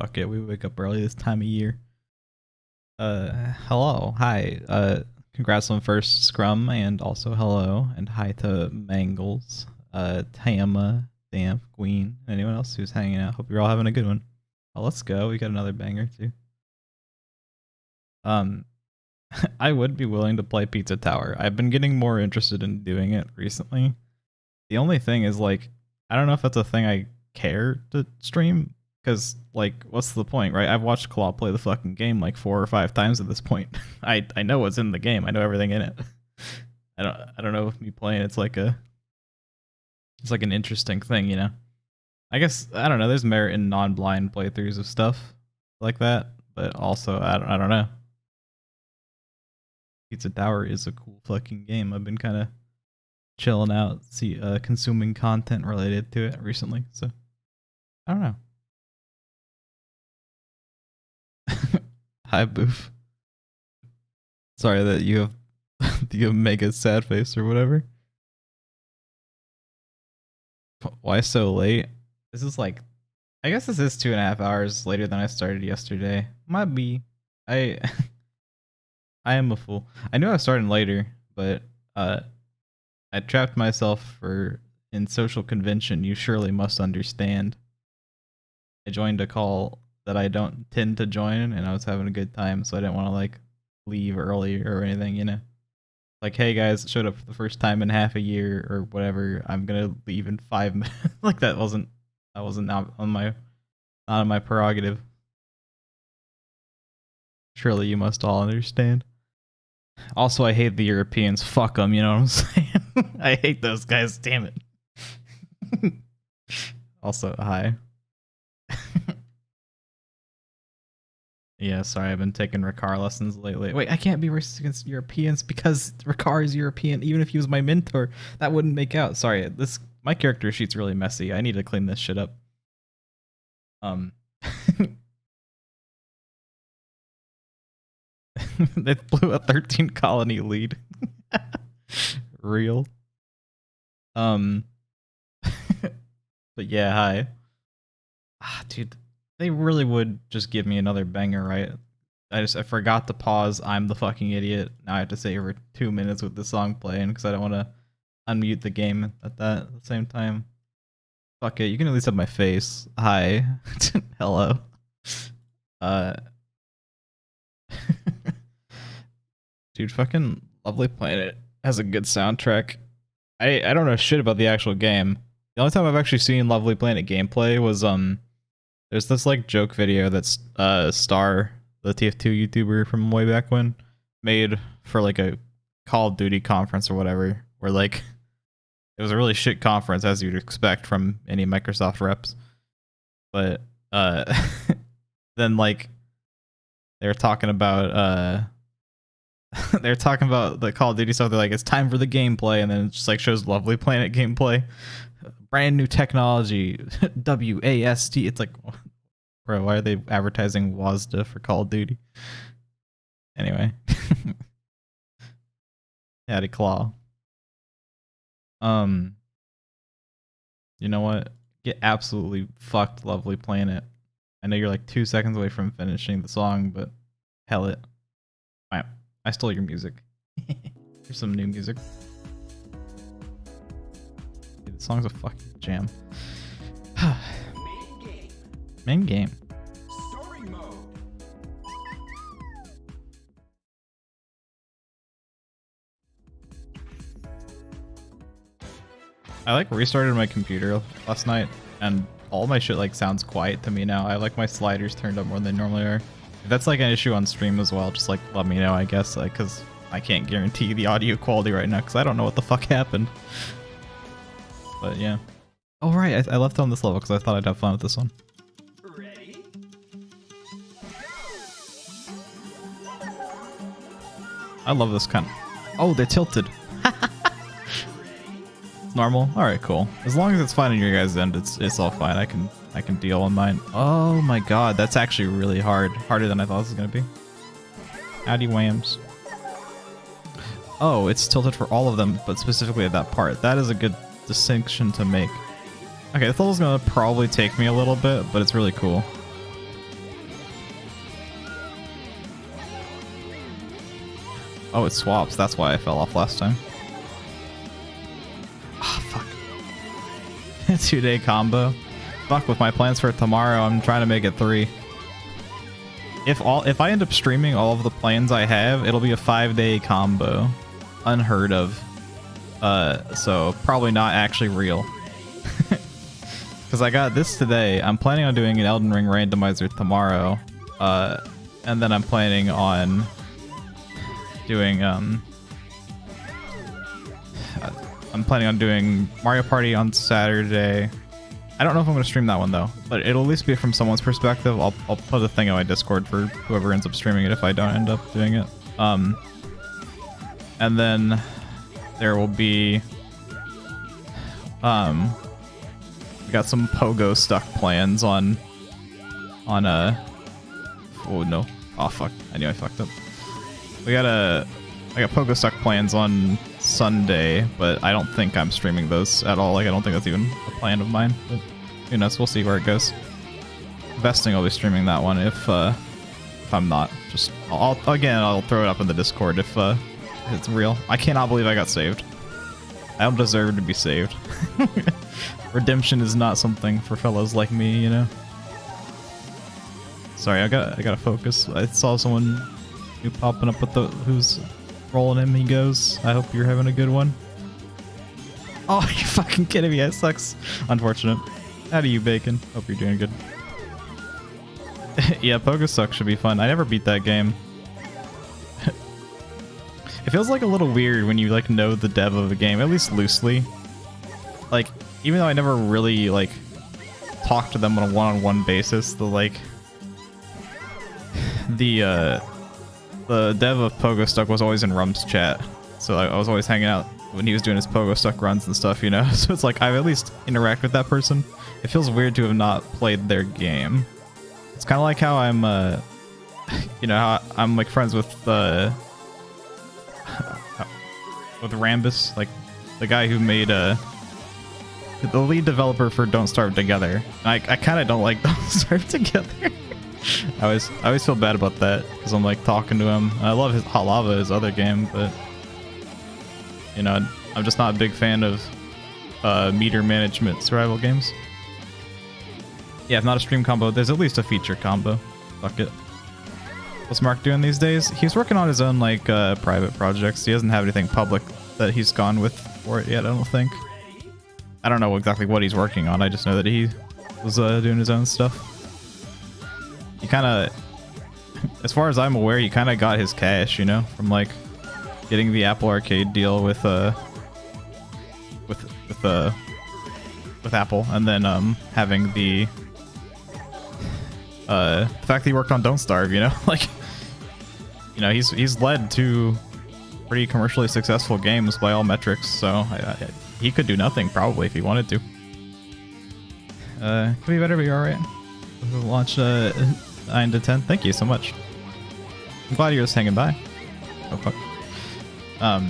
Fuck it, we wake up early this time of year. Hello, hi. Congrats on first scrum, and also hello, and hi to Mangles, Tama, Damp, Queen, anyone else who's hanging out. Hope you're all having a good one. Oh, let's go. We got another banger too. Um, I would be willing to play Pizza Tower. I've been getting more interested in doing it recently. The only thing is, like, I don't know if that's a thing I care to stream, because, like, what's the point, right? I've watched Claw play the fucking game like 4 or 5 times at this point. I know what's in the game. I know everything in it. I don't know if me playing it's like an interesting thing, you know. I guess I don't know. There's merit in non-blind playthroughs of stuff like that, but also I don't know. Pizza Tower is a cool fucking game. I've been kind of chilling out, consuming content related to it recently, so I don't know. Hi, Boof. Sorry that you have the mega sad face or whatever. Why so late? This is like, I guess this is 2.5 hours later than I started yesterday. Might be. I am a fool. I knew I was starting later, but I trapped myself in social convention. You surely must understand. I joined a call that I don't tend to join, and I was having a good time, so I didn't want to like leave early or anything, you know. Like, hey guys, showed up for the first time in half a year or whatever. I'm gonna leave in 5 minutes. Like that wasn't not on my prerogative. Surely you must all understand. Also, I hate the Europeans. Fuck them, you know what I'm saying? I hate those guys, damn it. Also, hi. Yeah, sorry, I've been taking Ricard lessons lately. Wait, I can't be racist against Europeans because Ricard is European. Even if he was my mentor, that wouldn't make out. Sorry, my character sheet's really messy. I need to clean this shit up. They blew a 13 colony lead. Real. But yeah, hi. Dude, they really would just give me another banger, right? I forgot to pause. I'm the fucking idiot. Now I have to sit here for 2 minutes with the song playing because I don't want to unmute the game at the same time. Fuck it, you can at least have my face. Hi. Hello. Dude, fucking Lovely Planet has a good soundtrack. I don't know shit about the actual game. The only time I've actually seen Lovely Planet gameplay was there's this like joke video that's Star, the TF2 YouTuber from way back when, made for like a Call of Duty conference or whatever, where like it was a really shit conference as you'd expect from any Microsoft reps. But then like they were talking about they're talking about the Call of Duty stuff. They're like, it's time for the gameplay, and then it just like shows Lovely Planet gameplay, brand new technology, WASD. It's like, bro, why are they advertising WASD for Call of Duty? Anyway, Hattie Claw. You know what? Get absolutely fucked, Lovely Planet. I know you're like 2 seconds away from finishing the song, but hell it. I stole your music. Here's some new music. Dude, the song's a fucking jam. Main game. Story mode. I like restarted my computer last night, and all my shit like sounds quiet to me now. I like my sliders turned up more than they normally are. If that's like an issue on stream as well, just like let me know, I guess, like, because I can't guarantee the audio quality right now because I don't know what the fuck happened. But yeah. Oh right, I left on this level because I thought I'd have fun with this one. Ready? I love this kind of... Oh, they're tilted. It's normal? Alright, cool. As long as it's fine on your guys' end, it's all fine. I can deal on mine. Oh my god, that's actually really hard. Harder than I thought it was gonna be. Howdy whams. Oh, it's tilted for all of them, but specifically at that part. That is a good distinction to make. Okay, this level's gonna probably take me a little bit, but it's really cool. Oh, it swaps. That's why I fell off last time. Ah, fuck. 2-day combo. Fuck, with my plans for tomorrow, I'm trying to make it 3. If I end up streaming all of the plans I have, it'll be a 5-day combo. Unheard of. So probably not actually real. Because I got this today. I'm planning on doing an Elden Ring randomizer tomorrow. And then I'm planning on doing I'm planning on doing Mario Party on Saturday. I don't know if I'm going to stream that one though, but it'll at least be from someone's perspective. I'll put a thing on my Discord for whoever ends up streaming it if I don't end up doing it. And then there will be we got some pogo stuck plans on oh no. Oh fuck. I knew I fucked up. I got pogo stuck plans on Sunday, but I don't think I'm streaming those at all. Like I don't think that's even a plan of mine. But who knows? We'll see where it goes. Vesting, I'll be streaming that one if I'm not. Just I'll throw it up in the Discord if it's real. I cannot believe I got saved. I don't deserve to be saved. Redemption is not something for fellows like me, you know. Sorry, I gotta focus. I saw someone new popping up with who's rolling him. He goes. I hope you're having a good one. Oh, you fucking kidding me? That sucks. Unfortunate. How do you, Bacon? Hope you're doing good. Yeah, Pogo Suck should be fun. I never beat that game. It feels like a little weird when you like know the dev of a game, at least loosely. Like, even though I never really like talked to them on a one-on-one basis, the dev of Pogo Stuck was always in Rum's chat, so I was always hanging out when he was doing his Pogo Stuck runs and stuff, you know. So it's like I've at least interacted with that person. It feels weird to have not played their game. It's kind of like how I'm, you know, how I'm like friends with Rambus, like the guy who made the lead developer for Don't Starve Together. I kind of don't like Don't Starve Together. I always feel bad about that because I'm like talking to him. I love his Hot Lava, his other game, but you know, I'm just not a big fan of meter management survival games. Yeah, if not a stream combo, there's at least a feature combo. Fuck it. What's Mark doing these days? He's working on his own like private projects. He doesn't have anything public that he's gone with for it yet, I don't think. I don't know exactly what he's working on. I just know that he was doing his own stuff. He kind of, as far as I'm aware, he kind of got his cash, you know, from like getting the Apple Arcade deal with Apple, and then having the fact that he worked on Don't Starve, you know, like, you know, he's led to pretty commercially successful games by all metrics, so he could do nothing probably if he wanted to. Could be better, but you're alright. Launch 9 to 10. Thank you so much. I'm glad you're just hanging by. Oh fuck. But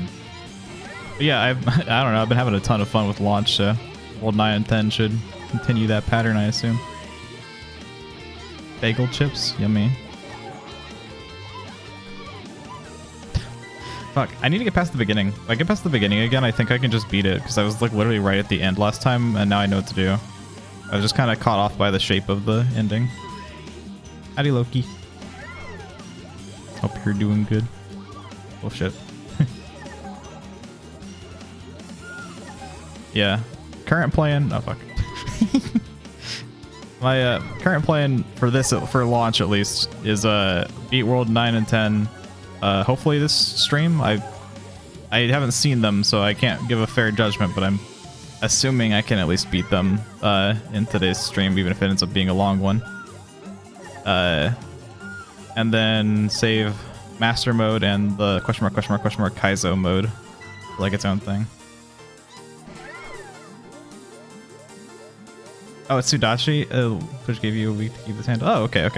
yeah, I don't know. I've been having a ton of fun with launch, so World 9 and 10 should continue that pattern, I assume. Bagel chips, yummy. Fuck, I need to get past the beginning. If I get past the beginning again, I think I can just beat it, because I was like literally right at the end last time, and now I know what to do. I was just kind of caught off by the shape of the ending. Howdy, Loki. Hope you're doing good. Oh shit. Yeah. Current plan. Oh fuck. My current plan for this, for launch at least, is beat World 9 and 10. Hopefully this stream. I haven't seen them, so I can't give a fair judgment, but I'm assuming I can at least beat them in today's stream, even if it ends up being a long one. And then save Master Mode and the question mark Kaizo mode, like its own thing. Oh, it's Sudachi. Which gave you a week to keep this handle. Oh, okay.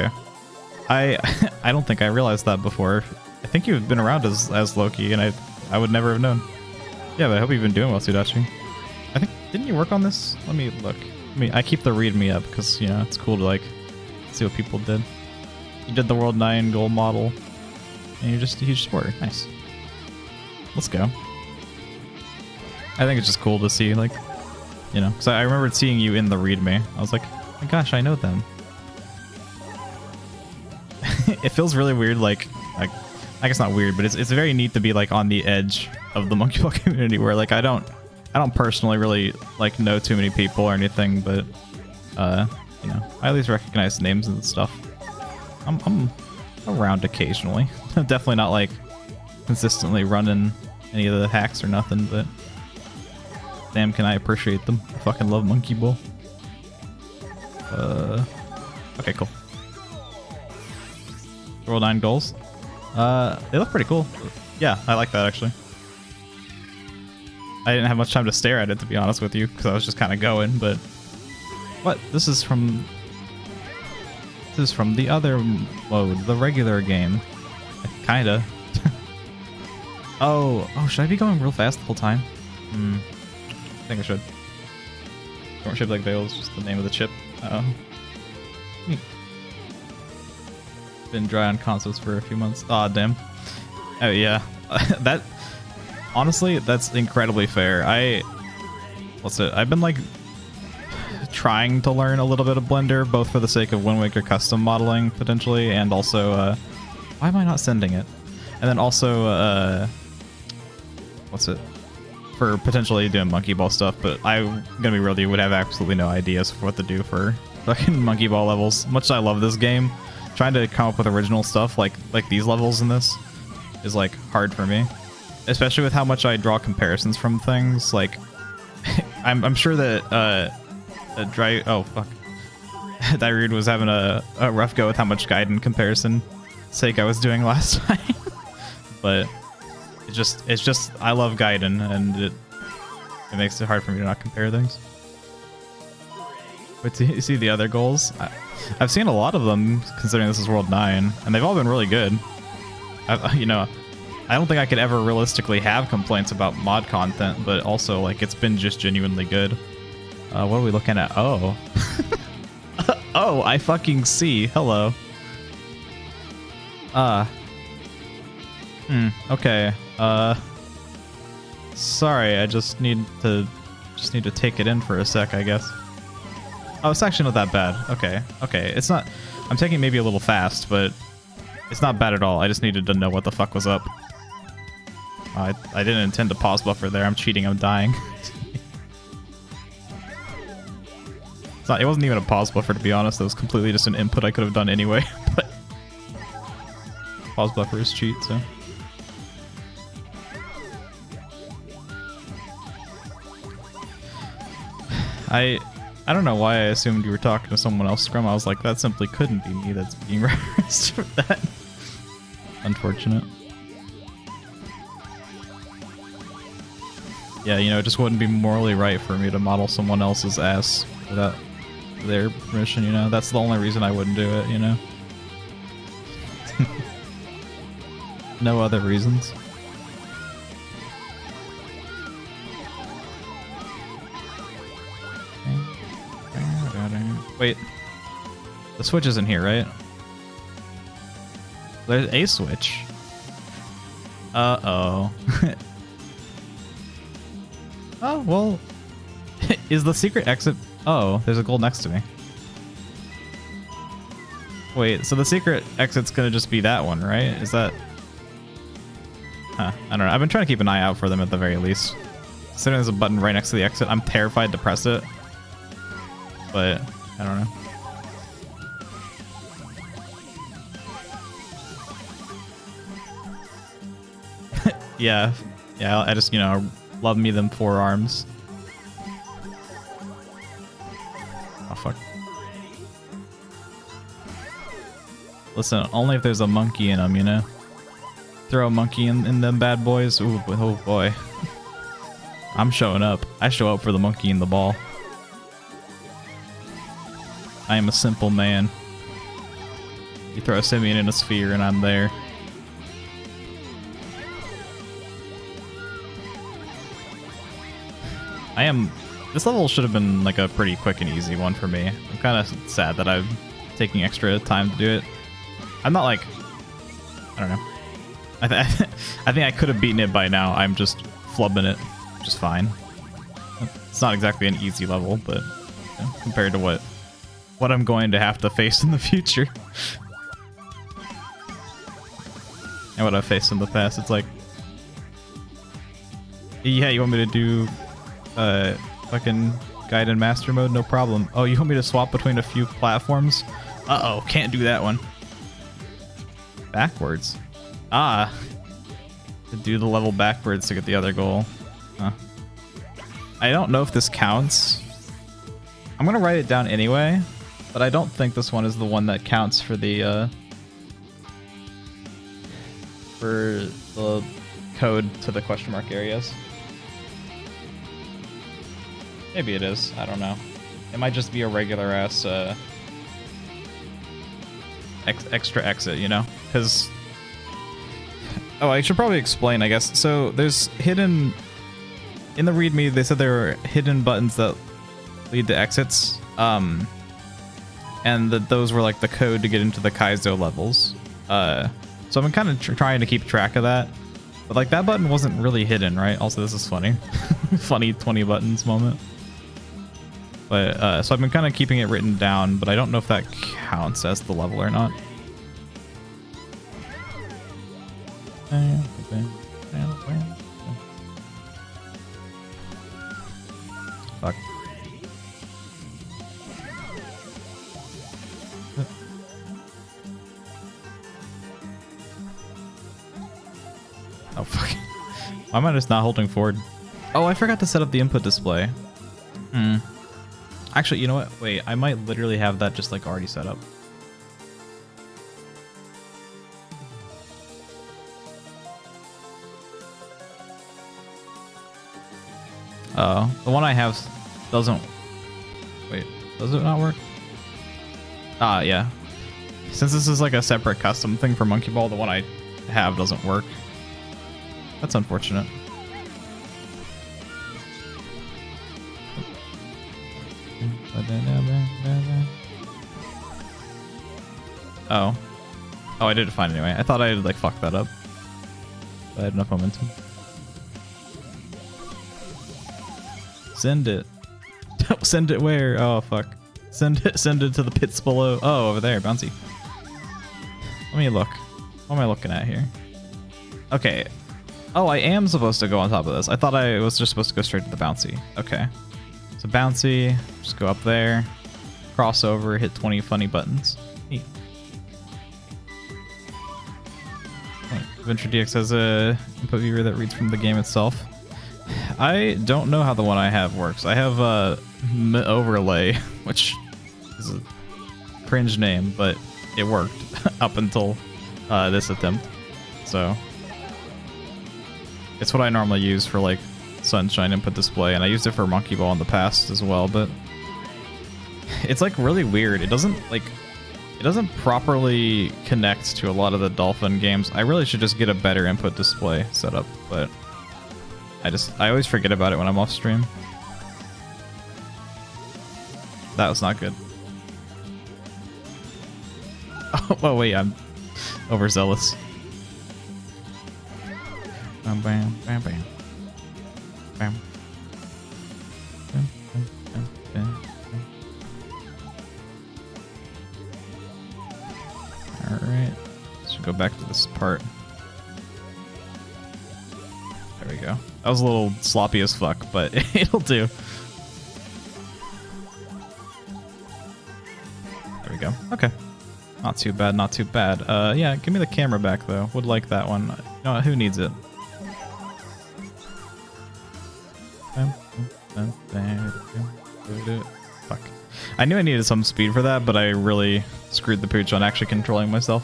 I don't think I realized that before. I think you've been around as Loki, and I would never have known. Yeah, but I hope you've been doing well, Sudachi. I think, didn't you work on this? Let me look. I keep the readme up because, you know, it's cool to like see what people did. You did the World 9 goal model, and you just worked. Nice. let's go. I think it's just cool to see, like, you know, because I remembered seeing you in the readme. I was like, oh my gosh, I know them. It feels really weird, like I guess not weird, but it's very neat to be like on the edge of the monkey ball community where like I don't personally really like know too many people or anything, but you know, I at least recognize names and stuff. I'm around occasionally. I'm definitely not like consistently running any of the hacks or nothing, but damn, can I appreciate them. I fucking love Monkey Ball. Okay, cool. Roll 9 goals. They look pretty cool. Yeah, I like that actually. I didn't have much time to stare at it, to be honest with you, because I was just kind of going, but... What? This is from the other mode, the regular game. Kinda. Oh, should I be going real fast the whole time? I think I should. Don't ship like Veil is just the name of the chip. Been dry on consoles for a few months. Aw, damn. Oh yeah, that honestly, that's incredibly fair. I've been like trying to learn a little bit of Blender, both for the sake of Wind Waker custom modeling potentially, and also why am I not sending it? And then also for potentially doing Monkey Ball stuff, but I'm gonna be real, you would have absolutely no ideas for what to do for fucking Monkey Ball levels. Much as I love this game, trying to come up with original stuff like these levels in this is like hard for me, especially with how much I draw comparisons from things. Like I'm sure that Dairude was having a rough go with how much Gaiden comparison sake I was doing last time. But it's just I love Gaiden, and it makes it hard for me to not compare things. But to see the other goals, I've seen a lot of them considering this is World 9, and they've all been really good. You know, I don't think I could ever realistically have complaints about mod content, but also like it's been just genuinely good. What are we looking at? Oh. Oh, I fucking see. Hello. Okay. Sorry, I just need to take it in for a sec, I guess. Oh, it's actually not that bad. Okay. It's not... I'm taking maybe a little fast, but it's not bad at all. I just needed to know what the fuck was up. I didn't intend to pause buffer there. I'm cheating. I'm dying. It wasn't even a pause buffer, to be honest. It was completely just an input I could have done anyway. But pause buffer is cheat, so... I don't know why I assumed you were talking to someone else, Scrum. I was like, that simply couldn't be me that's being referenced for that. Unfortunate. Yeah, you know, it just wouldn't be morally right for me to model someone else's ass without their permission, you know? That's the only reason I wouldn't do it, you know? No other reasons. Wait, the switch isn't here, right? There's a switch. Uh-oh. Oh, well... Is the secret exit... Oh, there's a goal next to me. Wait, so the secret exit's gonna just be that one, right? Is that... Huh, I don't know. I've been trying to keep an eye out for them at the very least. Considering there's a button right next to the exit, I'm terrified to press it. But... I don't know. Yeah, I just, you know, love me them forearms. Oh, fuck. Listen, only if there's a monkey in them, you know? Throw a monkey in them bad boys. Ooh, oh boy. I'm showing up. I show up for the monkey in the ball. I am a simple man. You throw a simian in a sphere and I'm there. This level should have been like a pretty quick and easy one for me. I'm kind of sad that I'm taking extra time to do it. I'm not like, I don't know. I think I could have beaten it by now. I'm just flubbing it, which is fine. It's not exactly an easy level, but you know, compared to what I'm going to have to face in the future. And what I've faced in the past, it's like, yeah, you want me to do fucking guide and master mode? No problem. Oh, you want me to swap between a few platforms? Uh-oh, can't do that one. Backwards. Ah. To do the level backwards to get the other goal. Huh. I don't know if this counts. I'm gonna write it down anyway, but I don't think this one is the one that counts for the code to the question mark areas. Maybe it is. I don't know. It might just be a regular ass extra exit, you know? Because oh, I should probably explain, I guess. So there's hidden in the README. They said there were hidden buttons that lead to exits, and that those were like the code to get into the Kaizo levels. So I've been kind of trying to keep track of that, but like that button wasn't really hidden, right? Also, this is funny, funny 20 buttons moment. But so I've been kind of keeping it written down, but I don't know if that counts as the level or not. Fuck. Oh fuck. Why am I just not holding forward? Oh, I forgot to set up the input display. Actually, you know what? Wait, I might literally have that just like already set up. Oh, the one I have doesn't... Wait, does it not work? Ah, yeah. Since this is like a separate custom thing for Monkey Ball, the one I have doesn't work. That's unfortunate. Oh. Oh, I did it fine anyway. I thought I had like fucked that up. But I had enough momentum. Send it. Send it where? Oh fuck. Send it to the pits below. Oh, over there, bouncy. Let me look. What am I looking at here? Okay. Oh, I am supposed to go on top of this. I thought I was just supposed to go straight to the bouncy. Okay. So bouncy, just go up there, cross over, hit 20 funny buttons. Neat. Adventure DX has a input viewer that reads from the game itself. I don't know how the one I have works. I have a overlay, which is a cringe name, but it worked up until this attempt. So it's what I normally use for like Sunshine input display, and I used it for Monkey Ball in the past as well, but it's like really weird. It doesn't properly connect to a lot of the Dolphin games. I really should just get a better input display setup, but I always forget about it when I'm off stream. That was not good. Oh wait, I'm overzealous. Bam, bam, bam, bam. Bam. Bam, bam, bam, bam, bam. Alright. Should go back to this part. There we go. That was a little sloppy as fuck, but it'll do. There we go. Okay. Not too bad, not too bad. Yeah, give me the camera back, though. Would like that one. You know what, who needs it? Fuck. I knew I needed some speed for that, but I really screwed the pooch on actually controlling myself.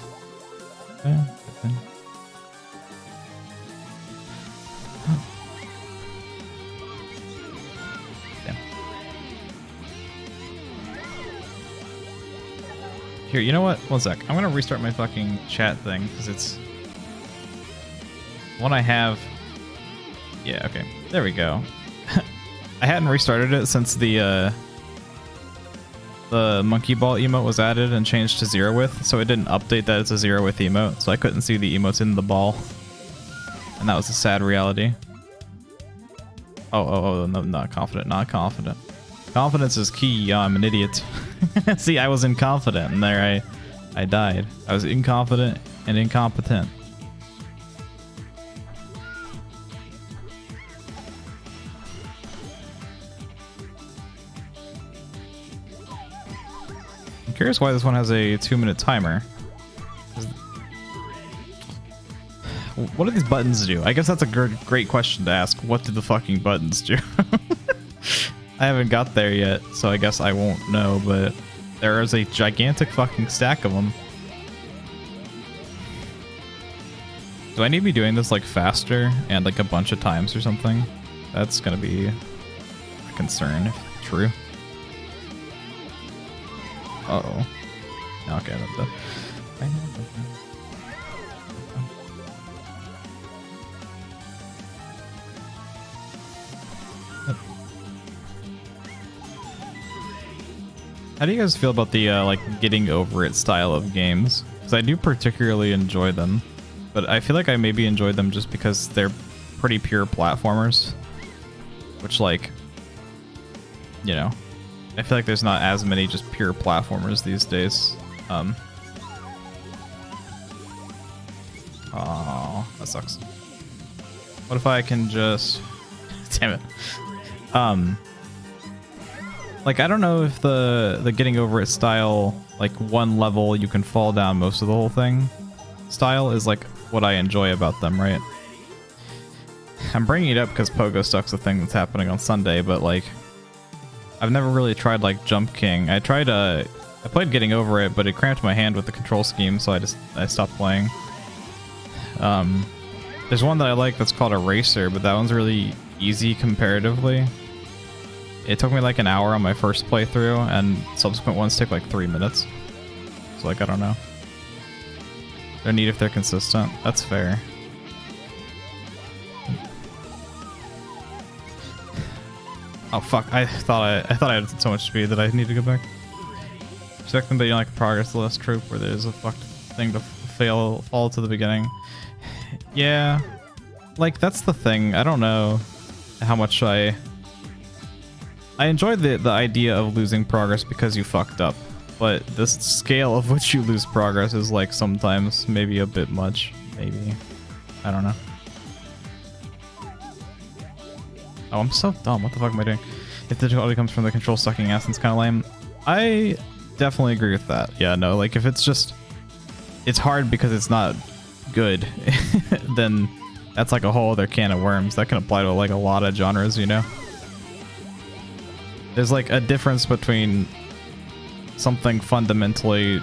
Here, you know what? One sec. I'm gonna restart my fucking chat thing, because it's... one I have... Yeah, okay. There we go. I hadn't restarted it since the Monkey Ball emote was added and changed to 0 width, so it didn't update that it's a 0 width emote, so I couldn't see the emotes in the ball. And that was a sad reality. Oh, no, not confident, not confident. Confidence is key. I'm an idiot. See, I was inconfident, and there I died. I was inconfident and incompetent. I'm curious why this one has a 2-minute timer. What do these buttons do? I guess that's a great question to ask. What do the fucking buttons do? I haven't got there yet, so I guess I won't know, but there is a gigantic fucking stack of them. Do I need to be doing this like faster and like a bunch of times or something? That's gonna be a concern if true. Uh-oh. Okay, that's it. How do you guys feel about the like getting over it style of games? Because I do particularly enjoy them, but I feel like I maybe enjoy them just because they're pretty pure platformers, which, like, you know, I feel like there's not as many just pure platformers these days. Oh, that sucks. What if I can just damn it. Like, I don't know if the getting over it style, like one level you can fall down most of the whole thing style is like what I enjoy about them, right? I'm bringing it up because Pogo Stuck's a thing that's happening on Sunday, but like I've never really tried like Jump King. I played getting over it, but it cramped my hand with the control scheme, so I stopped playing. There's one that I like that's called Eraser, but that one's really easy comparatively. It took me like an hour on my first playthrough, and subsequent ones take like 3 minutes. So like, I don't know. They're neat if they're consistent. That's fair. Oh fuck! I thought I had so much speed that I need to go back. Expecting that you like progress the last troop where there's a fucked thing to fall to the beginning. Yeah, like that's the thing. I don't know how much I enjoy the idea of losing progress because you fucked up, but the scale of which you lose progress is like sometimes maybe a bit much. Maybe. I don't know. Oh, I'm so dumb. What the fuck am I doing? If the difficulty comes from the control sucking ass, it's kind of lame. I definitely agree with that. Yeah, no, like if it's just, it's hard because it's not good, then that's like a whole other can of worms. That can apply to like a lot of genres, you know? There's like a difference between something fundamentally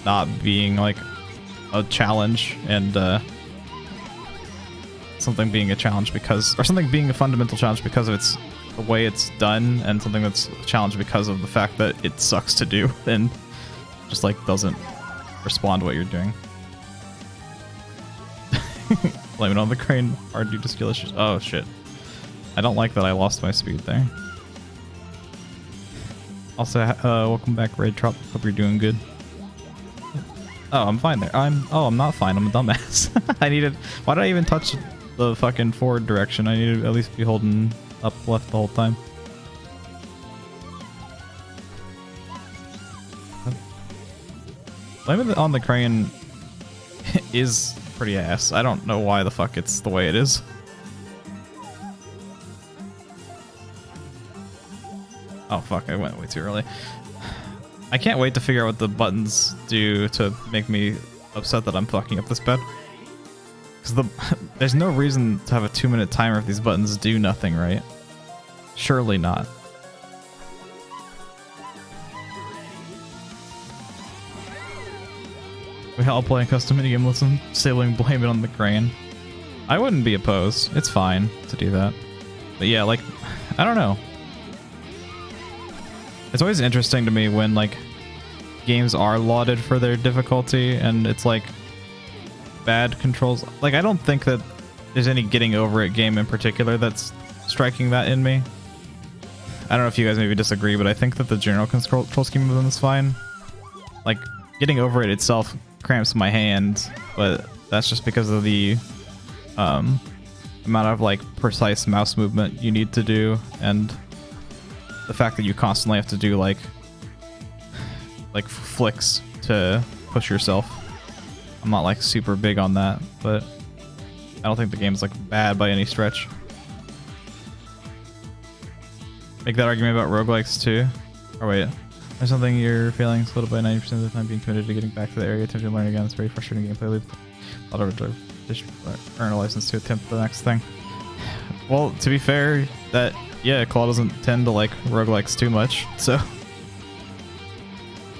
not being like a challenge and something being a challenge because, or something being a fundamental challenge because of its the way it's done, and something that's a challenge because of the fact that it sucks to do and just like doesn't respond to what you're doing. Blame it on the crane. Hard due to skill issues. Oh shit. I don't like that I lost my speed there. Also, welcome back, Red Trop. Hope you're doing good. Oh, I'm fine there. I'm not fine. I'm a dumbass. Why did I even touch the fucking forward direction? I need to at least be holding up left the whole time. Blaming it on the crane is pretty ass. I don't know why the fuck it's the way it is. Oh fuck, I went way too early. I can't wait to figure out what the buttons do to make me upset that I'm fucking up this bad. Because there's no reason to have a 2-minute timer if these buttons do nothing, right? Surely not. We all play a custom minigame, listen, sibling blame it on the crane. I wouldn't be opposed. It's fine to do that. But yeah, like, I don't know. It's always interesting to me when, like, games are lauded for their difficulty and it's, like, bad controls. Like, I don't think that there's any getting over it game in particular that's striking that in me. I don't know if you guys maybe disagree, but I think that the general control scheme of them is fine. Like, getting over it itself cramps my hand, but that's just because of the amount of like precise mouse movement you need to do, and the fact that you constantly have to do like flicks to push yourself. I'm not like super big on that, but I don't think the game's like bad by any stretch. Make that argument about roguelikes too. Or wait, there's something you're failing slowed by 90% of the time being committed to getting back to the area, attempting to learn again. It's very frustrating gameplay. Leave a lot of earn a license to attempt the next thing. Well, to be fair, that yeah, Claw doesn't tend to like roguelikes too much, so.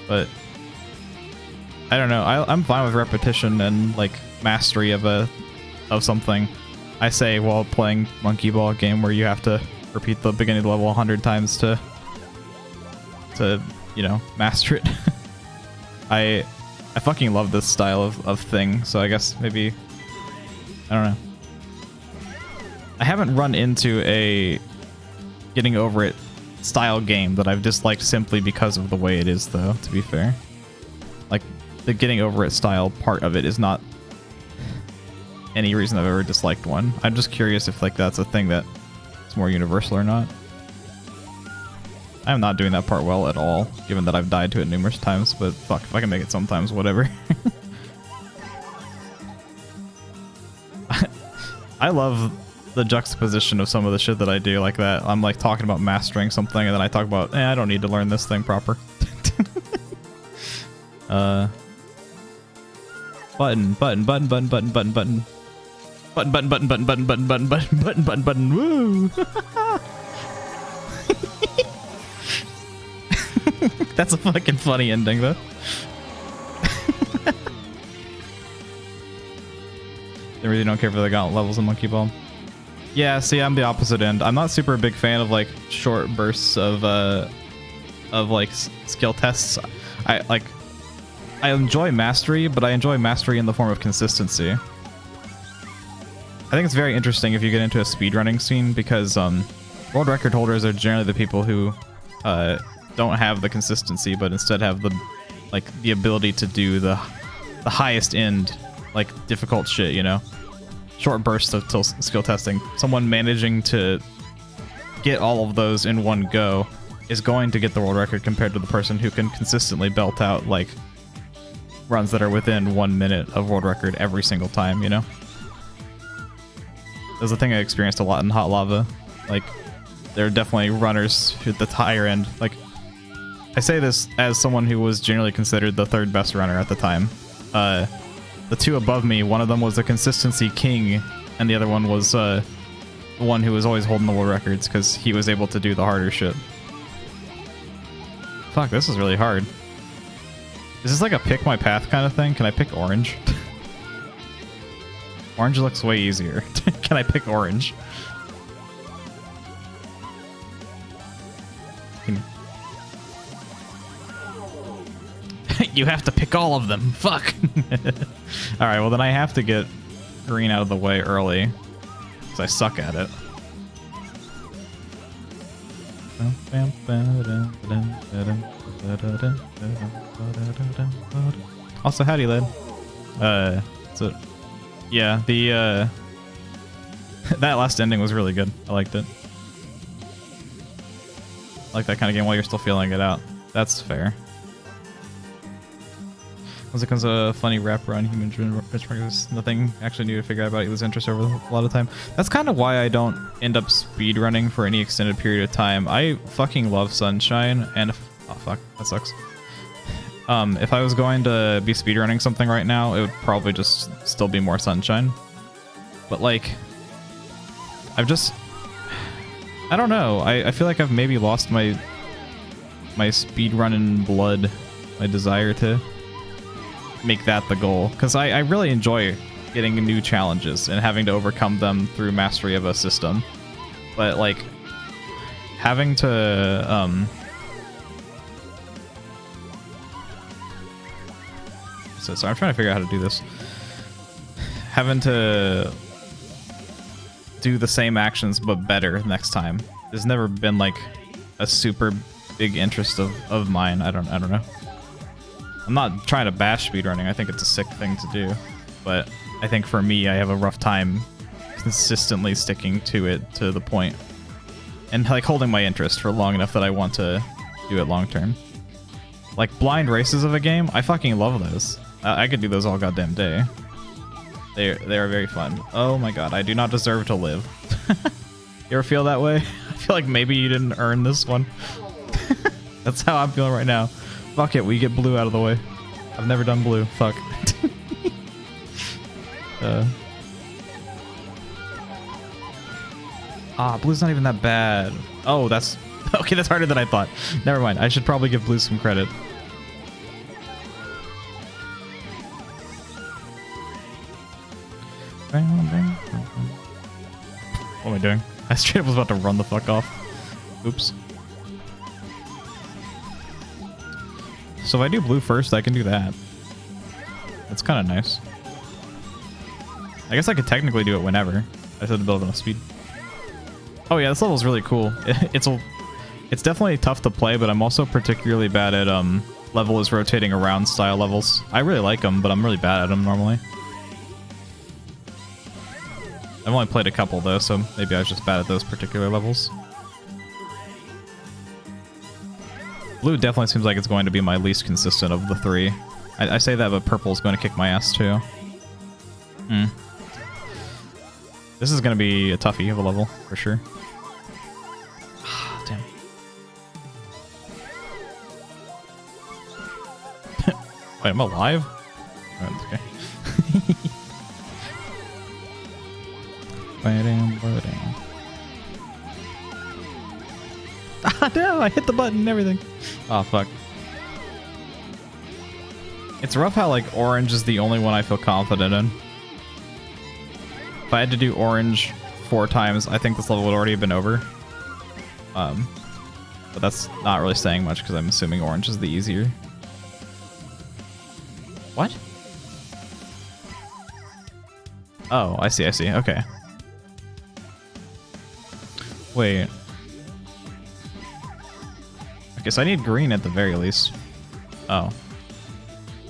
But I don't know. I'm fine with repetition and like mastery of something. I say while playing Monkey Ball, a game where you have to repeat the beginning of the level 100 times to you know, master it. I fucking love this style of thing, so I guess maybe I don't know. I haven't run into a getting over it style game that I've disliked simply because of the way it is, though, to be fair. Like, the getting over it style part of it is not any reason I've ever disliked one. I'm just curious if, like, that's a thing that is more universal or not. I'm not doing that part well at all, given that I've died to it numerous times, but fuck, if I can make it sometimes, whatever. I love the juxtaposition of some of the shit that I do like that. I'm like talking about mastering something and then I talk about, I don't need to learn this thing proper. Button, woo! That's a fucking funny ending, though. They really don't care for the gauntlet levels in Monkey Ball. Yeah, see, I'm the opposite end. I'm not super big fan of like short bursts of like skill tests. I enjoy mastery, but I enjoy mastery in the form of consistency. I think it's very interesting if you get into a speedrunning scene because world record holders are generally the people who don't have the consistency, but instead have the ability to do the highest end, like difficult shit, you know? Short bursts of skill testing. Someone managing to get all of those in one go is going to get the world record compared to the person who can consistently belt out like runs that are within 1 minute of world record every single time, you know? That's a thing I experienced a lot in Hot Lava. Like, there are definitely runners at the higher end. Like, I say this as someone who was generally considered the third best runner at the time. The two above me, one of them was the consistency king, and the other one was the one who was always holding the world records because he was able to do the harder shit. Fuck, this is really hard. Is this like a pick my path kind of thing? Can I pick orange? Orange looks way easier. Can I pick orange? You have to pick all of them. Fuck. Alright, well then I have to get green out of the way early. Because I suck at it. Also, howdy, lad. So, yeah, the, that last ending was really good. I liked it. I like that kind of game while you're still feeling it out. That's fair. Once it comes a funny wrapper on human benchmark, there's nothing actually new to figure out about it. Lose interest over a lot of time. That's kind of why I don't end up speedrunning for any extended period of time. I fucking love Sunshine, and if, oh fuck, that sucks. If I was going to be speedrunning something right now, it would probably just still be more Sunshine. But like, I've just, I don't know. I feel like I've maybe lost my speedrunning blood, my desire to make that the goal, because I really enjoy getting new challenges and having to overcome them through mastery of a system, but like having to so I'm trying to figure out how to do this. Having to do the same actions but better next time has never been like a super big interest of mine. I don't know. I'm not trying to bash speedrunning. I think it's a sick thing to do, but I think for me, I have a rough time consistently sticking to it to the point and like holding my interest for long enough that I want to do it long term. Like blind races of a game, I fucking love those. I could do those all goddamn day. They are very fun. Oh my god, I do not deserve to live. You ever feel that way? I feel like maybe you didn't earn this one. That's how I'm feeling right now. Fuck it, we get blue out of the way. I've never done blue. Fuck. Blue's not even that bad. Oh, that's... Okay, that's harder than I thought. Never mind. I should probably give blue some credit. What am I doing? I straight up was about to run the fuck off. Oops. So if I do blue first, I can do that. That's kind of nice. I guess I could technically do it whenever. I just have to build enough speed. Oh yeah, this level is really cool. It's definitely tough to play, but I'm also particularly bad at level is rotating around style levels. I really like them, but I'm really bad at them normally. I've only played a couple though, so maybe I was just bad at those particular levels. Blue definitely seems like it's going to be my least consistent of the three. I say that, but purple is going to kick my ass too. This is going to be a toughie of a level, for sure. Damn. Wait, I'm alive? Oh, okay. Ah, damn, I hit the button and everything. Oh, fuck. It's rough how, like, orange is the only one I feel confident in. If I had to do orange 4 times, I think this level would already have been over. But that's not really saying much because I'm assuming orange is the easier. What? Oh, I see, okay. Wait. I guess I need green at the very least. Oh.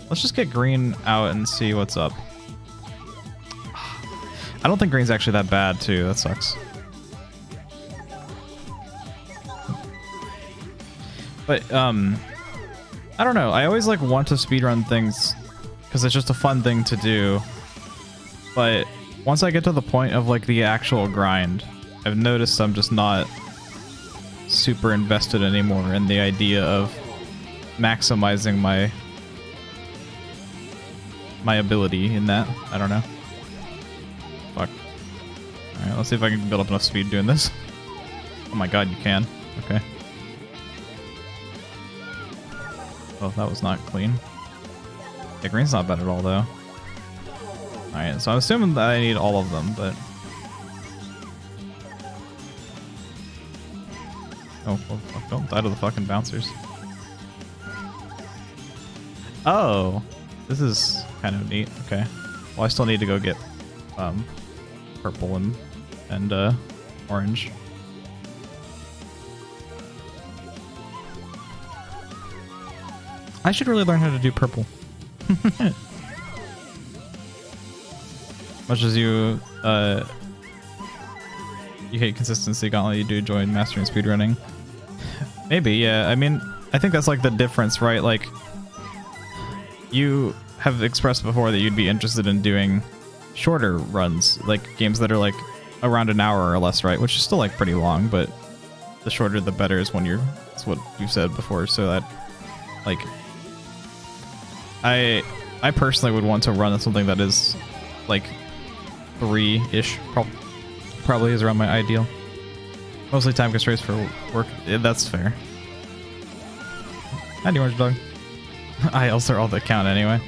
Let's just get green out and see what's up. I don't think green's actually that bad, too. That sucks. But, I don't know. I always, like, want to speedrun things because it's just a fun thing to do. But once I get to the point of, like, the actual grind, I've noticed I'm just not super invested anymore in the idea of maximizing my ability in that. I don't know. Fuck. Alright, let's see if I can build up enough speed doing this. Oh my god, you can. Okay. Oh, that was not clean. Yeah, green's not bad at all, though. Alright, so I'm assuming that I need all of them, but... Oh, fuck, don't die to the fucking bouncers. Oh! This is kind of neat. Okay. Well, I still need to go get purple and orange. I should really learn how to do purple. Much as you hate consistency, Gauntlet, you do join mastering speedrunning. Maybe, yeah. I mean, I think that's like the difference, right? Like, you have expressed before that you'd be interested in doing shorter runs, like games that are like around an hour or less, right? Which is still like pretty long, but the shorter the better is when that's what you said before, so that like I personally would want to run something that is like 3-ish, probably is around my ideal. Mostly time constraints for work. Yeah, that's fair. How do you want your dog? ILs are all that count anyway.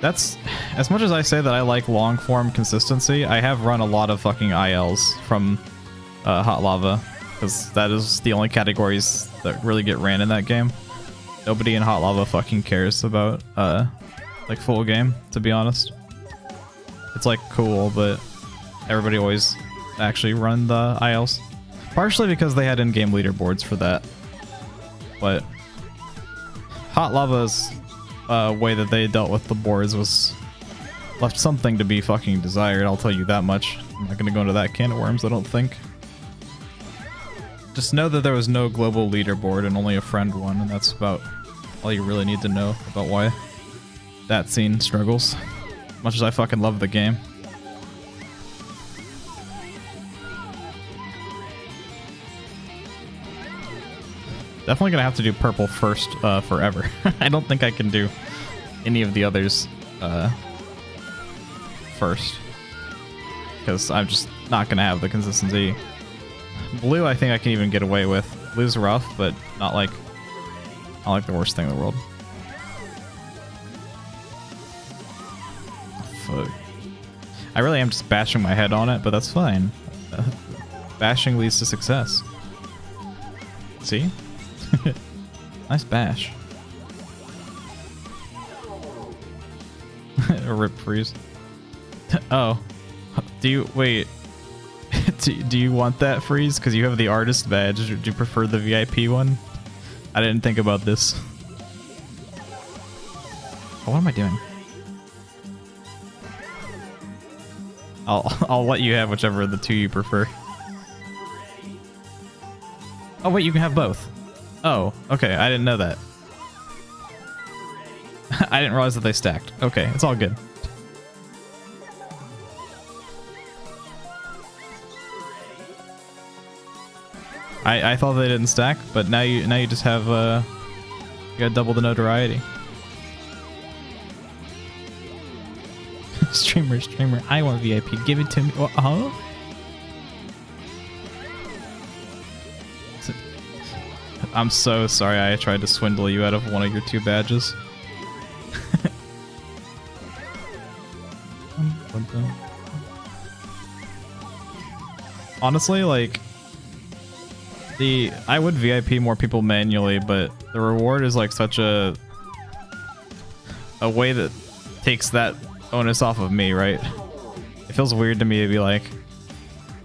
That's, as much as I say that I like long form consistency, I have run a lot of fucking ILs from Hot Lava, because that is the only categories that really get ran in that game. Nobody in Hot Lava fucking cares about like full game, to be honest. It's like cool, but everybody always actually run the ILs. Partially because they had in-game leaderboards for that. But Hot Lava's way that they dealt with the boards was left something to be fucking desired, I'll tell you that much. I'm not gonna go into that can of worms, I don't think. Just know that there was no global leaderboard and only a friend won, and that's about all you really need to know about why that scene struggles. Much as I fucking love the game. Definitely gonna have to do purple first forever. I don't think I can do any of the others first. Because I'm just not gonna have the consistency. Blue I think I can even get away with. Blue's rough, but not like the worst thing in the world. Fuck. I really am just bashing my head on it, but that's fine. Bashing leads to success. See? Nice bash. Rip freeze. Oh. Do you wait? Do you want that freeze? Because you have the artist badge. Do you prefer the VIP one? I didn't think about this. Oh, what am I doing? I'll let you have whichever of the two you prefer. Oh wait, you can have both. Oh, okay, I didn't know that. I didn't realize that they stacked. Okay, it's all good. I thought they didn't stack, but now you just have you got double the notoriety. Streamer, I want VIP. Give it to me. Huh? I'm so sorry I tried to swindle you out of one of your two badges. Honestly, like, I would VIP more people manually, but the reward is like such a way that takes that onus off of me, right? It feels weird to me to be like,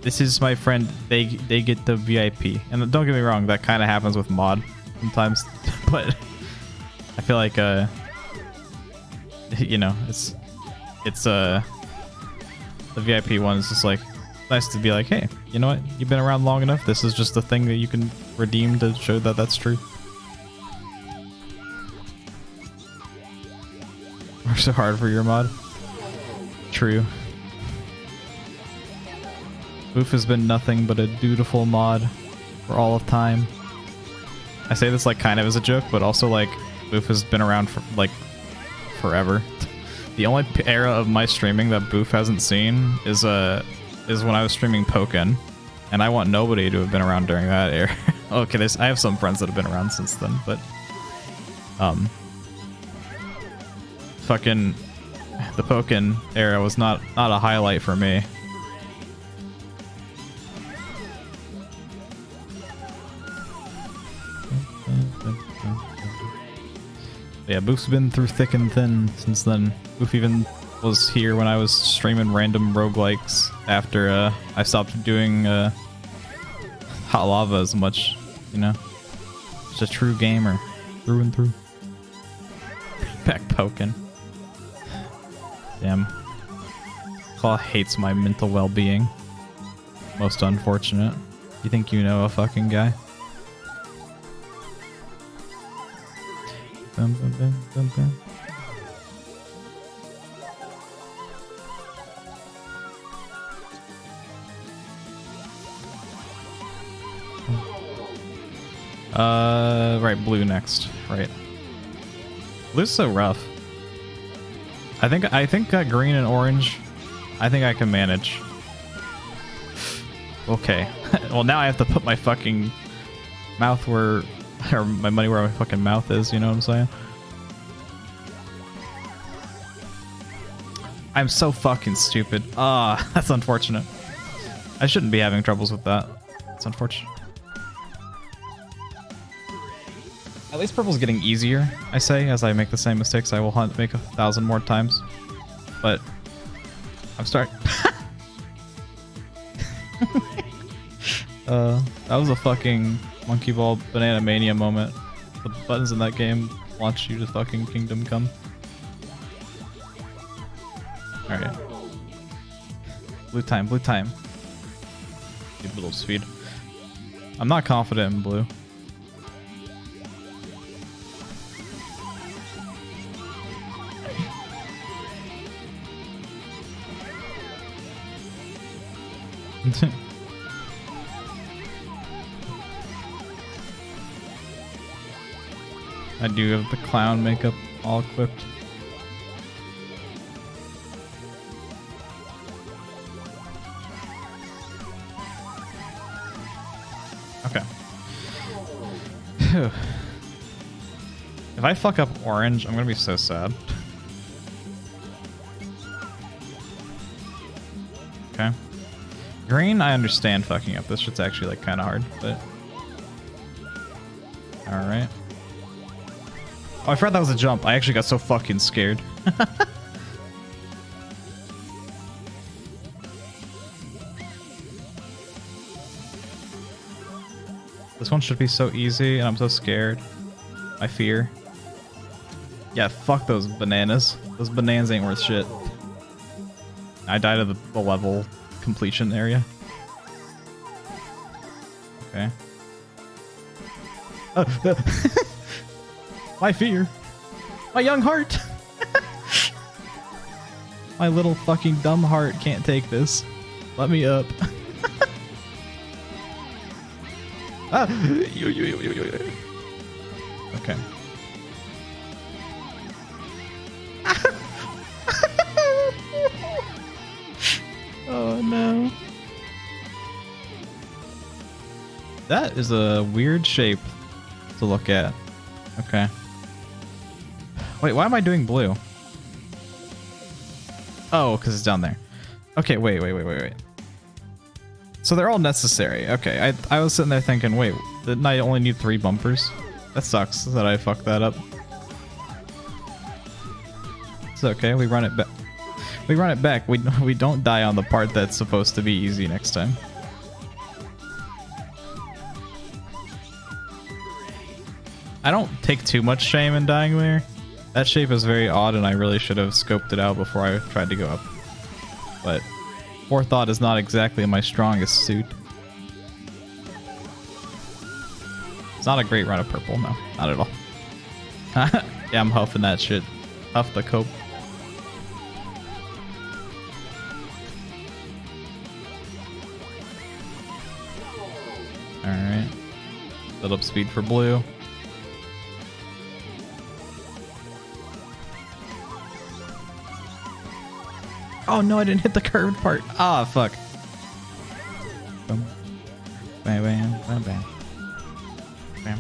this is my friend, they get the VIP. And don't get me wrong, that kind of happens with mod sometimes, but I feel like you know, it's the VIP one is just like nice to be like, hey, you know what, you've been around long enough, this is just the thing that you can redeem to show that that's true. Work so hard for your mod. True. Boof has been nothing but a dutiful mod for all of time. I say this like kind of as a joke, but also like Boof has been around for like forever. The only era of my streaming that Boof hasn't seen is when I was streaming Pokken, and I want nobody to have been around during that era. Okay, I have some friends that have been around since then, but fucking the Pokken era was not a highlight for me. Yeah, Boof's been through thick and thin since then. Boof even was here when I was streaming random roguelikes after I stopped doing Hot Lava as much, you know? Just a true gamer, through and through. Back Pokken. Damn. Claw hates my mental well-being. Most unfortunate. You think you know a fucking guy? Bum, bum, bum, bum, bum. Right, blue next. Right. Blue's so rough. I think green and orange, I think I can manage. Okay. Well, now I have to put my fucking mouth where, or my money where my fucking mouth is, you know what I'm saying? I'm so fucking stupid. Ah, that's unfortunate. I shouldn't be having troubles with that. It's unfortunate. At least purple's getting easier, I say, as I make the same mistakes I will make 1,000 more times. But I'm starting. That was a fucking monkey ball banana mania moment. The buttons in that game launch you to fucking Kingdom Come. Alright. Blue time, blue time. Give a little speed. I'm not confident in blue. I do have the clown makeup all equipped. Okay. If I fuck up orange, I'm gonna be so sad. Okay. Green, I understand fucking up. This shit's actually like kind of hard, but... Alright. Oh, I forgot that was a jump. I actually got so fucking scared. This one should be so easy, and I'm so scared. I fear. Yeah, fuck those bananas. Those bananas ain't worth shit. I died at the level completion area. Okay. My fear. My young heart. My little fucking dumb heart can't take this. Let me up. Ah. Okay. Oh no. That is a weird shape to look at. Okay. Wait, why am I doing blue? Oh, because it's down there. Okay, wait. So they're all necessary. Okay, I was sitting there thinking, wait, didn't I only need 3 bumpers? That sucks that I fucked that up. It's okay, we run it back. We run it back. We don't die on the part that's supposed to be easy next time. I don't take too much shame in dying there. That shape is very odd and I really should have scoped it out before I tried to go up. But forethought is not exactly my strongest suit. It's not a great run of purple, no, not at all. Yeah, I'm huffing that shit. Huff the cope. Alright. Build up speed for blue. Oh no, I didn't hit the curved part. Ah, fuck. Boom. Bam, bam, bam, bam. Bam.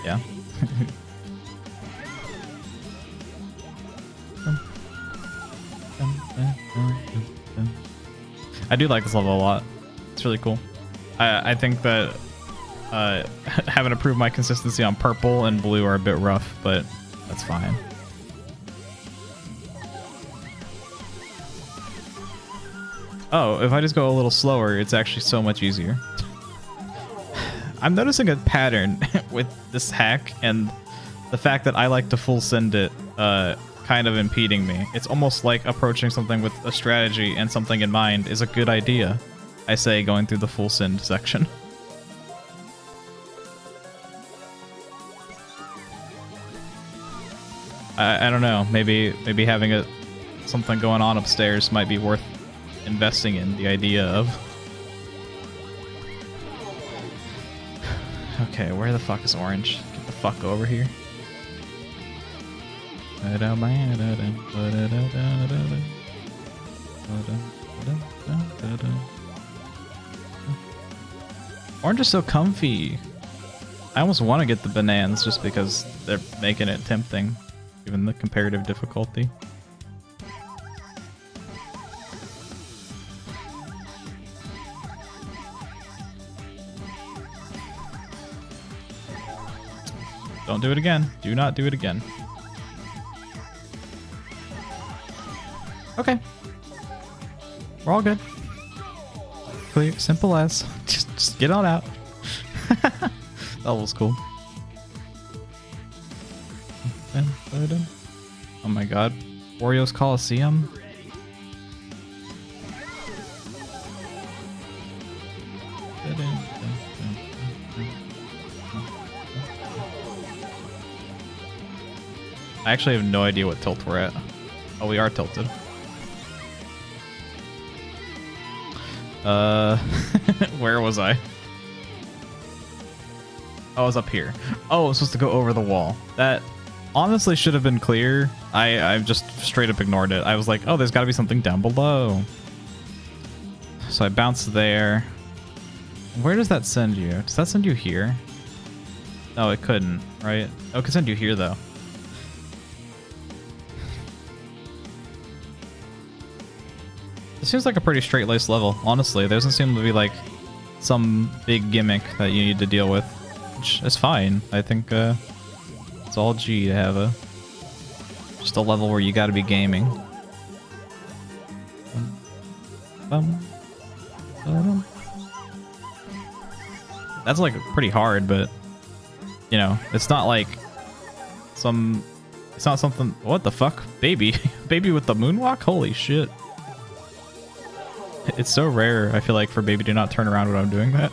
Yeah. I do like this level a lot. It's really cool. I think that having to prove my consistency on purple and blue are a bit rough, but that's fine. Oh, if I just go a little slower, it's actually so much easier. I'm noticing a pattern with this hack and the fact that I like to full send it kind of impeding me. It's almost like approaching something with a strategy and something in mind is a good idea. I say going through the full send section. I don't know. Maybe having something going on upstairs might be worth investing in the idea of. Okay, where the fuck is orange? Get the fuck over here. Orange is so comfy. I almost want to get the bananas just because they're making it tempting, given the comparative difficulty. Don't do it again. Do not do it again. Okay. We're all good. Clear, simple as. Just get on out. That was cool. Oh my god. Wario's Coliseum? I actually have no idea what tilt we're at. Oh, we are tilted. Where was I? Oh, I was up here. Oh, I was supposed to go over the wall. That honestly should have been clear. I just straight up ignored it. I was like, oh, there's got to be something down below. So I bounced there. Where does that send you? Does that send you here? No, it couldn't, right? Oh, it could send you here, though. This seems like a pretty straight-laced level, honestly. There doesn't seem to be, like, some big gimmick that you need to deal with, which is fine. I think it's all G to have just a level where you gotta be gaming. That's, like, pretty hard, but, you know, it's not like some... It's not something... What the fuck? Baby? Baby with the moonwalk? Holy shit. It's so rare, I feel like, for Baby to not turn around when I'm doing that.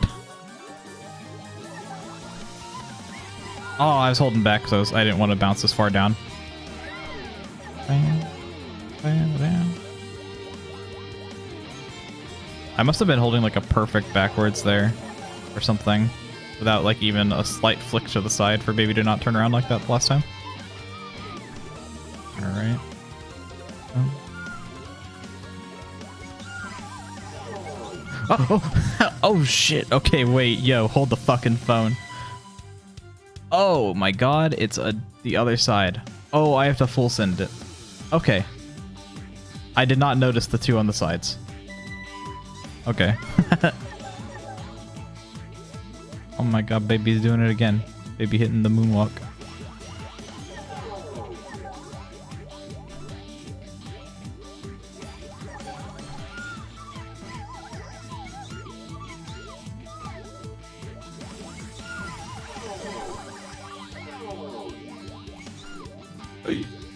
Oh, I was holding back because I didn't want to bounce this far down. I must have been holding like a perfect backwards there or something without like even a slight flick to the side for Baby to not turn around like that last time. All right. Oh shit. Okay, wait, yo, hold the fucking phone. Oh my god, it's the other side. Oh, I have to full send it. Okay. I did not notice the two on the sides. Okay. Oh my god, Baby's doing it again. Baby hitting the moonwalk.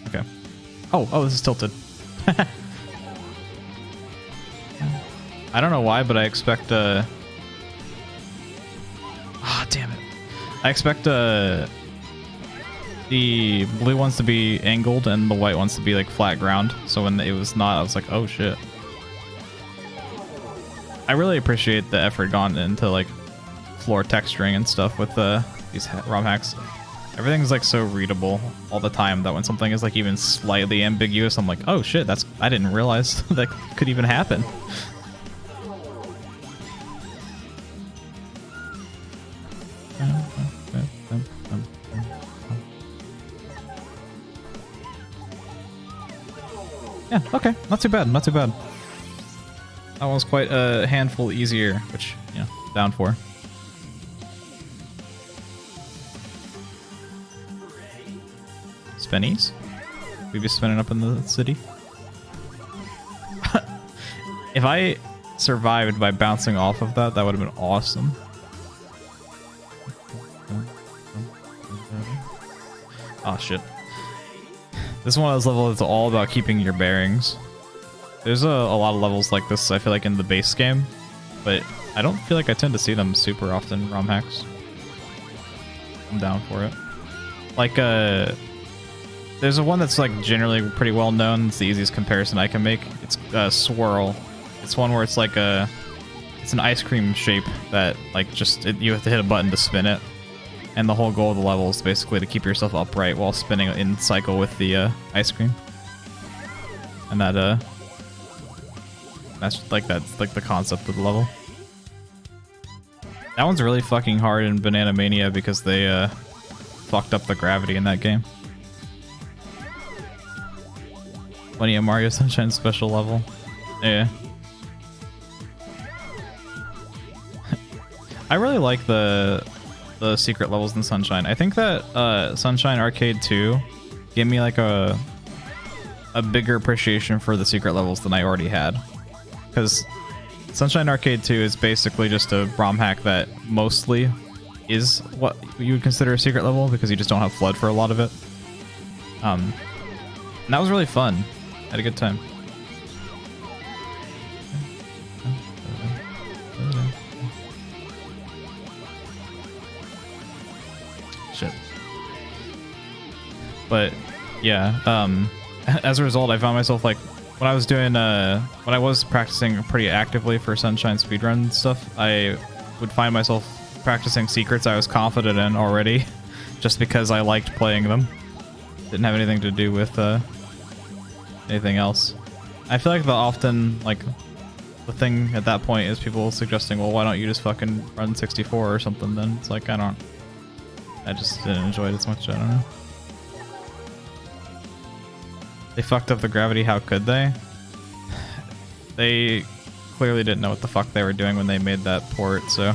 Okay. Oh, this is tilted. I don't know why, but I expect ah, damn it. I expect the blue ones to be angled and the white ones to be like flat ground. So when it was not, I was like, oh shit. I really appreciate the effort gone into like floor texturing and stuff with these ROM hacks. Everything's like so readable all the time that when something is like even slightly ambiguous, I'm like, oh shit, I didn't realize that could even happen. Yeah, okay, not too bad, not too bad. That one was quite a handful easier, which, you know, down for. Spinnies? We be spinning up in the city? If I survived by bouncing off of that, that would have been awesome. Oh shit. This is one of those levels that's all about keeping your bearings. There's a lot of levels like this, I feel like, in the base game, but I don't feel like I tend to see them super often in ROM hacks. I'm down for it. Like, there's a one that's like generally pretty well known. It's the easiest comparison I can make. It's Swirl. It's one where it's like it's an ice cream shape that like just you have to hit a button to spin it, and the whole goal of the level is basically to keep yourself upright while spinning in cycle with the ice cream. And that's like the concept of the level. That one's really fucking hard in Banana Mania because they fucked up the gravity in that game. Plenty of Mario Sunshine special level. Yeah. I really like the secret levels in Sunshine. I think that Sunshine Arcade 2 gave me like a bigger appreciation for the secret levels than I already had. Because Sunshine Arcade 2 is basically just a ROM hack that mostly is what you would consider a secret level because you just don't have FLUDD for a lot of it. And that was really fun. Had a good time. Shit. But Yeah. As a result, I found myself like when I was doing when I was practicing pretty actively for Sunshine speedrun stuff, I would find myself practicing secrets I was confident in already, just because I liked playing them. Didn't have anything to do with anything else. I feel like the thing at that point is people suggesting, well, why don't you just fucking run 64 or something then? It's like, I just didn't enjoy it as much, I don't know. They fucked up the gravity, how could they? They clearly didn't know what the fuck they were doing when they made that port, so...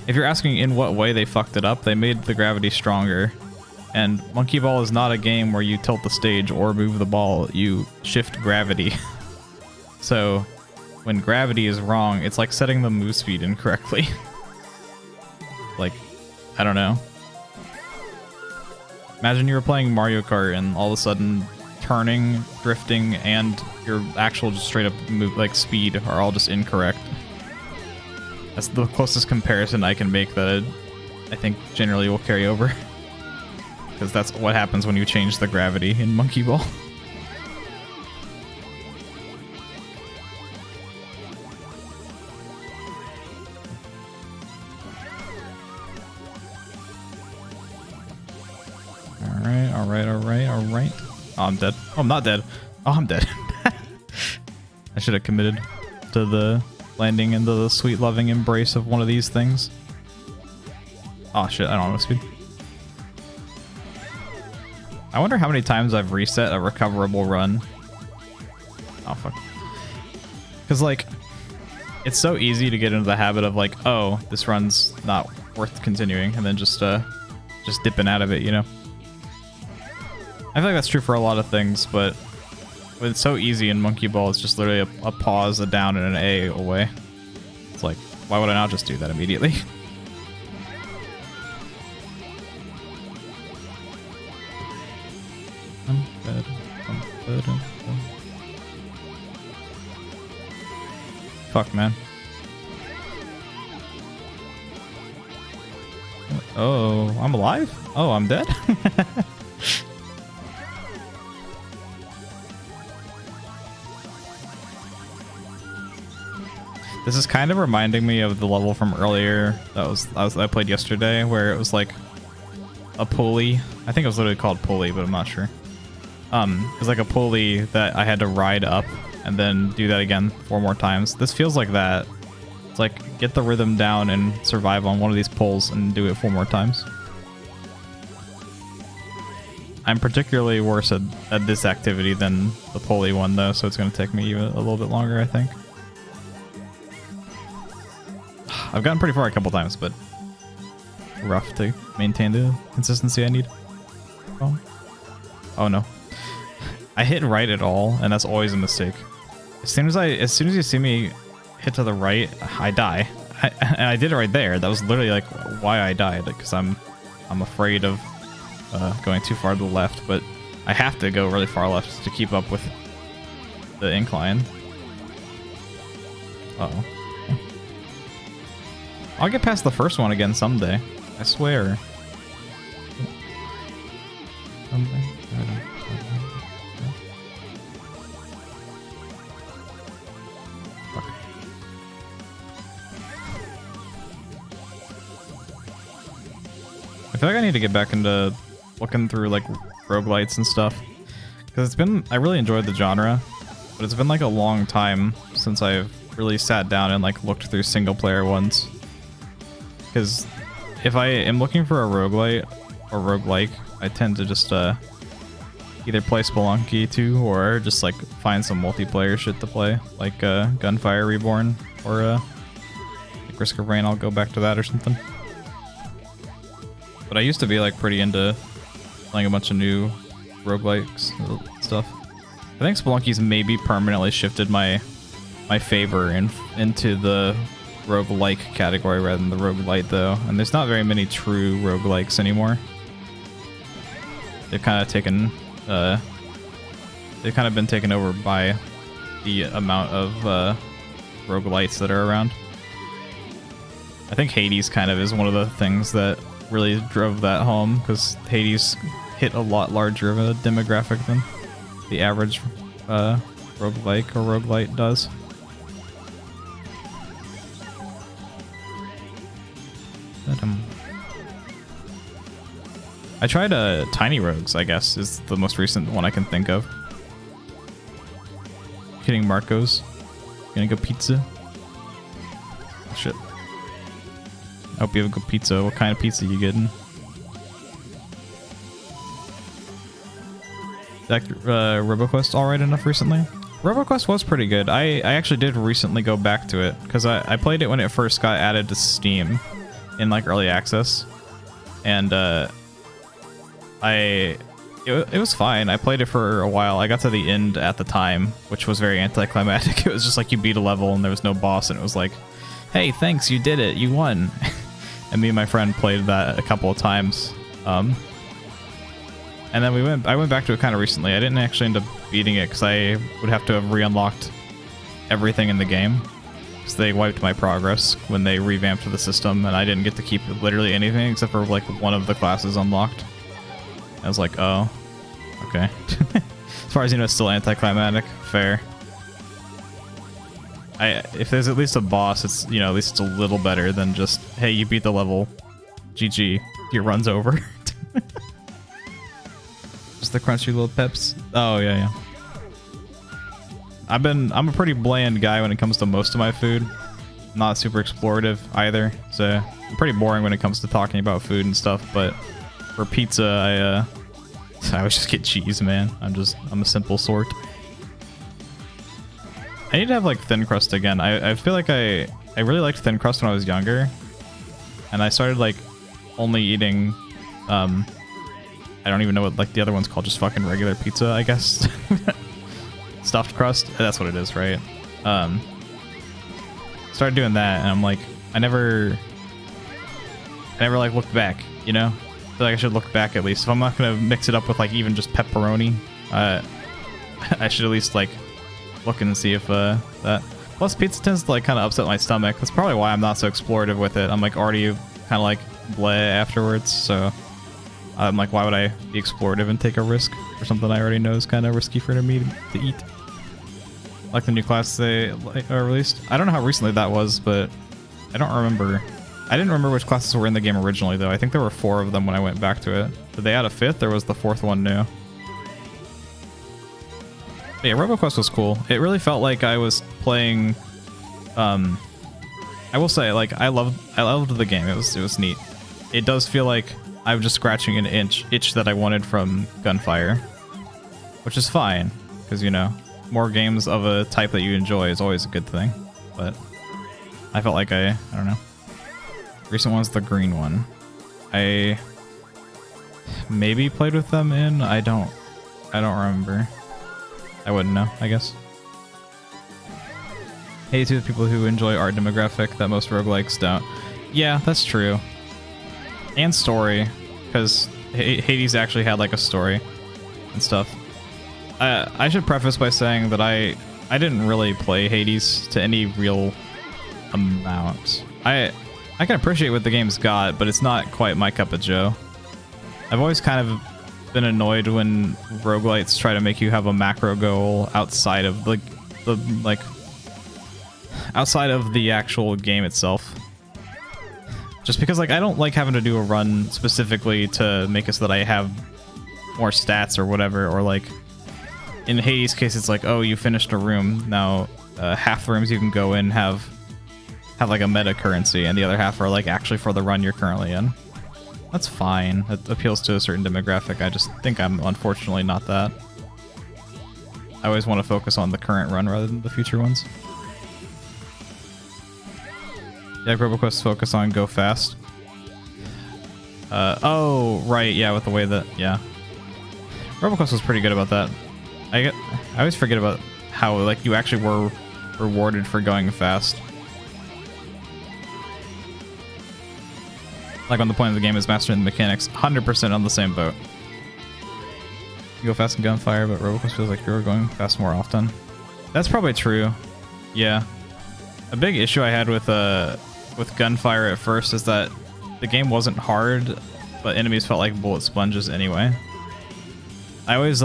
If you're asking in what way they fucked it up, they made the gravity stronger. And Monkey Ball is not a game where you tilt the stage or move the ball, you shift gravity. So, when gravity is wrong, it's like setting the move speed incorrectly. Like, I don't know. Imagine you were playing Mario Kart and all of a sudden turning, drifting, and your actual just straight up move, like speed, are all just incorrect. That's the closest comparison I can make that I think generally will carry over. Because that's what happens when you change the gravity in Monkey Ball. Alright. Oh, I'm dead. Oh, I'm not dead. Oh, I'm dead. I should have committed to the landing into the sweet loving embrace of one of these things. Oh shit, I don't know speed. I wonder how many times I've reset a recoverable run. Oh fuck. Because like, it's so easy to get into the habit of like, oh, this run's not worth continuing, and then just dipping out of it, you know? I feel like that's true for a lot of things, but it's so easy in Monkey Ball, it's just literally a pause, a down, and an A away. It's like, why would I not just do that immediately? Fuck, man. Oh, I'm alive? Oh, I'm dead? This is kind of reminding me of the level from earlier that I played yesterday, where it was like a pulley. I think it was literally called pulley, but I'm not sure. It was like a pulley that I had to ride up and then do that again 4 more times. This feels like that. It's like, get the rhythm down and survive on one of these pulls and do it 4 more times. I'm particularly worse at this activity than the pulley one though, so it's going to take me even a little bit longer, I think. I've gotten pretty far a couple times, but rough to maintain the consistency I need. Oh no. I hit right at all, and that's always a mistake. As soon as you see me hit to the right, I die. And I did it right there. That was literally like why I died, because I'm afraid of going too far to the left, but I have to go really far left to keep up with the incline. Uh-oh. I'll get past the first one again someday. I swear. Someday. Fuck. I feel like I need to get back into looking through like roguelites and stuff. Because I really enjoyed the genre, but it's been like a long time since I've really sat down and like looked through single player ones. Because if I am looking for a roguelite or roguelike, I tend to just either play Spelunky 2 or just like find some multiplayer shit to play, like Gunfire Reborn or like Risk of Rain. I'll go back to that or something. But I used to be like pretty into playing a bunch of new roguelikes stuff. I think Spelunky's maybe permanently shifted my favor into the roguelike category rather than the roguelite though, and there's not very many true roguelikes anymore. They've kind of taken they've kind of been taken over by the amount of roguelites that are around. I think Hades kind of is one of the things that really drove that home because Hades hit a lot larger of a demographic than the average roguelike or roguelite does. I tried Tiny Rogues, I guess, is the most recent one I can think of. Hitting Marco's. Gonna go pizza. Oh, shit. I hope you have a good pizza. What kind of pizza you getting? That RoboQuest alright enough recently? RoboQuest was pretty good. I actually did recently go back to it because I played it when it first got added to Steam in like early access, and it was fine. I played it for a while. I got to the end at the time, which was very anticlimactic. It was just like you beat a level and there was no boss, and it was like, hey, thanks, you did it, you won. And me and my friend played that a couple of times. And then I went back to it kind of recently. I didn't actually end up beating it because I would have to have re-unlocked everything in the game, because they wiped my progress when they revamped the system, and I didn't get to keep literally anything except for like one of the classes unlocked. I was like, oh, okay. As far as you know, it's still anticlimactic. Fair. If there's at least a boss, it's, you know, at least it's a little better than just, hey, you beat the level, GG, your run's over. Just the crunchy little peps. Oh yeah. I'm a pretty bland guy when it comes to most of my food. Not super explorative either, so I'm pretty boring when it comes to talking about food and stuff. But for pizza, I always just get cheese, man. I'm a simple sort. I need to have like thin crust again. I feel like I really liked thin crust when I was younger, and I started like only eating I don't even know what like the other one's called, just fucking regular pizza, I guess. Stuffed crust, that's what it is, right? Started doing that, and I'm like, I never like looked back, you know? I feel like I should look back at least. If I'm not gonna mix it up with like even just pepperoni, I should at least like look and see if that. Plus, pizza tends to like kind of upset my stomach. That's probably why I'm not so explorative with it. I'm like already kind of like bleh afterwards, so I'm like, why would I be explorative and take a risk for something I already know is kind of risky for me to eat? Like the new class they released. I don't know how recently that was, but I don't remember. I didn't remember which classes were in the game originally, though. I think there were 4 of them when I went back to it. Did they add a 5th, or was the 4th one new? But yeah, RoboQuest was cool. It really felt like I was playing. I will say, like, I loved the game. It was neat. It does feel like I'm just scratching an itch that I wanted from Gunfire, which is fine, because, you know, more games of a type that you enjoy is always a good thing. But I felt like I don't know. Recent one's the green one. I maybe played with them in. I don't remember. I wouldn't know, I guess. Hey to the people who enjoy art demographic that most roguelikes don't. Yeah, that's true. And story, because Hades actually had like a story and stuff. I should preface by saying that I didn't really play Hades to any real amount. I can appreciate what the game's got, but it's not quite my cup of joe. I've always kind of been annoyed when roguelites try to make you have a macro goal outside of outside of the actual game itself. Just because, like, I don't like having to do a run specifically to make it so that I have more stats or whatever, or like in Hades' case, it's like, oh, you finished a room, now half the rooms you can go in have like a meta currency, and the other half are like actually for the run you're currently in. That's fine. It appeals to a certain demographic. I just think I'm unfortunately not that. I always want to focus on the current run rather than the future ones. Yeah, RoboQuest focus on go fast. Oh, right, yeah, with the way that, yeah. RoboQuest was pretty good about that. I always forget about how, like, you actually were rewarded for going fast. Like, when the point of the game is mastering the mechanics, 100% on the same boat. You go fast in Gunfire, but RoboQuest feels like you're going fast more often. That's probably true. Yeah. A big issue I had with Gunfire at first is that the game wasn't hard, but enemies felt like bullet sponges anyway. I always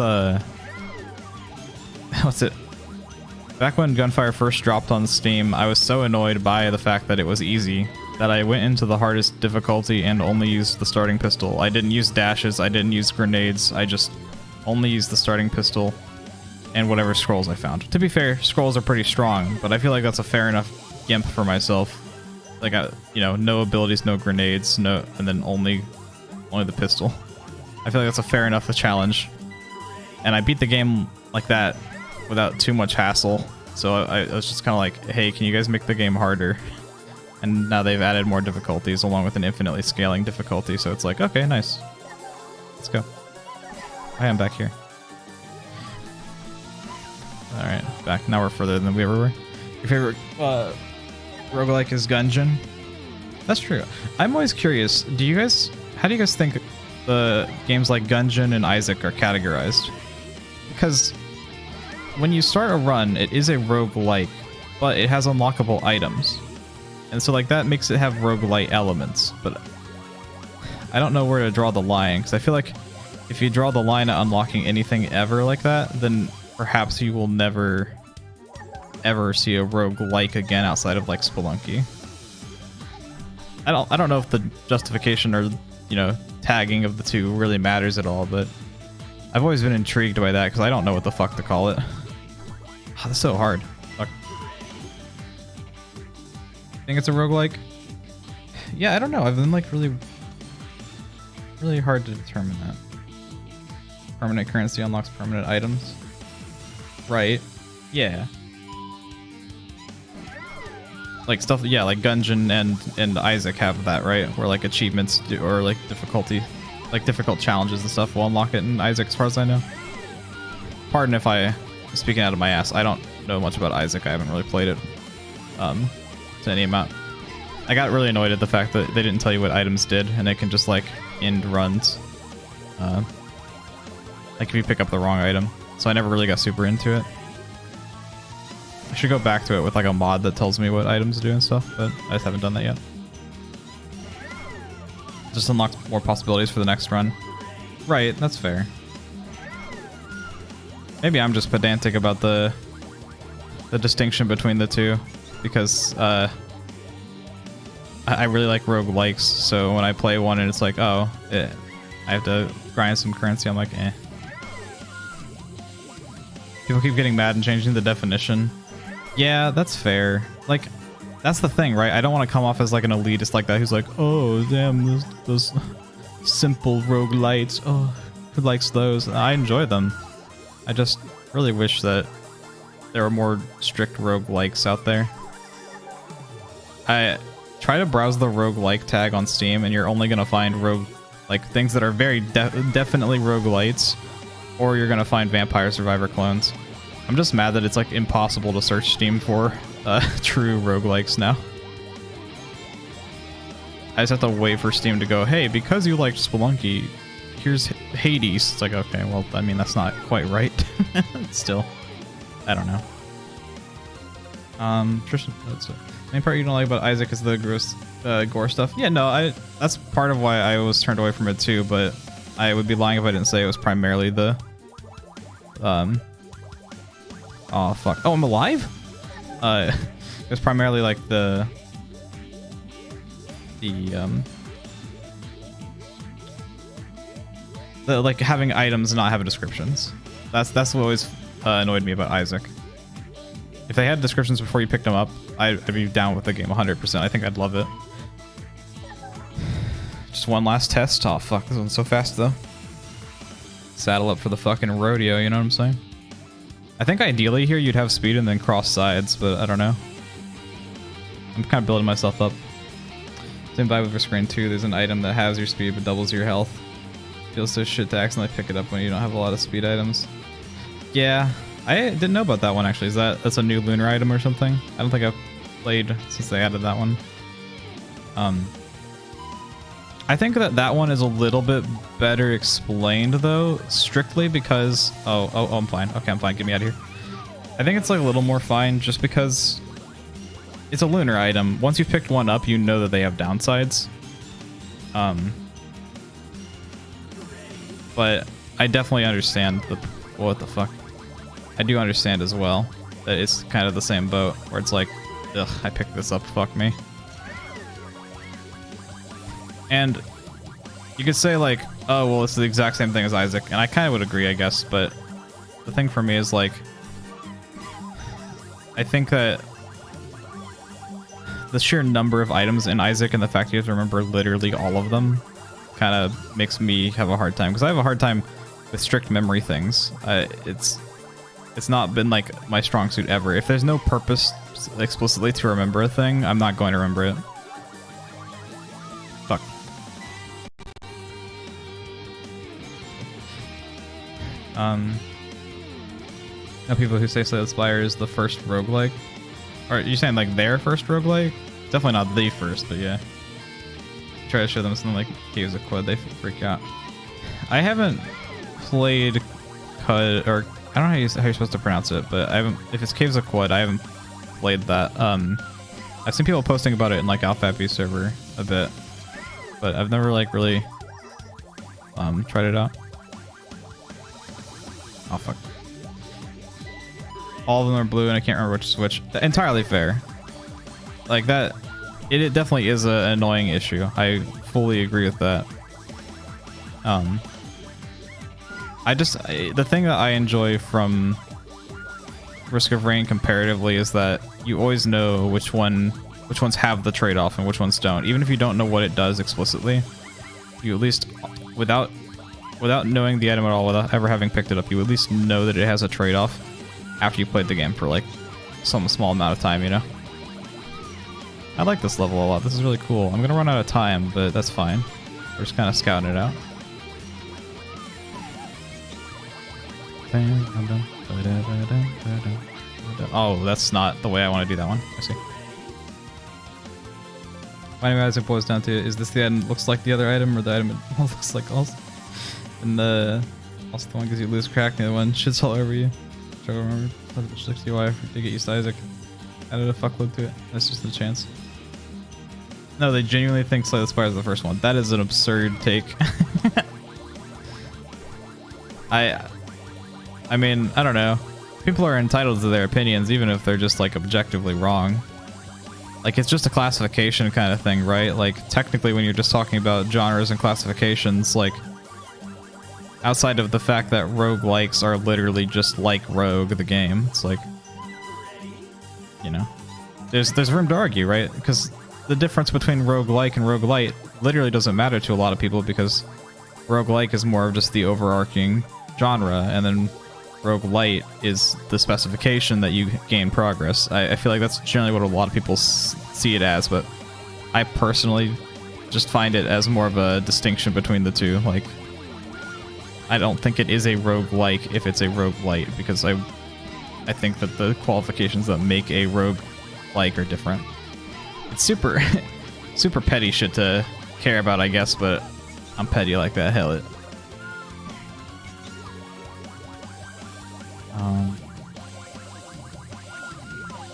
what's it? Back when Gunfire first dropped on Steam, I was so annoyed by the fact that it was easy that I went into the hardest difficulty and only used the starting pistol. I didn't use dashes, I didn't use grenades, I just only used the starting pistol and whatever scrolls I found. To be fair, scrolls are pretty strong, but I feel like that's a fair enough gimp for myself. Like, you know, no abilities, no grenades, no, and then only the pistol. I feel like that's a fair enough challenge. And I beat the game like that without too much hassle. So I was just kind of like, hey, can you guys make the game harder? And now they've added more difficulties along with an infinitely scaling difficulty. So it's like, okay, nice. Let's go. I am back here. All right, back. Now we're further than we ever were. Your favorite roguelike is Gungeon? That's true. I'm always curious. How do you guys think the games like Gungeon and Isaac are categorized? Because when you start a run, it is a roguelike, but it has unlockable items. And so like that makes it have roguelite elements, but I don't know where to draw the line, because I feel like if you draw the line at unlocking anything ever like that, then perhaps you will never ever see a roguelike again outside of like Spelunky. I don't know if the justification or, you know, tagging of the two really matters at all, but I've always been intrigued by that because I don't know what the fuck to call it. Oh, that's so hard. Fuck. Think it's a roguelike? Yeah, I don't know. I've been like really hard to determine that. Permanent currency unlocks permanent items. Right. Yeah. Like stuff, yeah, like Gungeon and Isaac have that, right? Where like achievements do, or like difficulty, like difficult challenges and stuff will unlock it in Isaac, as far as I know. Pardon if I'm speaking out of my ass. I don't know much about Isaac. I haven't really played it to any amount. I got really annoyed at the fact that they didn't tell you what items did, and it can just like end runs. Like if you pick up the wrong item. So I never really got super into it. I should go back to it with like a mod that tells me what items do and stuff, but I just haven't done that yet. Just unlocks more possibilities for the next run. Right, that's fair. Maybe I'm just pedantic about the distinction between the two, because I really like roguelikes, so when I play one and it's like, oh, I have to grind some currency, I'm like, eh. People keep getting mad and changing the definition. Yeah, that's fair. Like, that's the thing, right? I don't want to come off as like an elitist like that who's like, oh, damn, those simple roguelites. Oh, who likes those? I enjoy them. I just really wish that there were more strict roguelikes out there. I try to browse the roguelike tag on Steam, and you're only going to find things that are very definitely roguelites, or you're going to find Vampire Survivor clones. I'm just mad that it's like impossible to search Steam for true roguelikes now. I just have to wait for Steam to go, hey, because you liked Spelunky, here's Hades. It's like, okay, well, I mean, that's not quite right. Still, I don't know. Tristan, that's it. The main part you don't like about Isaac is the gross gore stuff. Yeah, no, that's part of why I was turned away from it too, but I would be lying if I didn't say it was primarily the oh fuck. Oh, I'm alive? It was primarily like the like having items and not having descriptions. That's what always annoyed me about Isaac. If they had descriptions before you picked them up, I'd be down with the game 100%. I think I'd love it. Just one last test. Oh fuck, this one's so fast though. Saddle up for the fucking rodeo, you know what I'm saying? I think ideally here you'd have speed and then cross sides, but I don't know. I'm kind of building myself up. Same vibe with Screen 2. There's an item that has your speed but doubles your health. Feels so shit to accidentally pick it up when you don't have a lot of speed items. Yeah, I didn't know about that one actually. That's a new lunar item or something? I don't think I've played since they added that one. I think that one is a little bit better explained though, strictly because oh, I'm fine. Okay, I'm fine. Get me out of here. I think it's like a little more fine just because it's a lunar item. Once you've picked one up, you know that they have downsides. But I definitely understand what the fuck. I do understand as well that it's kind of the same boat where it's like, ugh, I picked this up, fuck me. And you could say like, oh, well, it's the exact same thing as Isaac, and I kind of would agree, I guess, but the thing for me is like, I think that the sheer number of items in Isaac and the fact you have to remember literally all of them kind of makes me have a hard time, because I have a hard time with strict memory things. It's not been like my strong suit ever. If there's no purpose explicitly to remember a thing, I'm not going to remember it. Fuck. Now people who say Slay the Spire is the first roguelike. Or are you saying like their first roguelike? Definitely not the first, but yeah. Try to show them something like Caves of Quid, they freak out. I haven't played Cud, or I don't know how you're supposed to pronounce it, but I haven't. If it's Caves of Quid, I haven't played that. I've seen people posting about it in like AlphaB server a bit, but I've never like really tried it out. Oh fuck. All of them are blue and I can't remember which is which. Entirely fair. Like that, it definitely is an annoying issue. I fully agree with that. The thing that I enjoy from Risk of Rain comparatively is that you always know which ones have the trade-off and which ones don't. Even if you don't know what it does explicitly, you at least, without knowing the item at all, without ever having picked it up, you at least know that it has a trade-off after you played the game for like some small amount of time, you know? I like this level a lot. This is really cool. I'm gonna run out of time, but that's fine. We're just kind of scouting it out. Oh, that's not the way I want to do that one. I see. Finding items it boils down to, is this the item that looks like the other item, or the item it looks like also? And also the one gives you loose crack, and the one shits all over you. Try to remember. 60 why to get used to Isaac. Added a fuckload to it. That's just a chance. No, they genuinely think Slay the Spire is the first one. That is an absurd take. I mean, I don't know. People are entitled to their opinions, even if they're just like objectively wrong. Like, it's just a classification kind of thing, right? Like, technically when you're just talking about genres and classifications, like, outside of the fact that roguelikes are literally just like Rogue, the game, it's like, you know, there's room to argue, right? Because the difference between roguelike and roguelite literally doesn't matter to a lot of people, because roguelike is more of just the overarching genre, and then roguelite is the specification that you gain progress. I feel like that's generally what a lot of people see it as, but I personally just find it as more of a distinction between the two. Like, I don't think it is a roguelike if it's a roguelite, because I think that the qualifications that make a roguelike are different. It's super super petty shit to care about, I guess, but I'm petty like that. Hell it.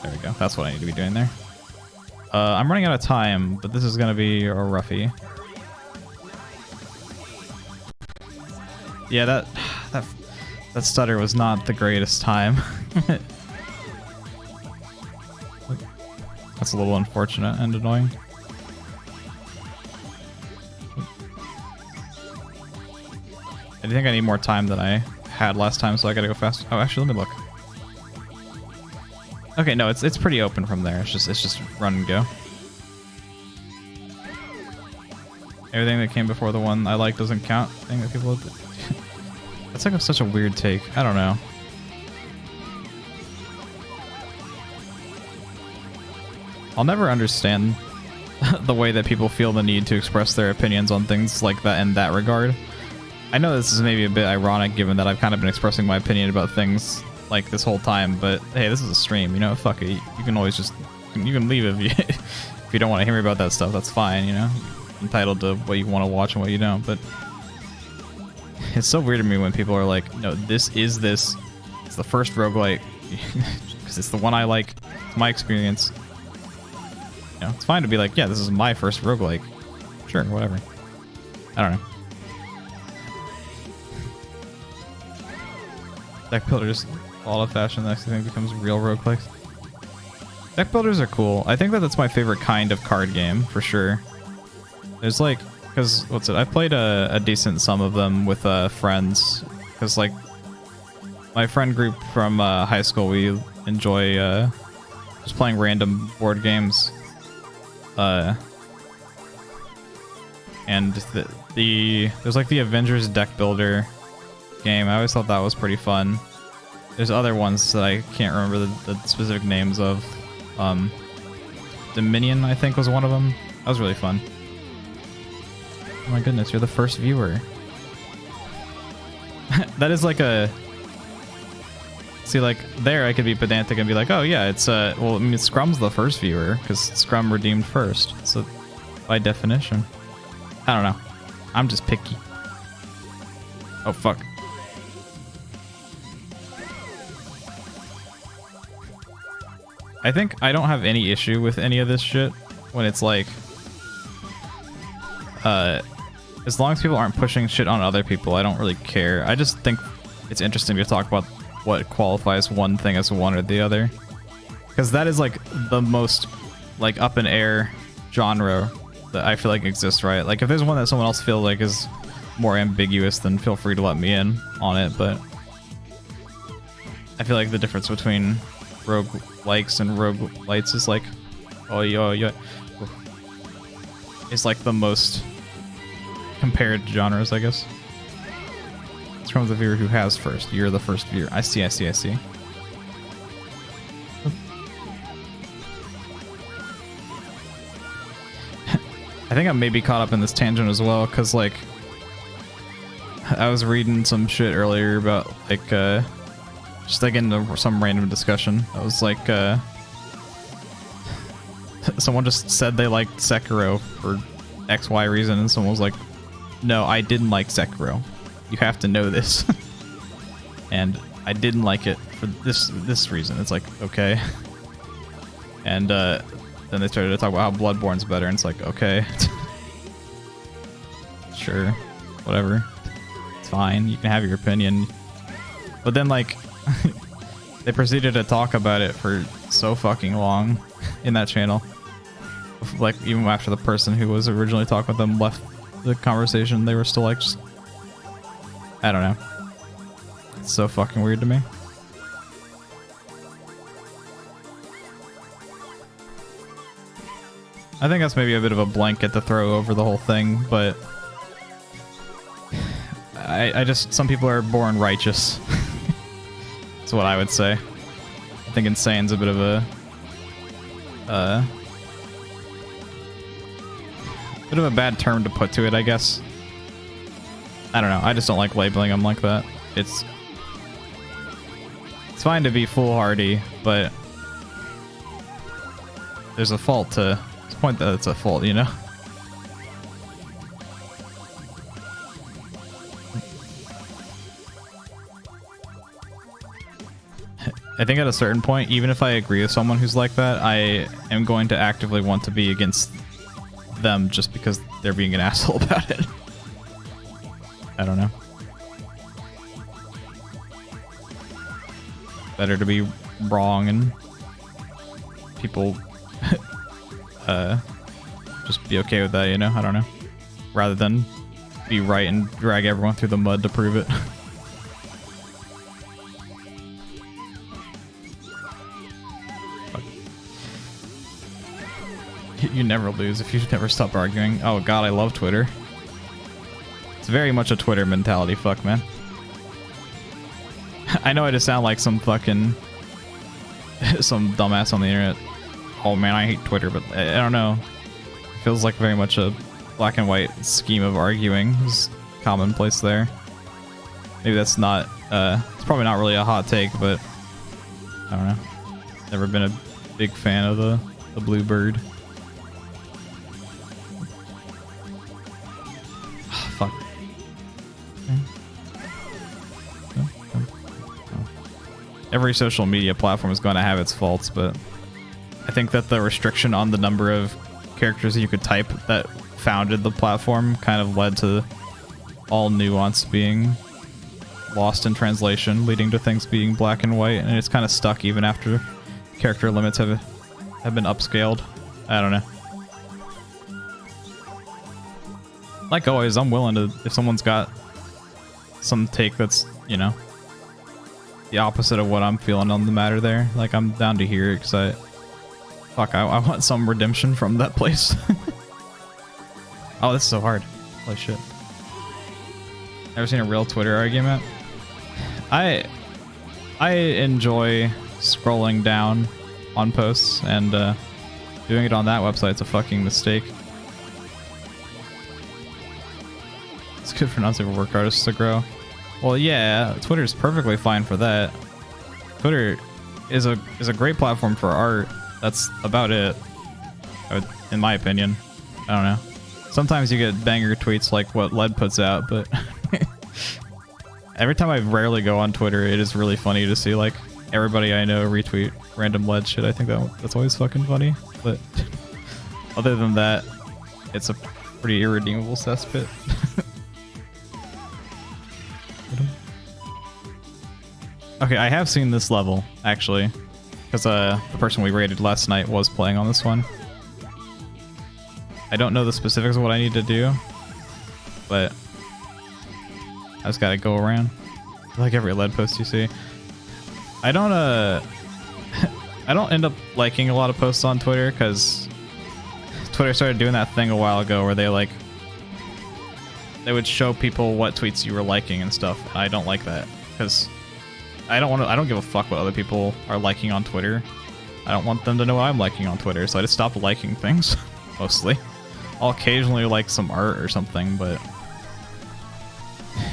There we go. That's what I need to be doing there. I'm running out of time, but this is gonna be a roughie. Yeah, that stutter was not the greatest time. That's a little unfortunate and annoying. I think I need more time than I had last time, so I gotta go fast. Oh, actually, let me look. Okay, no, it's pretty open from there. It's just run and go. Everything that came before the one I like doesn't count. Thing that people. That's like such a weird take. I don't know. I'll never understand the way that people feel the need to express their opinions on things like that in that regard. I know this is maybe a bit ironic given that I've kind of been expressing my opinion about things like this whole time, but hey, this is a stream, you know, fuck it. You can always just, you can leave if you, if you don't want to hear me about that stuff, that's fine, you know? You're entitled to what you want to watch and what you don't, but it's so weird to me when people are like, no, this is this. It's the first roguelite because it's the one I like. It's my experience. You know, it's fine to be like, yeah, this is my first roguelike. Sure, whatever. I don't know. Deck builders, all of fashion. The next thing becomes real roguelikes. Deck builders are cool. I think that that's my favorite kind of card game for sure. There's like, because what's it? I've played a decent sum of them with friends. Because like my friend group from high school, we enjoy just playing random board games. And there's like the Avengers deck builder game. I always thought that was pretty fun. There's other ones that I can't remember the specific names of. Dominion, I think, was one of them. That was really fun. Oh my goodness, you're the first viewer. That is like a... See, like, there I could be pedantic and be like, oh yeah, it's, well, I mean, Scrum's the first viewer, because Scrum redeemed first, so by definition. I don't know. I'm just picky. Oh, fuck. I think I don't have any issue with any of this shit when it's like, as long as people aren't pushing shit on other people, I don't really care. I just think it's interesting to talk about what qualifies one thing as one or the other. Because that is like the most like up in air genre that I feel like exists, right? Like if there's one that someone else feels like is more ambiguous, then feel free to let me in on it, but I feel like the difference between roguelikes and roguelites is like, oh yeah, it's like the most compared genres, I guess. It's from the viewer who has first. You're the first viewer. I see. I think I'm maybe caught up in this tangent as well, because like I was reading some shit earlier about like just like into some random discussion. I was like someone just said they liked Sekiro for XY reason, and someone was like, no, I didn't like Sekiro. You have to know this. And I didn't like it for this reason. It's like, okay. And then they started to talk about how Bloodborne's better, and it's like, okay. Sure. Whatever. It's fine. You can have your opinion. But then, like, they proceeded to talk about it for so fucking long in that channel. Like, even after the person who was originally talking with them left the conversation, they were still like, just, I don't know. It's so fucking weird to me. I think that's maybe a bit of a blanket to throw over the whole thing, but I just, some people are born righteous. That's what I would say. I think insane's a bit of a bad term to put to it, I guess. I don't know. I just don't like labeling them like that. It's fine to be foolhardy, but there's a fault to the point that it's a fault, you know? I think at a certain point, even if I agree with someone who's like that, I am going to actively want to be against them just because they're being an asshole about it. I don't know. Better to be wrong and people just be okay with that, you know? I don't know. Rather than be right and drag everyone through the mud to prove it. You never lose if you never stop arguing. Oh god, I love Twitter. It's very much a Twitter mentality, fuck, man. I know I just sound like some fucking some dumbass on the internet. Oh man, I hate Twitter, but I don't know. It feels like very much a black and white scheme of arguing is commonplace there. Maybe that's not, it's probably not really a hot take, but I don't know. Never been a big fan of the blue bird. Fuck. Every social media platform is going to have its faults, but I think that the restriction on the number of characters you could type that founded the platform kind of led to all nuance being lost in translation, leading to things being black and white, and it's kind of stuck even after character limits have been upscaled. I don't know. Like always, I'm willing to, if someone's got some take that's, you know, the opposite of what I'm feeling on the matter there, like I'm down to hear it, because I want some redemption from that place. Oh, this is so hard. Holy shit. Never seen a real Twitter argument? I enjoy scrolling down on posts, and doing it on that website's a fucking mistake. It's good for non-super work artists to grow. Well, yeah, Twitter's perfectly fine for that. Twitter is a great platform for art. That's about it, in my opinion. I don't know. Sometimes you get banger tweets like what Led puts out, but every time I rarely go on Twitter, it is really funny to see like everybody I know retweet random Led shit. I think that's always fucking funny. But other than that, it's a pretty irredeemable cesspit. Okay, I have seen this level actually, because the person we raided last night was playing on this one. I don't know the specifics of what I need to do, but I just gotta go around like every Led post you see. I don't I don't end up liking a lot of posts on Twitter, because Twitter started doing that thing a while ago where they would show people what tweets you were liking and stuff. And I don't like that, because I don't give a fuck what other people are liking on Twitter. I don't want them to know what I'm liking on Twitter, so I just stopped liking things, mostly. I'll occasionally like some art or something, but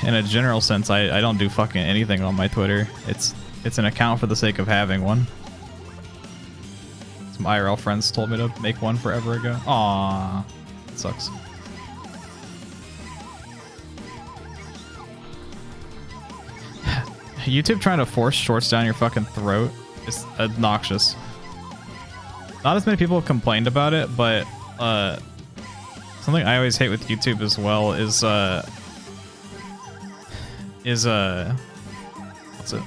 in a general sense, I don't do fucking anything on my Twitter. It's an account for the sake of having one. Some IRL friends told me to make one forever ago. Aww, it sucks. YouTube trying to force shorts down your fucking throat is obnoxious. Not as many people have complained about it, but something I always hate with YouTube as well is what's it?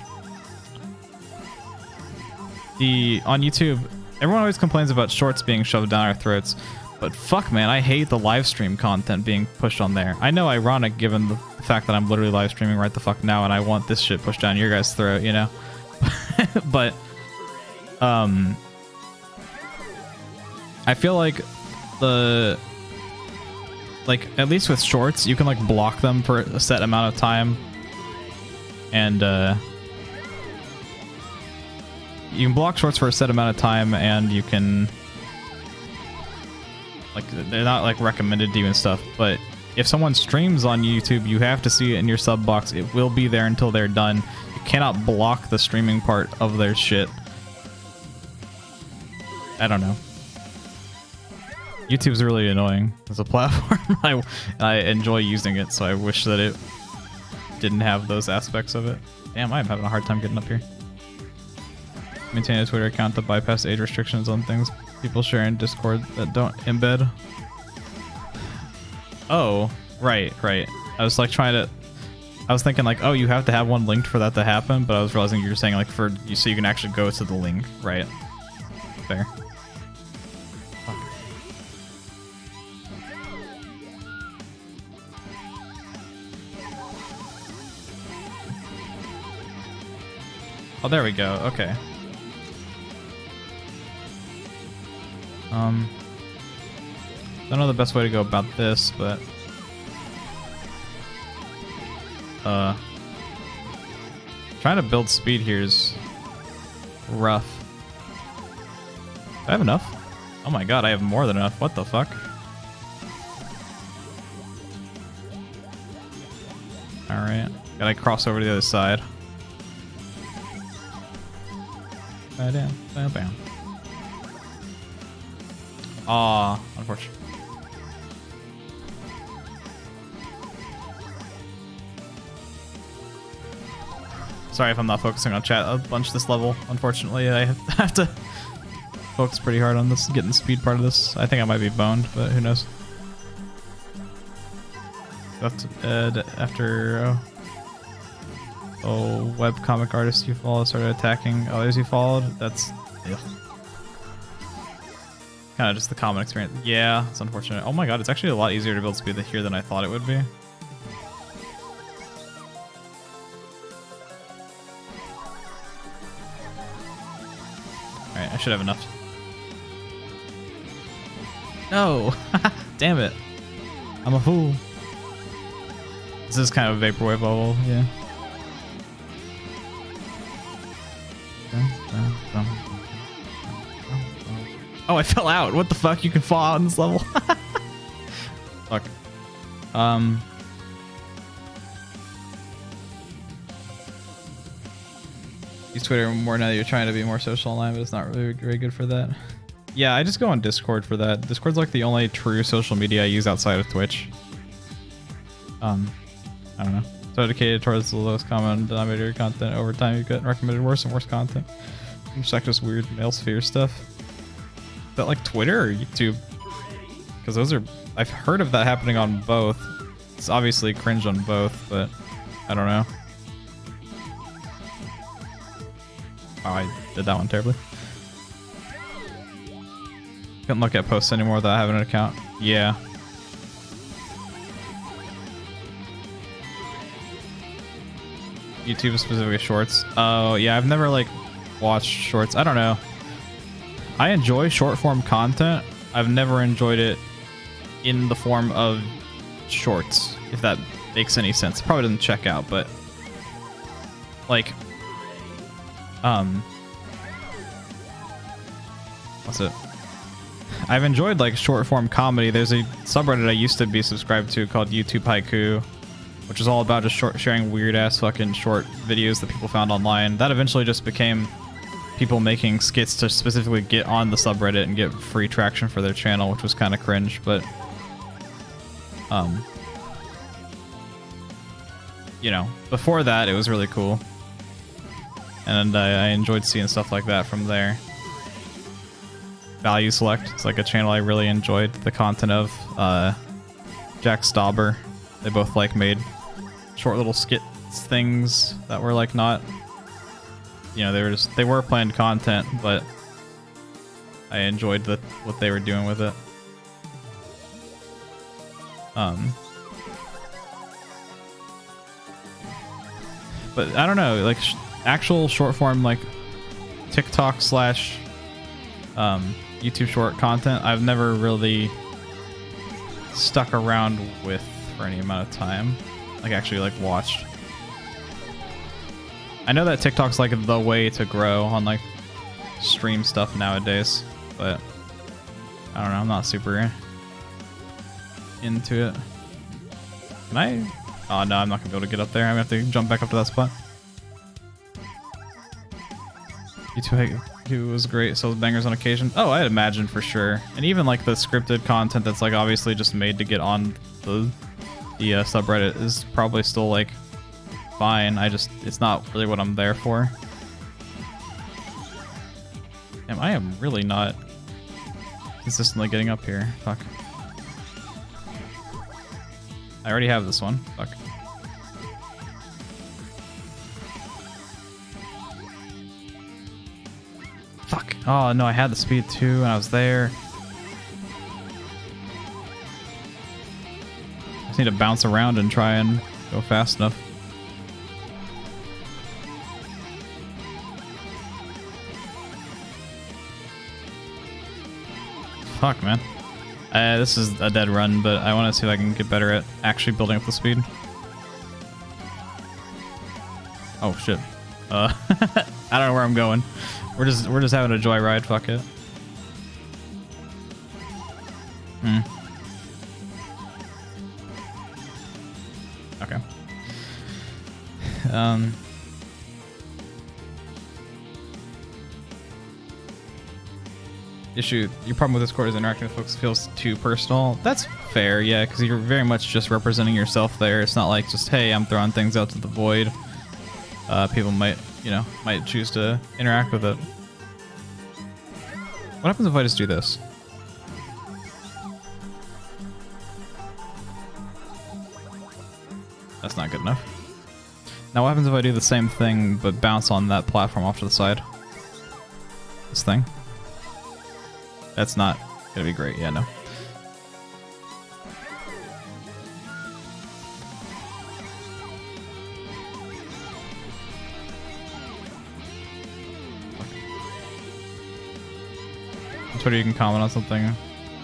On YouTube, everyone always complains about shorts being shoved down our throats, but fuck man, I hate the live stream content being pushed on there. I know, ironic given the fact that I'm literally live streaming right the fuck now and I want this shit pushed down your guys' throat, you know? But I feel like at least with shorts, you can like block them for a set amount of time, and you can block shorts for a set amount of time, and you can like, they're not like recommended to you and stuff, but if someone streams on YouTube, you have to see it in your sub box. It will be there until they're done. You cannot block the streaming part of their shit. I don't know. YouTube's really annoying as a platform. I enjoy using it, so I wish that it didn't have those aspects of it. Damn, I'm having a hard time getting up here. Maintain a Twitter account to bypass age restrictions on things people share in Discord that don't embed. Oh, right. I was like I was thinking like, oh, you have to have one linked for that to happen, but I was realizing you were saying like so you can actually go to the link, right? Fair. Oh, there we go. Okay. Don't know the best way to go about this, but trying to build speed here is rough. Do I have enough? Oh my god, I have more than enough. What the fuck? Alright. Gotta cross over to the other side. Bam, bam, bam. Aw, unfortunate. Sorry if I'm not focusing on chat a bunch this level. Unfortunately, I have to focus pretty hard on this, getting the speed part of this. I think I might be boned, but who knows. Left after web comic artist you follow started attacking others you followed. That's kind of just the common experience. Yeah, it's unfortunate. Oh my god, it's actually a lot easier to build speed here than I thought it would be. Alright, I should have enough. No! Damn it. I'm a fool. This is kind of a vaporwave level, yeah. Oh, I fell out. What the fuck? You can fall out in this level? Fuck. Use Twitter more now that you're trying to be more social online, but it's not really very good for that. Yeah, I just go on Discord for that. Discord's like the only true social media I use outside of Twitch. I don't know. So dedicated towards the lowest common denominator content. Over time, you've gotten recommended worse and worse content. Just like this weird male sphere stuff. Is that like Twitter or YouTube? Because those are... I've heard of that happening on both. It's obviously cringe on both, but I don't know. Wow, I did that one terribly. Couldn't look at posts anymore without having an account. Yeah. YouTube specifically shorts. Oh yeah, I've never like watched shorts. I don't know. I enjoy short form content. I've never enjoyed it in the form of shorts, if that makes any sense. Probably doesn't check out, but like what's it? I've enjoyed like short form comedy. There's a subreddit I used to be subscribed to called YouTube Haiku, which is all about just sharing weird ass fucking short videos that people found online. That eventually just became people making skits to specifically get on the subreddit and get free traction for their channel, which was kind of cringe, but you know, before that it was really cool, and I enjoyed seeing stuff like that from there. Value Select, it's like a channel I really enjoyed the content of. Jack Stauber, they both like made short little skits things that were like not, you know, they were planned content, but I enjoyed what they were doing with it. But I don't know, like actual short form like TikTok slash YouTube short content, I've never really stuck around with for any amount of time. Like actually like watched. I know that TikTok's like the way to grow on like stream stuff nowadays, but I don't know, I'm not super into it. Can I? Oh no, I'm not gonna be able to get up there. I'm gonna have to jump back up to that spot. YouTube was great, so bangers on occasion. Oh, I'd imagine for sure. And even like the scripted content that's like obviously just made to get on the subreddit is probably still like fine. It's not really what I'm there for. Damn, I am really not consistently getting up here. Fuck. I already have this one. Fuck. Fuck. Oh no, I had the speed too and I was there. I just need to bounce around and try and go fast enough. Fuck, man. This is a dead run, but I want to see if I can get better at actually building up the speed. Oh shit. I don't know where I'm going. We're just having a joyride. Fuck it. Okay. Issue. Your problem with Discord is interacting with folks feels too personal. That's fair, yeah, because you're very much just representing yourself there. It's not like just, hey, I'm throwing things out to the void. People might, you know, might choose to interact with it. What happens if I just do this? That's not good enough. Now what happens if I do the same thing but bounce on that platform off to the side? This thing. That's not gonna be great. Yeah, no. On Twitter you can comment on something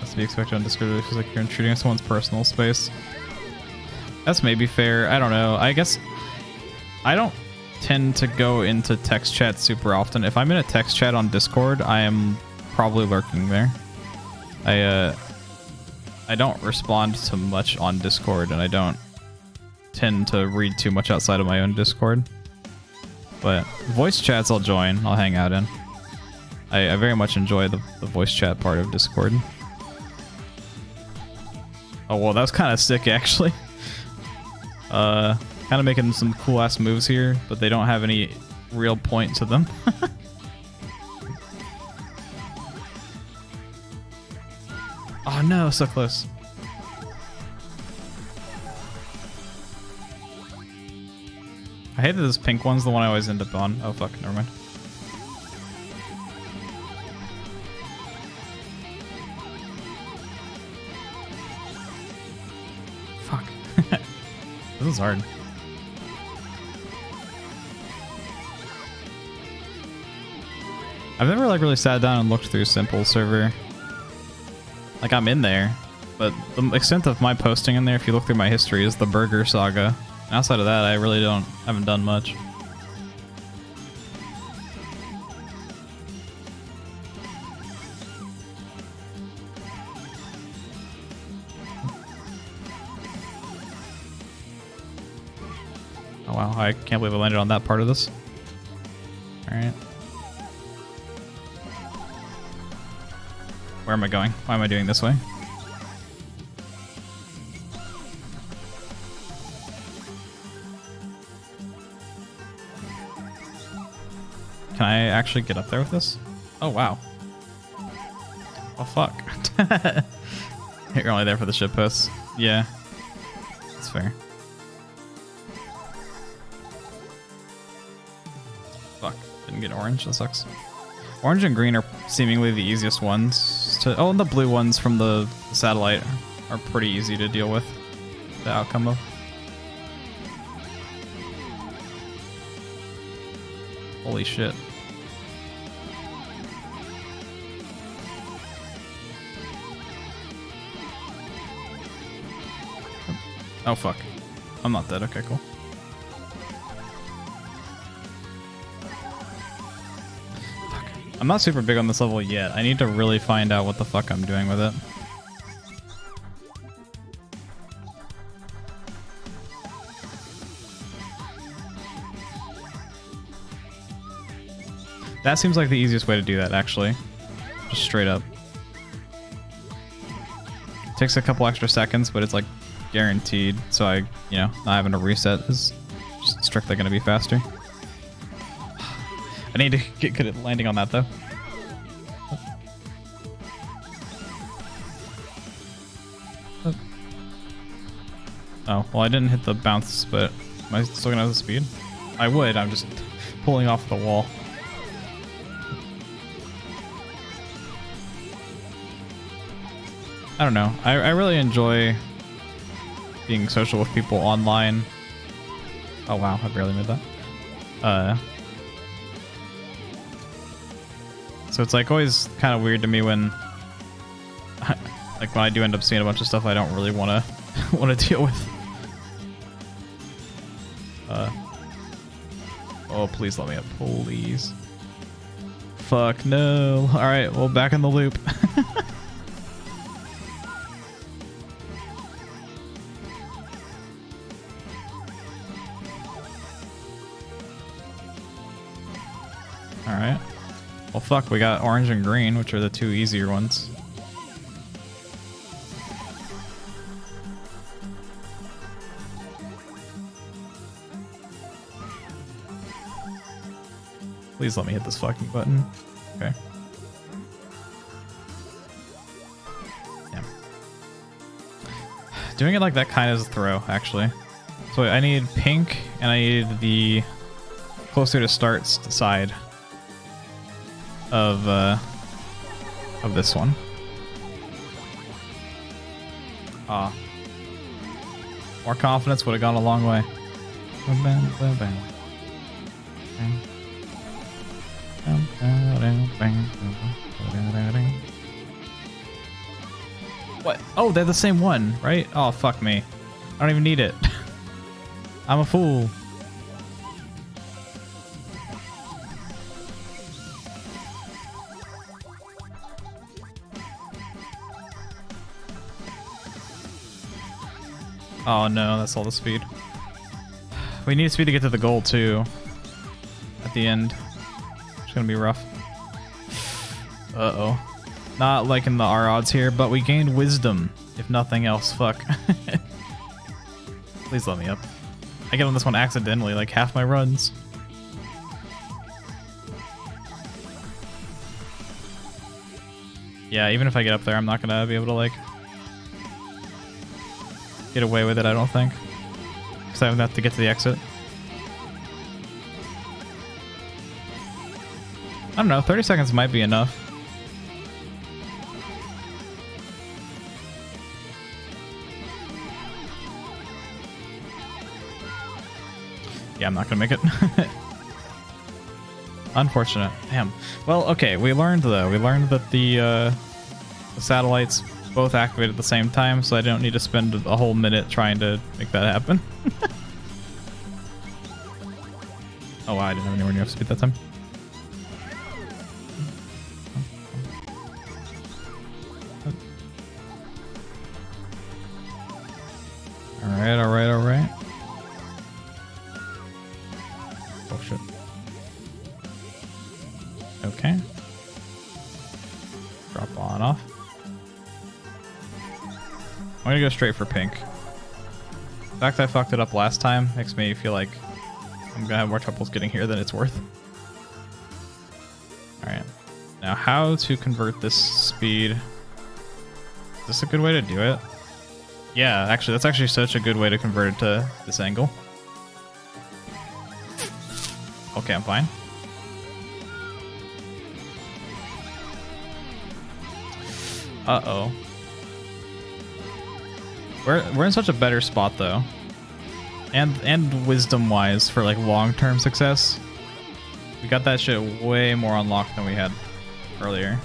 that's to be expected on Discord. It feels like you're intruding on someone's personal space. That's maybe fair. I don't know. I guess I don't tend to go into text chat super often. If I'm in a text chat on Discord, I am probably lurking there. I don't respond to much on Discord, and I don't tend to read too much outside of my own Discord. But voice chats I'll join. I'll hang out in. I very much enjoy the voice chat part of Discord. Oh, well, that was kind of sick, actually. Kind of making some cool-ass moves here, but they don't have any real point to them. Oh, no, so close. I hate that this pink one's the one I always end up on. Oh, fuck, never mind. Fuck. This is hard. I've never like really sat down and looked through Simple server. Like I'm in there, but the extent of my posting in there, if you look through my history, is the Burger Saga. And outside of that, I really haven't done much. Oh wow, I can't believe I landed on that part of this. Alright. Where am I going? Why am I doing this way? Can I actually get up there with this? Oh wow. Oh fuck. You're only there for the ship posts. Yeah. That's fair. Fuck. Didn't get orange. That sucks. Orange and green are seemingly the easiest ones to... Oh, and the blue ones from the satellite are pretty easy to deal with. The outcome of. Holy shit. Oh fuck. I'm not dead. Okay, cool. I'm not super big on this level yet. I need to really find out what the fuck I'm doing with it. That seems like the easiest way to do that, actually. Just straight up. It takes a couple extra seconds, but it's like guaranteed. So I, you know, not having to reset is just strictly going to be faster. I need to get good at landing on that, though. Oh, well, I didn't hit the bounce, but am I still gonna have the speed? I would, I'm just pulling off the wall. I don't know. I really enjoy being social with people online. Oh wow, I barely made that. So it's like always kind of weird to me when, like when I do end up seeing a bunch of stuff I don't really want to deal with. Oh, please let me up, please. Fuck no. All right, well, back in the loop. All right. Well, fuck, we got orange and green, which are the two easier ones. Please let me hit this fucking button. Okay. Yeah. Doing it like that kind of is a throw, actually. So I need pink, and I need the closer to start side of this one. More confidence would have gone a long way. What? Oh, they're the same one, right? Oh, fuck me. I don't even need it. I'm a fool. Oh no, that's all the speed. We need speed to get to the goal too. At the end. It's gonna be rough. Uh-oh. Not like in the R odds here, but we gained wisdom. If nothing else, fuck. Please let me up. I get on this one accidentally, like half my runs. Yeah, even if I get up there, I'm not gonna be able to like get away with it, I don't think. Because I have to get to the exit. I don't know, 30 seconds might be enough. Yeah, I'm not gonna make it. Unfortunate. Damn. Well, okay, we learned though. We learned that the satellites both activate at the same time, so I don't need to spend a whole minute trying to make that happen. Oh wow, I didn't have anywhere near speed that time. Alright, alright, alright. Oh shit. Okay. Drop on off. I'm gonna go straight for pink. The fact I fucked it up last time makes me feel like I'm gonna have more troubles getting here than it's worth. Alright. Now how to convert this speed. Is this a good way to do it? Yeah, actually, that's actually such a good way to convert it to this angle. Okay, I'm fine. Uh-oh. We're in such a better spot though. And wisdom-wise for like long-term success. We got that shit way more unlocked than we had earlier.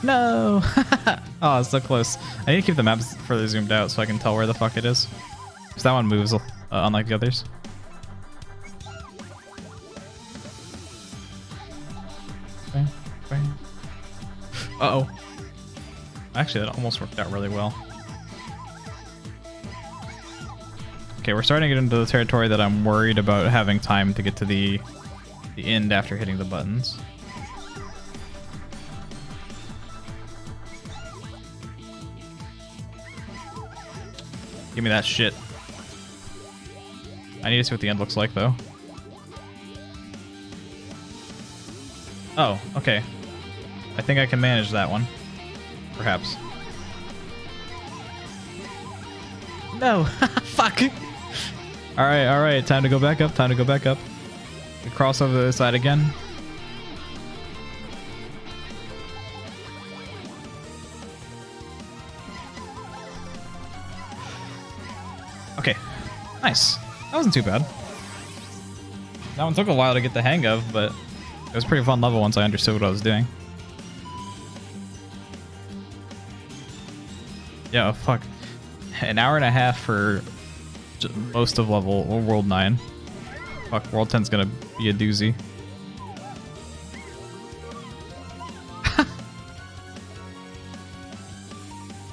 No! Oh, it's so close. I need to keep the maps further zoomed out so I can tell where the fuck it is. Because that one moves unlike the others. Uh-oh. Actually, that almost worked out really well. Okay, we're starting to get into the territory that I'm worried about having time to get to the end after hitting the buttons. Give me that shit. I need to see what the end looks like, though. Oh, okay. I think I can manage that one. Perhaps. No! Fuck! Alright, alright. Time to go back up. Time to go back up. We cross over the other side again. Okay. Nice. That wasn't too bad. That one took a while to get the hang of, but it was a pretty fun level once I understood what I was doing. Yeah, fuck. An hour and a half for most of level or World 9. Fuck, World 10's gonna be a doozy.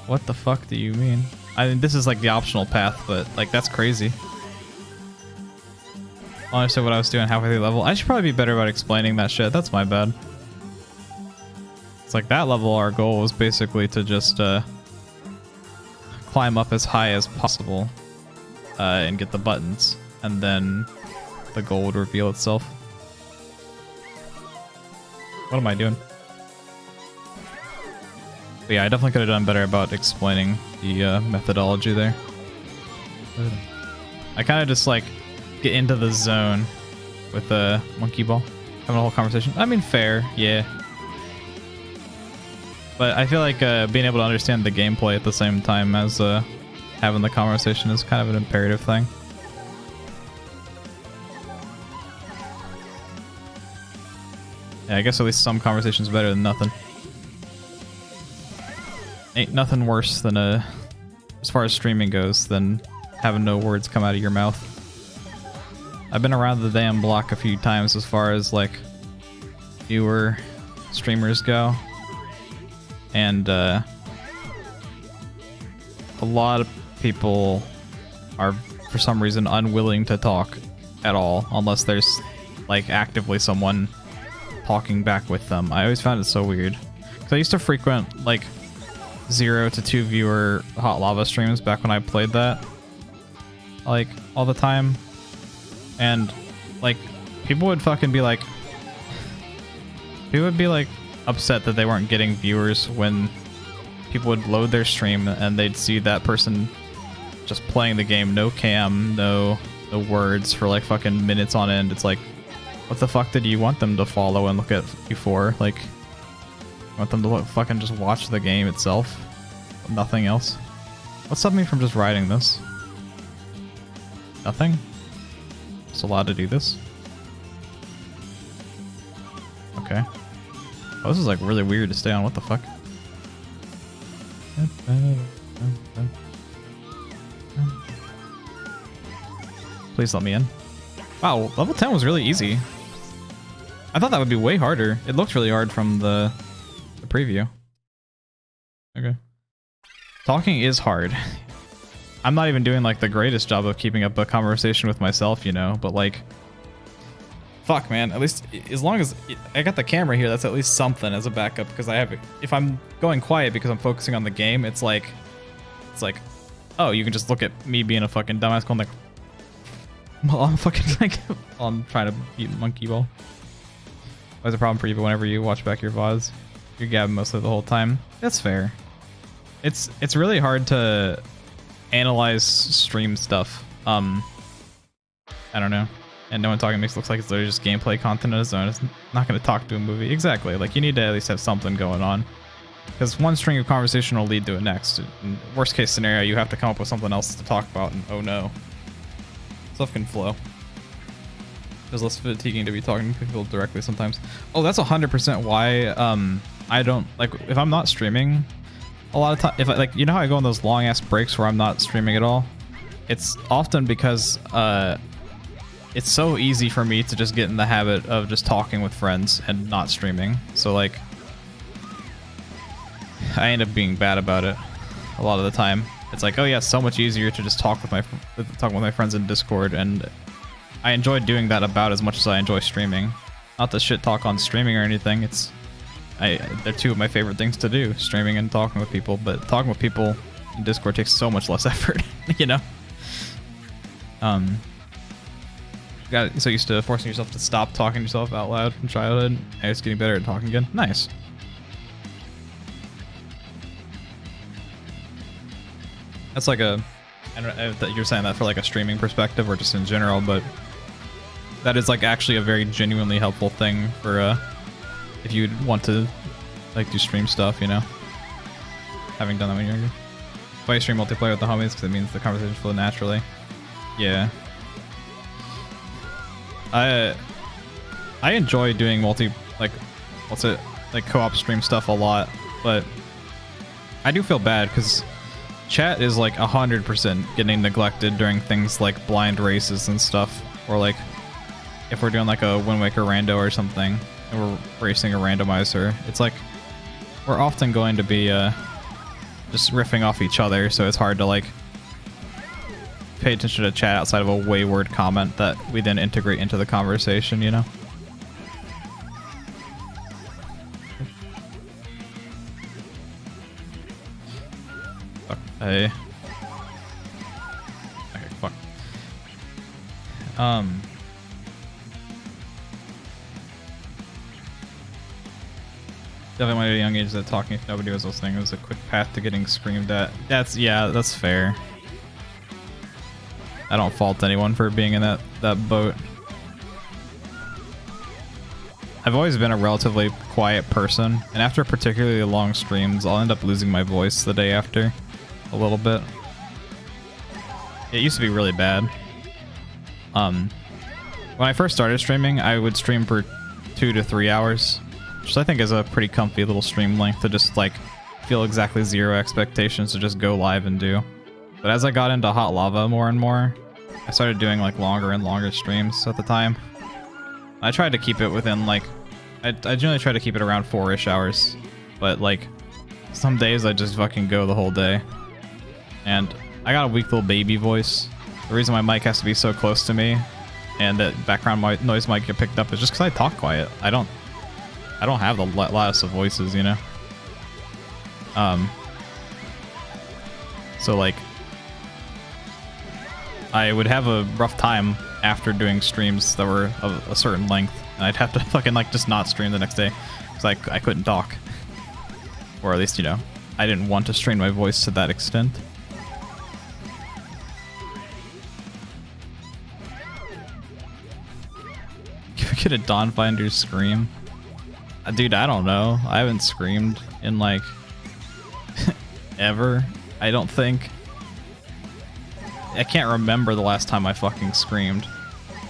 What the fuck do you mean? I mean, this is like the optional path, but like that's crazy. I understood what I was doing halfway through the level. I should probably be better about explaining that shit. That's my bad. It's like that level, our goal was basically to just climb up as high as possible and get the buttons, and then the goal would reveal itself. What am I doing? But yeah, I definitely could have done better about explaining the methodology there. But I kind of just like get into the zone with the monkey ball, having a whole conversation. I mean, fair, yeah. But I feel like being able to understand the gameplay at the same time as having the conversation is kind of an imperative thing. Yeah, I guess at least some conversation's better than nothing. Ain't nothing worse than as far as streaming goes, than having no words come out of your mouth. I've been around the damn block a few times as far as like newer streamers go. And a lot of people are, for some reason, unwilling to talk at all, unless there's like actively someone talking back with them. I always found it so weird. Because I used to frequent like 0 to 2 viewer Hot Lava streams back when I played that, like all the time. And like people would fucking be like, upset that they weren't getting viewers when people would load their stream and they'd see that person just playing the game, no cam, no words for like fucking minutes on end. It's like, what the fuck did you want them to follow and look at you for? Like, you want them to fucking just watch the game itself, nothing else? What's stopping me from just writing this? Nothing? Just allowed to do this? Okay. Oh, this is like really weird to stay on. What the fuck? Please let me in. Wow, level 10 was really easy. I thought that would be way harder. It looked really hard from the preview. Okay. Talking is hard. I'm not even doing like the greatest job of keeping up a conversation with myself, you know, but like, fuck, man. At least as long as I got the camera here, that's at least something as a backup. Because I have, if I'm going quiet because I'm focusing on the game, it's like, oh, you can just look at me being a fucking dumbass going like, well, I'm fucking like, I'm trying to beat monkey ball. What's a problem for you? But whenever you watch back your VODs, you're gabbing mostly the whole time. That's fair. It's really hard to analyze stream stuff. I don't know. And no one talking makes it look like it's literally just gameplay content on its own. It's not going to talk to a movie. Exactly. Like, you need to at least have something going on. Because one string of conversation will lead to a next. In worst case scenario, you have to come up with something else to talk about, and oh no. Stuff can flow. It's less fatiguing to be talking to people directly sometimes. Oh, that's 100% why I don't, like, if I'm not streaming, a lot of time, if I, like, you know how I go on those long ass breaks where I'm not streaming at all? It's often because it's so easy for me to just get in the habit of just talking with friends and not streaming. So like, I end up being bad about it a lot of the time. It's like, oh yeah, it's so much easier to just talk with my friends in Discord, and I enjoy doing that about as much as I enjoy streaming. Not the shit talk on streaming or anything. It's they're two of my favorite things to do, streaming and talking with people. But talking with people in Discord takes so much less effort, you know. Got so used to forcing yourself to stop talking to yourself out loud from childhood. I was getting better at talking again. Nice. That's like a, I don't know if you're saying that for like a streaming perspective or just in general, but that is like actually a very genuinely helpful thing for if you want to like do stream stuff, you know, having done that when you're younger. Why you stream multiplayer with the homies? Because it means the conversation flow naturally. Yeah. I enjoy doing co-op stream stuff a lot, but I do feel bad because chat is like 100% getting neglected during things like blind races and stuff, or like if we're doing like a Wind Waker rando or something and we're racing a randomizer, it's like we're often going to be just riffing off each other, so it's hard to like pay attention to chat outside of a wayward comment that we then integrate into the conversation, you know? Fuck. Hey. Okay, fuck. I Definitely one of the young age that talking if nobody was listening was a quick path to getting screamed at. That's fair. I don't fault anyone for being in that boat. I've always been a relatively quiet person, and after particularly long streams, I'll end up losing my voice the day after a little bit. It used to be really bad. When I first started streaming, I would stream for 2 to 3 hours, which I think is a pretty comfy little stream length to just like feel exactly zero expectations to just go live and do. But as I got into hot lava more and more, I started doing like longer and longer streams at the time. I tried to keep it within like, I generally try to keep it around 4-ish hours, but like some days I just fucking go the whole day. And I got a weak little baby voice. The reason my mic has to be so close to me and that background noise might get picked up is just because I talk quiet. I don't have the loudest of voices, you know? So like, I would have a rough time after doing streams that were of a certain length, and I'd have to fucking like just not stream the next day because I couldn't talk, or at least, you know, I didn't want to strain my voice to that extent. Can we get a Dawnfinder scream? Dude, I don't know. I haven't screamed in like ever, I don't think. I can't remember the last time I fucking screamed.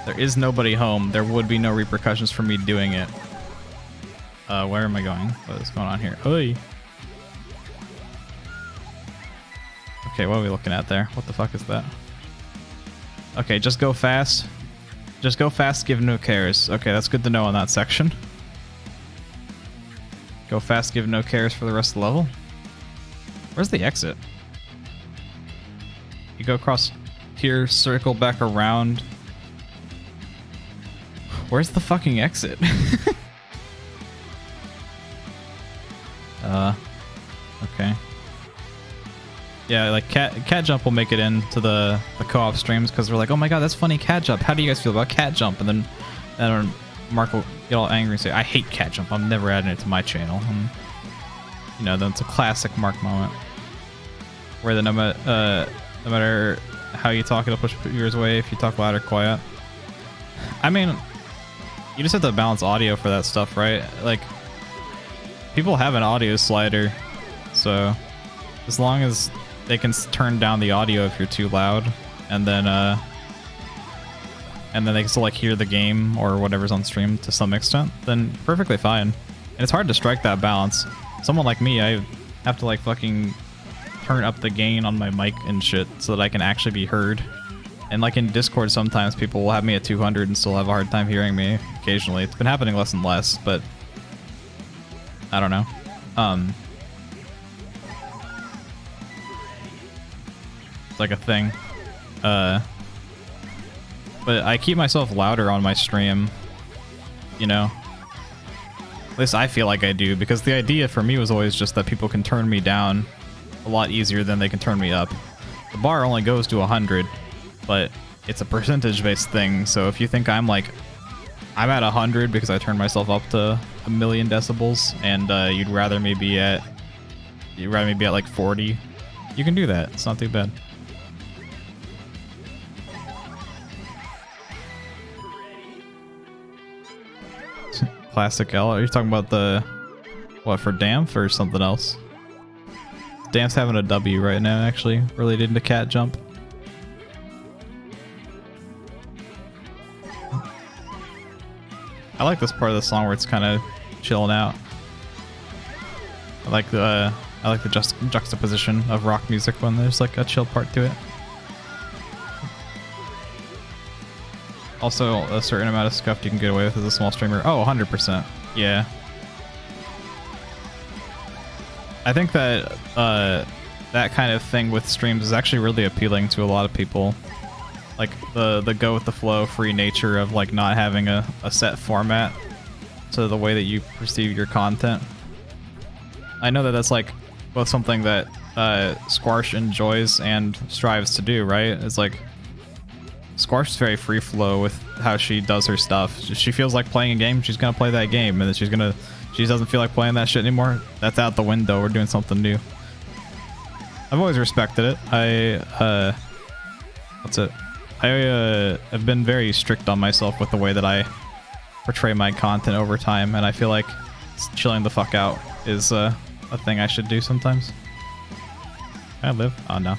There is nobody home. There would be no repercussions for me doing it. Where am I going? What is going on here? Oi! Okay, what are we looking at there? What the fuck is that? Okay, just go fast. Just go fast, give no cares. Okay, that's good to know on that section. Go fast, give no cares for the rest of the level. Where's the exit? You go across here, circle back around. Where's the fucking exit? Okay. Yeah, like cat jump will make it into the co-op streams because we're like, oh my god, that's funny, cat jump. How do you guys feel about cat jump? And then Mark will get all angry and say, I hate cat jump. I'm never adding it to my channel. And, you know, that's a classic Mark moment where no matter how you talk, it'll push viewers away if you talk loud or quiet. I mean, you just have to balance audio for that stuff, right? Like, people have an audio slider, so as long as they can turn down the audio if you're too loud, and then they can still like hear the game or whatever's on stream to some extent, then perfectly fine. And it's hard to strike that balance. Someone like me, I have to like fucking turn up the gain on my mic and shit so that I can actually be heard. And like in Discord, sometimes people will have me at 200 and still have a hard time hearing me occasionally. It's been happening less and less, but I don't know. It's like a thing. But I keep myself louder on my stream, you know? At least I feel like I do, because the idea for me was always just that people can turn me down a lot easier than they can turn me up. The bar only goes to 100, but it's a percentage-based thing, so if you think I'm at 100 because I turned myself up to 1,000,000 decibels, and you'd rather me be at like 40, you can do that. It's not too bad. Classic L. Are you talking about the what, for Damp or something else? Damp's having a W right now, actually, related to cat jump. I like this part of the song where it's kind of chilling out. I like the juxtaposition of rock music when there's like a chill part to it. Also, a certain amount of scuff you can get away with as a small streamer. Oh, 100%. Yeah. I think that that kind of thing with streams is actually really appealing to a lot of people. Like the go with the flow, free nature of like not having a set format to the way that you perceive your content. I know that that's like both something that Squash enjoys and strives to do, right? It's like Squash is very free flow with how she does her stuff. She feels like playing a game, she's gonna play that game, and then she's She just doesn't feel like playing that shit anymore. That's out the window. We're doing something new. I've always respected it. What's it? I have been very strict on myself with the way that I portray my content over time, and I feel like chilling the fuck out is a thing I should do sometimes. Can I live? Oh no.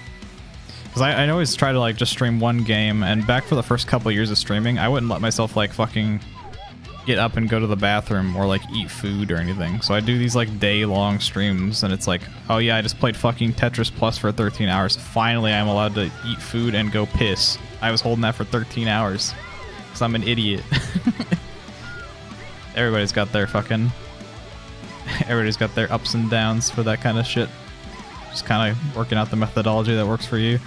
Because I always try to like just stream one game, and back for the first couple of years of streaming, I wouldn't let myself like fucking get up and go to the bathroom or like eat food or anything. So I do these like day-long streams, and it's like, oh yeah, I just played fucking Tetris Plus for 13 hours. Finally, I'm allowed to eat food and go piss. I was holding that for 13 hours because I'm an idiot. Everybody's got their ups and downs for that kind of shit. Just kind of working out the methodology that works for you.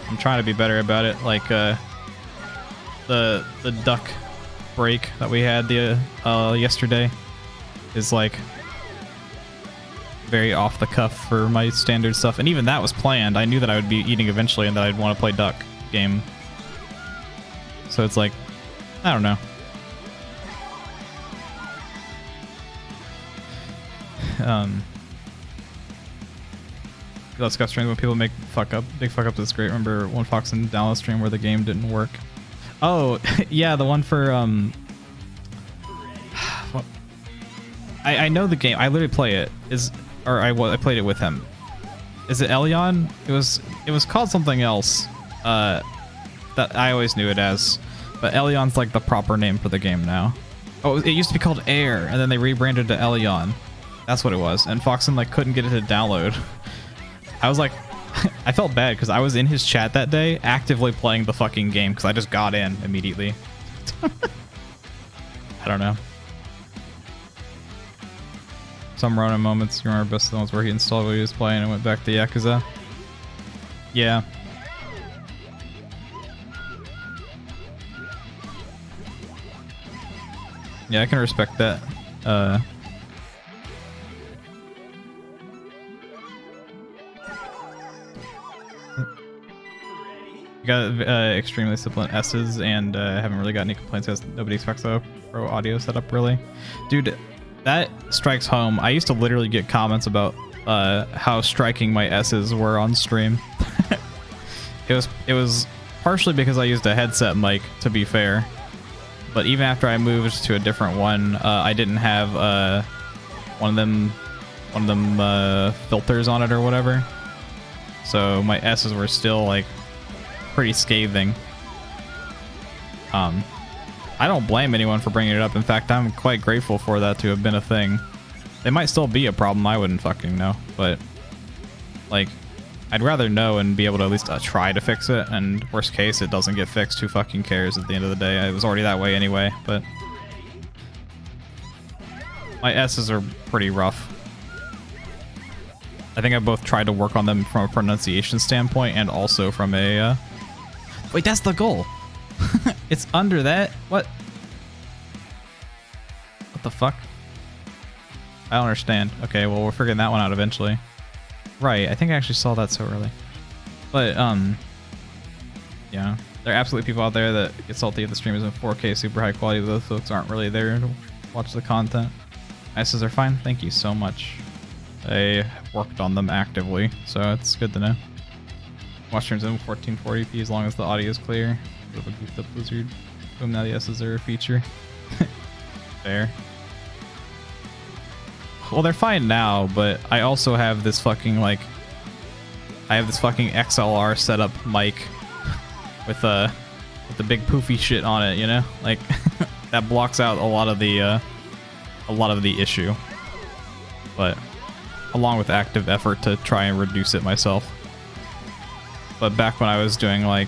I'm trying to be better about it. Like the duck break that we had yesterday is like very off the cuff for my standard stuff, and even that was planned. I knew that I would be eating eventually and that I'd want to play duck game, so it's like, I don't know. Let's go stream when people make big fuck ups. It's great. Remember one Fox and Dallas stream where the game didn't work? Oh yeah, the one for I know the game. I literally play it. I played it with him. Is it Elion? It was called something else. That I always knew it as, but Elion's like the proper name for the game now. Oh, it used to be called Air, and then they rebranded to Elion. That's what it was. And Foxen like couldn't get it to download. I was like, I felt bad because I was in his chat that day actively playing the fucking game because I just got in immediately. I don't know. Some Ronin moments, you remember best of the ones where he installed what he was playing and went back to Yakuza? Yeah. Yeah, I can respect that. Got extremely simple S's, and haven't really got any complaints because nobody expects a pro audio setup really. Dude, that strikes home. I used to literally get comments about how striking my S's were on stream. It was partially because I used a headset mic, to be fair, but even after I moved to a different one, I didn't have one of them filters on it or whatever, so my S's were still like pretty scathing. I don't blame anyone for bringing it up. In fact, I'm quite grateful for that to have been a thing. It might still be a problem. I wouldn't fucking know, but like, I'd rather know and be able to at least try to fix it. And worst case, it doesn't get fixed. Who fucking cares at the end of the day? It was already that way anyway, but my S's are pretty rough. I think I both tried to work on them from a pronunciation standpoint and also from a wait, that's the goal. It's under that? What the fuck? I don't understand. Okay, well, we're figuring that one out eventually. Right, I think I actually saw that so early. But, yeah. There are absolutely people out there that get salty if the stream is in 4K, super high quality. Those folks aren't really there to watch the content. ISOs are fine. Thank you so much. I have worked on them actively, so it's good to know. Watch streams in 1440p as long as the audio is clear. Bit of a goofed up Blizzard. Boom, now the S's are a feature. Fair. Well, they're fine now, but I also have this fucking, like, I have this fucking XLR setup mic with the big poofy shit on it, you know? Like, that blocks out a lot of the issue. But along with active effort to try and reduce it myself. But back when I was doing, like,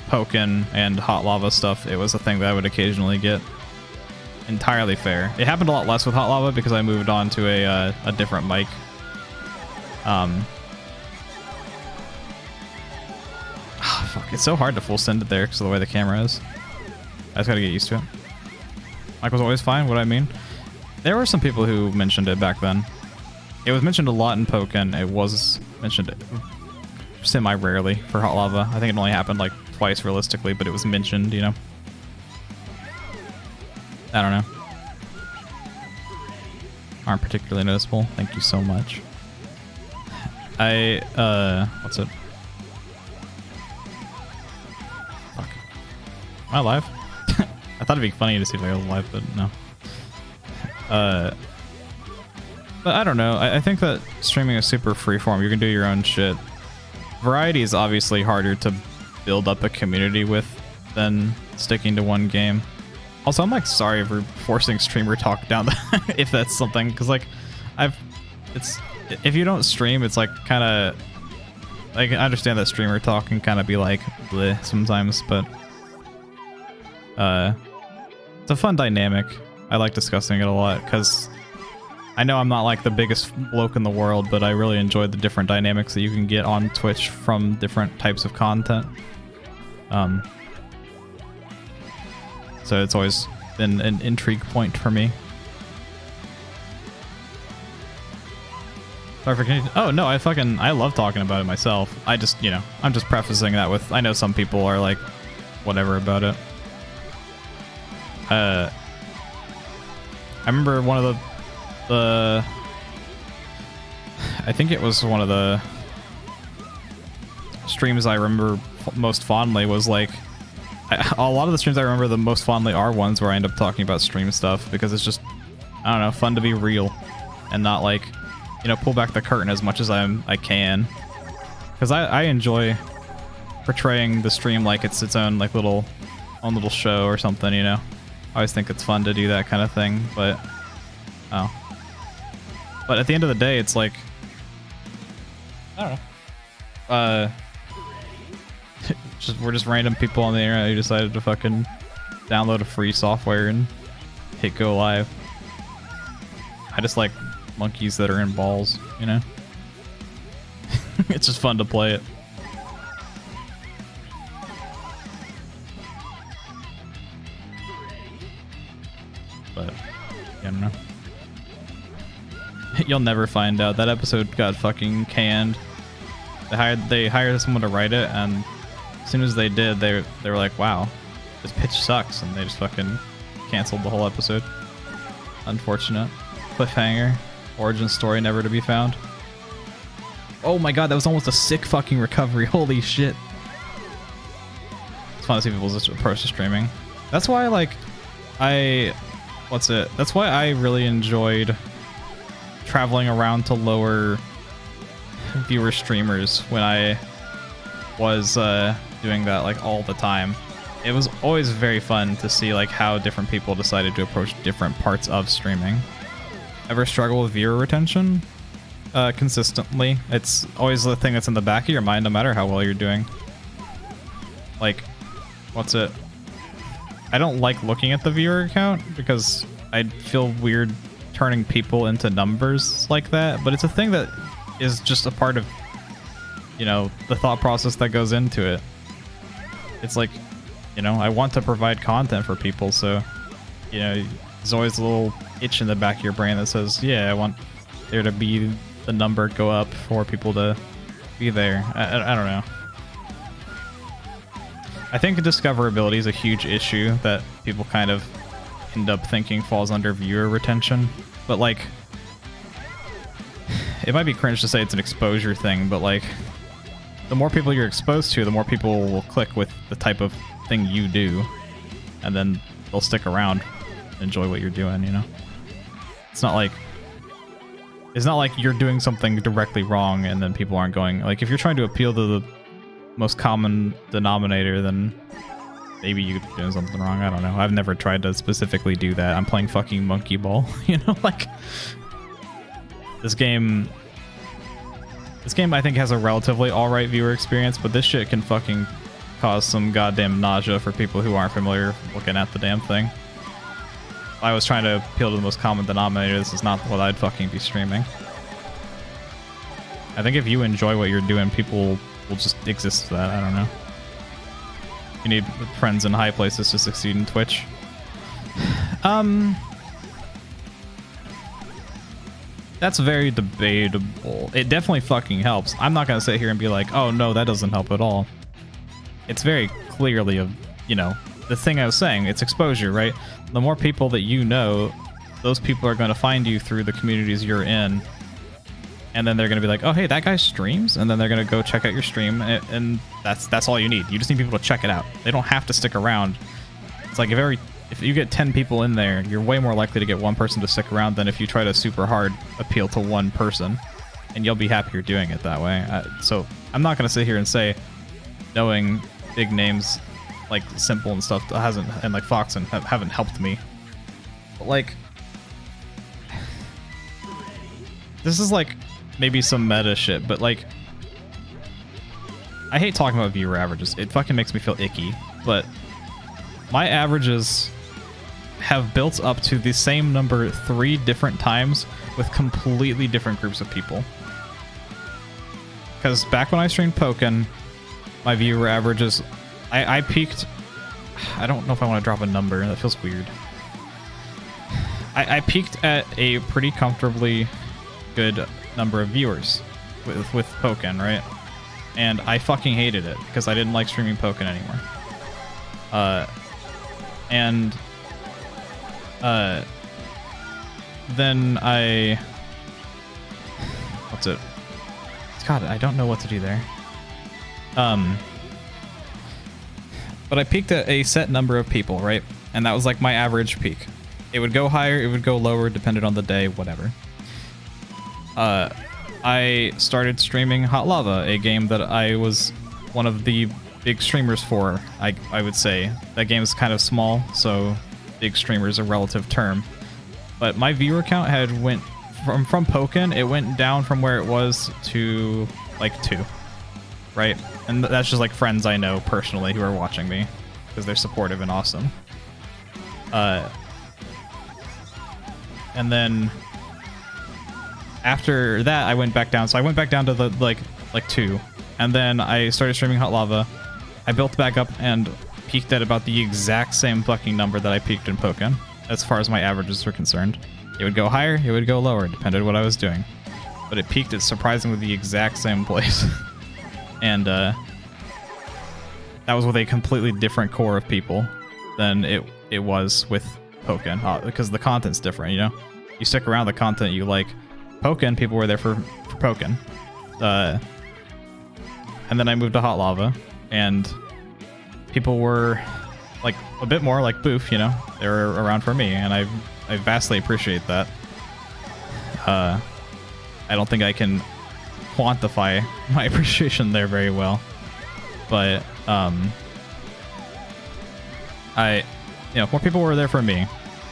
Pokken and Hot Lava stuff, it was a thing that I would occasionally get. Entirely fair. It happened a lot less with Hot Lava because I moved on to a different mic. Fuck, it's so hard to full send it there because of the way the camera is. I just gotta get used to it. Mic was always fine, what I mean. There were some people who mentioned it back then. It was mentioned a lot in Pokken. It was mentioned semi-rarely for Hot Lava. I think it only happened like twice realistically, but it was mentioned, you know. I don't know. aren't particularly noticeable. Thank you so much. What's it? Fuck. Am I live? I thought it'd be funny to see if I was live, but no. But I don't know. I think that streaming is super freeform. You can do your own shit. Variety is obviously harder to build up a community with than sticking to one game. Also, I'm like sorry for forcing streamer talk down the if that's something, because like if you don't stream, it's like kind of like I understand that streamer talk can kind of be like bleh sometimes, but it's a fun dynamic. I like discussing it a lot because I know I'm not like the biggest bloke in the world, but I really enjoy the different dynamics that you can get on Twitch from different types of content. So it's always been an intrigue point for me. Sorry for continuing. Oh no, I love talking about it myself. I just, you know, I'm just prefacing that with, I know some people are like, whatever about it. I remember one of the I think it was one of the streams I remember most fondly was like, a lot of the streams I remember the most fondly are ones where I end up talking about stream stuff because it's just, I don't know, fun to be real and not like, you know, pull back the curtain as much as I can. Because I enjoy portraying the stream like it's its own like little show or something, you know. I always think it's fun to do that kind of thing, but but at the end of the day, it's like, I don't know. We're just random people on the internet who decided to fucking download a free software and hit go live. I just like monkeys that are in balls, you know? It's just fun to play it. But, I don't know. You'll never find out. That episode got fucking canned. They hired someone to write it, and as soon as they did, they were like, wow, this pitch sucks, and they just fucking canceled the whole episode. Unfortunate. Cliffhanger. Origin story never to be found. Oh my god, that was almost a sick fucking recovery. Holy shit. It's fun to see people's approach to streaming. That's why, like, that's why I really enjoyed traveling around to lower viewer streamers when I was doing that like all the time. It was always very fun to see like how different people decided to approach different parts of streaming. Ever struggle with viewer retention? Consistently. It's always the thing that's in the back of your mind no matter how well you're doing. Like, I don't like looking at the viewer count because I feel weird turning people into numbers like that, but it's a thing that is just a part of, you know, the thought process that goes into it. It's like, you know, I want to provide content for people, so, you know, there's always a little itch in the back of your brain that says, yeah, I want there to be the number go up for people to be there. I don't know. I think discoverability is a huge issue that people kind of end up thinking falls under viewer retention, but like, it might be cringe to say it's an exposure thing, but like, the more people you're exposed to, the more people will click with the type of thing you do, and then they'll stick around and enjoy what you're doing, you know? It's not like you're doing something directly wrong and then people aren't going, like, if you're trying to appeal to the most common denominator, then maybe you're doing something wrong. I don't know. I've never tried to specifically do that. I'm playing fucking Monkey Ball, you know? Like, this game I think has a relatively alright viewer experience, but this shit can fucking cause some goddamn nausea for people who aren't familiar looking at the damn thing. If I was trying to appeal to the most common denominator, this is not what I'd fucking be streaming. I think if you enjoy what you're doing, people will just exist for that. I don't know. You need friends in high places to succeed in Twitch. That's very debatable. It definitely fucking helps. I'm not gonna sit here and be like, oh no, that doesn't help at all. It's very clearly a, you know, the thing I was saying, it's exposure, right? The more people that you know, those people are going to find you through the communities you're in, and then they're going to be like, oh hey, that guy streams, and then they're going to go check out your stream, and that's all you need. You just need people to check it out. They don't have to stick around. It's like if you get 10 people in there, you're way more likely to get one person to stick around than if you try to super hard appeal to one person, and you'll be happier doing it that way. So I'm not going to sit here and say knowing big names like Simple and stuff and like Fox and haven't helped me. But like, this is like maybe some meta shit, but like, I hate talking about viewer averages. It fucking makes me feel icky, but my averages have built up to the same number 3 different times with completely different groups of people. Because back when I streamed Pokken, my viewer averages, I peaked, I don't know if I want to drop a number, that feels weird. I peaked at a pretty comfortably good number of viewers with Pokken, right? And I fucking hated it because I didn't like streaming Pokken anymore. Then what's it? God, I don't know what to do there. But I peaked at a set number of people, right? And that was like my average peak. It would go higher, it would go lower, depended on the day, whatever. I started streaming Hot Lava, a game that I was one of the big streamers for, I would say. That game is kind of small, so big streamer is a relative term. But my viewer count had went from Pokken, it went down from where it was to like 2, right? And that's just like friends I know personally who are watching me because they're supportive and awesome. And then after that, I went back down. So I went back down to the like 2, and then I started streaming Hot Lava. I built back up and peaked at about the exact same fucking number that I peaked in Pokken, as far as my averages were concerned. It would go higher, it would go lower, depended on what I was doing. But it peaked at surprisingly the exact same place. And that was with a completely different core of people than it was with Pokken, because the content's different, you know? You stick around the content you like. Pokken, people were there for Pokken. And then I moved to Hot Lava, and people were like a bit more like Boof, you know? They were around for me, and I vastly appreciate that. I don't think I can quantify my appreciation there very well, but more people were there for me.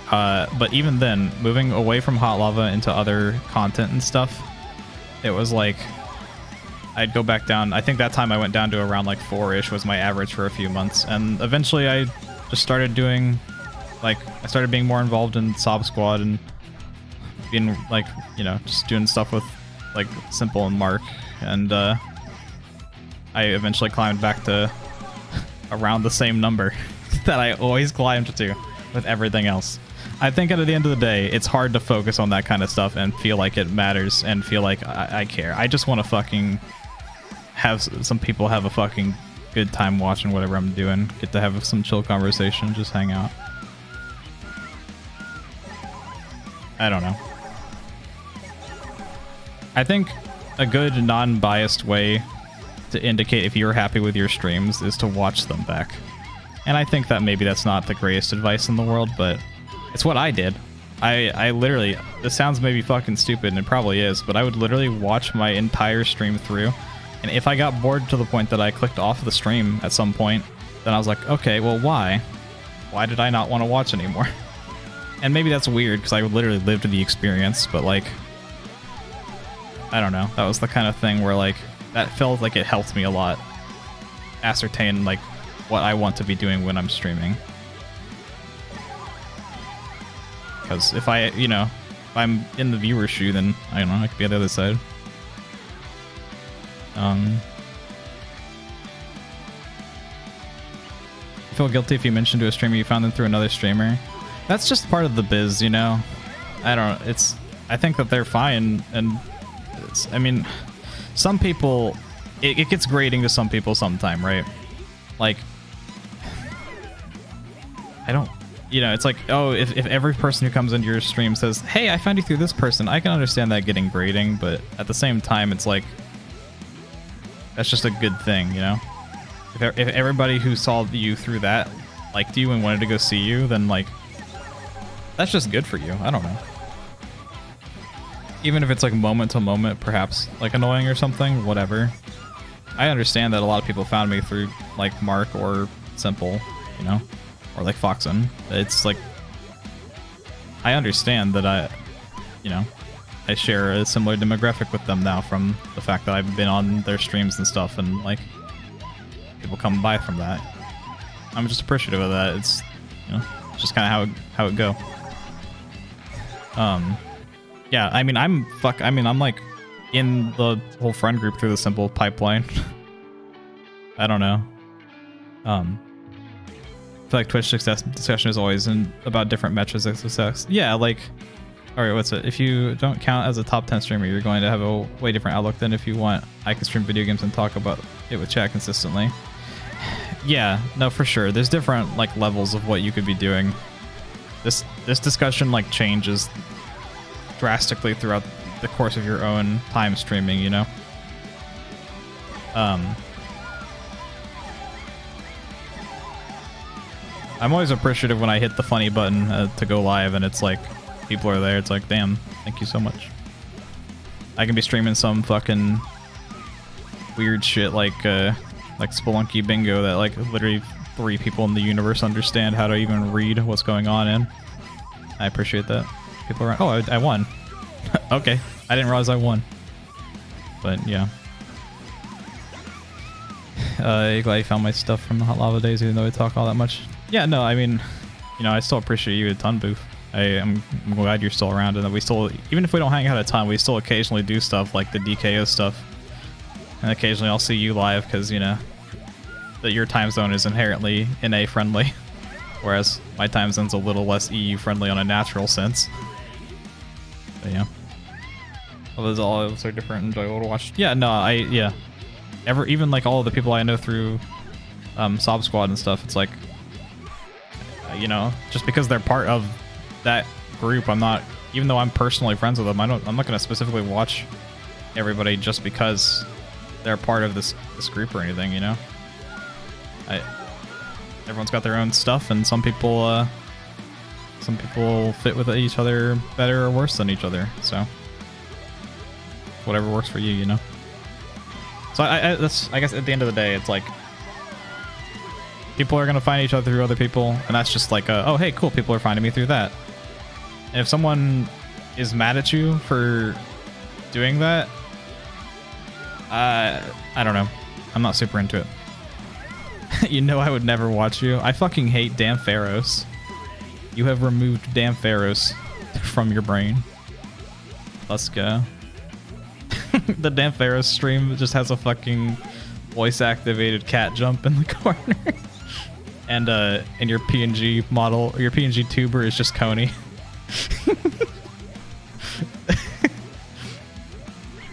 But even then, moving away from Hot Lava into other content and stuff, it was like I'd go back down. I think that time I went down to around like 4-ish was my average for a few months, and eventually I just started doing like I started being more involved in Sob Squad and being like, you know, just doing stuff with like Simple and Mark, and I eventually climbed back to around the same number that I always climbed to with everything else. I think at the end of the day, it's hard to focus on that kind of stuff and feel like it matters and feel like I care. I just want to fucking have some people have a fucking good time watching whatever I'm doing. Get to have some chill conversation, just hang out. I don't know. I think a good non-biased way to indicate if you're happy with your streams is to watch them back. And I think that maybe that's not the greatest advice in the world, but it's what I did. I literally, this sounds maybe fucking stupid, and it probably is, but I would literally watch my entire stream through, and if I got bored to the point that I clicked off the stream at some point, then I was like, okay, well, why? Why did I not want to watch anymore? And maybe that's weird, because I literally lived the experience, but like, I don't know. That was the kind of thing where like, that felt like it helped me a lot ascertain like what I want to be doing when I'm streaming. Because if I, you know, if I'm in the viewer's shoe, then I don't know, I could be on the other side. I feel guilty if you mention to a streamer you found them through another streamer. That's just part of the biz, you know? I don't know, I think that they're fine, and I mean, some people, it gets grating to some people sometime, right? Like, you know, it's like, oh, if every person who comes into your stream says, hey, I found you through this person, I can understand that getting grating, but at the same time, it's like, that's just a good thing, you know? If everybody who saw you through that liked you and wanted to go see you, then, like, that's just good for you. I don't know. Even if it's, like, moment to moment, perhaps, like, annoying or something, whatever. I understand that a lot of people found me through, like, Mark or Simple, you know? Or, like, Foxen. It's, like... I understand that I share a similar demographic with them now from the fact that I've been on their streams and stuff, and, like, people come by from that. I'm just appreciative of that. It's, you know, just kind of how it go. Yeah, I mean, I'm like in the whole friend group through the Simple pipeline. I don't know. I feel like Twitch success discussion is always about different metrics of success. Yeah, like, all right, what's it? If you don't count as a top 10 streamer, you're going to have a way different outlook than if you want. I can stream video games and talk about it with chat consistently. Yeah, no, for sure. There's different, like, levels of what you could be doing. This discussion, like, changes drastically throughout the course of your own time streaming, you know? I'm always appreciative when I hit the funny button to go live and it's like, people are there. It's like, damn, thank you so much. I can be streaming some fucking weird shit like Spelunky Bingo that, like, literally 3 people in the universe understand how to even read what's going on in. I appreciate that. People are, oh, I won. Okay, I didn't realize I won. But yeah. Glad you found my stuff from the Hot Lava days, even though I talk all that much. Yeah, no, I mean, you know, I still appreciate you a ton, Boof. I'm glad you're still around, and that we still, even if we don't hang out a ton, we still occasionally do stuff like the DKO stuff. And occasionally I'll see you live because, you know, that your time zone is inherently NA friendly, whereas my time zone's a little less EU friendly on a natural sense. But yeah. Well, those all are different and enjoyable to watch. Yeah, no, yeah. Even like all of the people I know through Sob Squad and stuff, it's like, you know, just because they're part of that group, I'm not, even though I'm personally friends with them, I'm not going to specifically watch everybody just because they're part of this group or anything, you know? Everyone's got their own stuff, and some people fit with each other better or worse than each other, so whatever works for you, you know? So I guess at the end of the day, it's like, people are going to find each other through other people, and that's just like, oh, hey, cool, people are finding me through that. And if someone is mad at you for doing that, I don't know. I'm not super into it. You know I would never watch you. I fucking hate Dan Pharos. You have removed Dan Pharos from your brain. Let's go. The Dan Pharos stream just has a fucking voice-activated cat jump in the corner. And your PNG model, your PNG tuber is just Coney.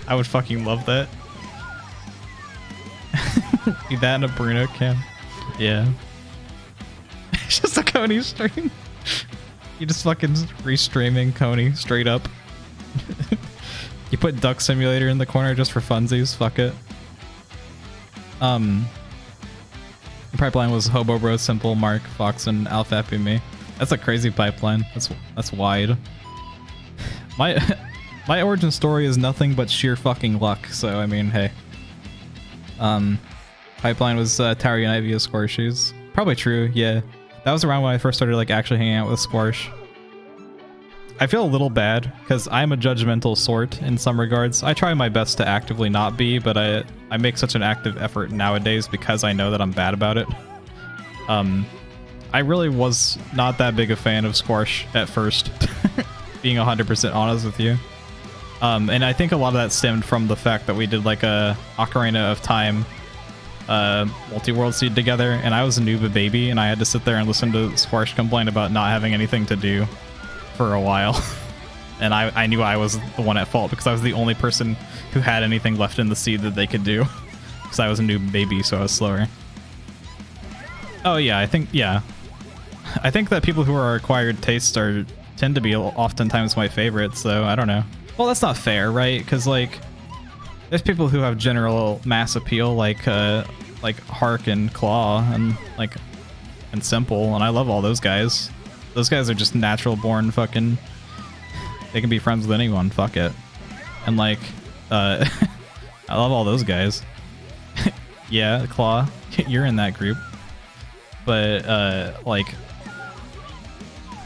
I would fucking love that. Be that in a Bruno cam. Yeah. It's just a Coney stream. You just fucking restreaming Coney straight up. You put Duck Simulator in the corner just for funsies. Fuck it. The pipeline was Hobo Bro, Simple, Mark, Fox, and Alpha Happy Me. That's a crazy pipeline. That's wide. My origin story is nothing but sheer fucking luck. So I mean, hey. Pipeline was Tower Unite via Squarshoes. Probably true. Yeah, that was around when I first started like actually hanging out with Squash. I feel a little bad because I'm a judgmental sort in some regards. I try my best to actively not be, but I make such an active effort nowadays because I know that I'm bad about it. I really was not that big a fan of Squash at first, being 100% honest with you. And I think a lot of that stemmed from the fact that we did like a Ocarina of Time multi-world seed together, and I was a noob baby, and I had to sit there and listen to Squash complain about not having anything to do for a while. And I knew I was the one at fault because I was the only person who had anything left in the seed that they could do, because I was a noob baby, so I was slower. Oh yeah, I think, yeah. I think that people who are acquired tastes tend to be oftentimes my favorites, so I don't know. Well, that's not fair, right? Because like, there's people who have general mass appeal, like Hark and Claw and Simple, and I love all those guys. Those guys are just natural born fucking. They can be friends with anyone. Fuck it. And like, I love all those guys. Yeah, Claw, you're in that group. But like,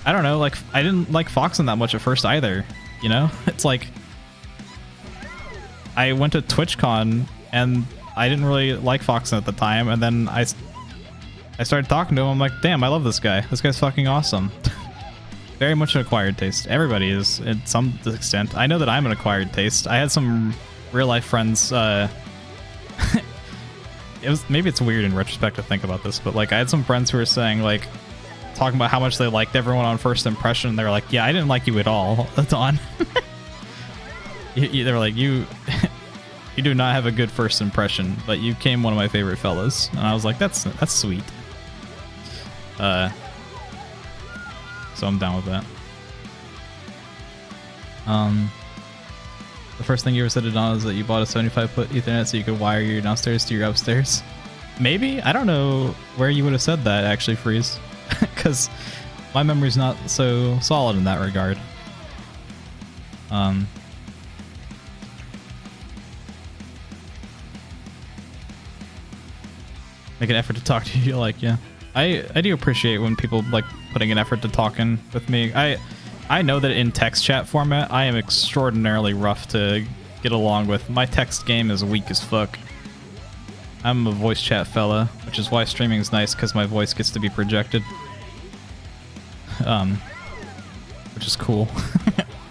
I don't know. Like, I didn't like Foxen that much at first either. You know, it's like I went to TwitchCon and I didn't really like Foxen at the time, and then I started talking to him. I'm like, damn, I love this guy. This guy's fucking awesome. Very much an acquired taste. Everybody is, at some extent. I know that I'm an acquired taste. I had some real life friends. Maybe it's weird in retrospect to think about this, but like I had some friends who were saying like, talking about how much they liked everyone on first impression. And they were like, yeah, I didn't like you at all, Dawn. They were like, you do not have a good first impression, but you became one of my favorite fellas. And I was like, that's sweet. So I'm down with that. The first thing you ever said to Don is that you bought a 75-foot Ethernet so you could wire your downstairs to your upstairs. Maybe? I don't know where you would have said that, actually, Freeze. Because my memory's not so solid in that regard. Make an effort to talk to you, like, yeah. I do appreciate when people like putting an effort to talking with me. I know that in text chat format, I am extraordinarily rough to get along with. My text game is weak as fuck. I'm a voice chat fella, which is why streaming is nice, because my voice gets to be projected. Which is cool.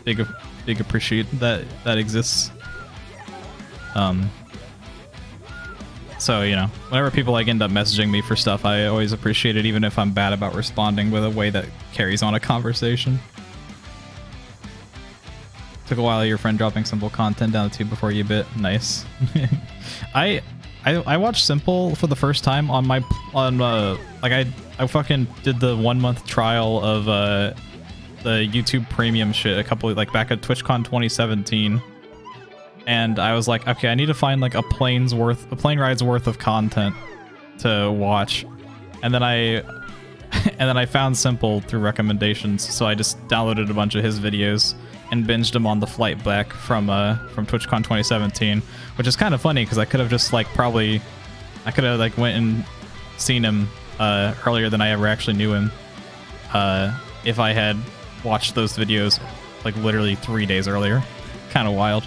big appreciate that exists. So, you know, whenever people like end up messaging me for stuff, I always appreciate it, even if I'm bad about responding with a way that carries on a conversation. Took a while of your friend dropping Simple content down the tube before you bit. Nice. I watched Simple for the first time on my I fucking did the 1 month trial of the YouTube Premium shit a couple like back at TwitchCon 2017. And I was like, okay, I need to find like a plane ride's worth of content to watch. And then I found Simple through recommendations, so I just downloaded a bunch of his videos and binged them on the flight back from TwitchCon 2017, which is kind of funny because I could have just like went and seen him earlier than I ever actually knew him if I had watched those videos like literally 3 days earlier. Kind of wild.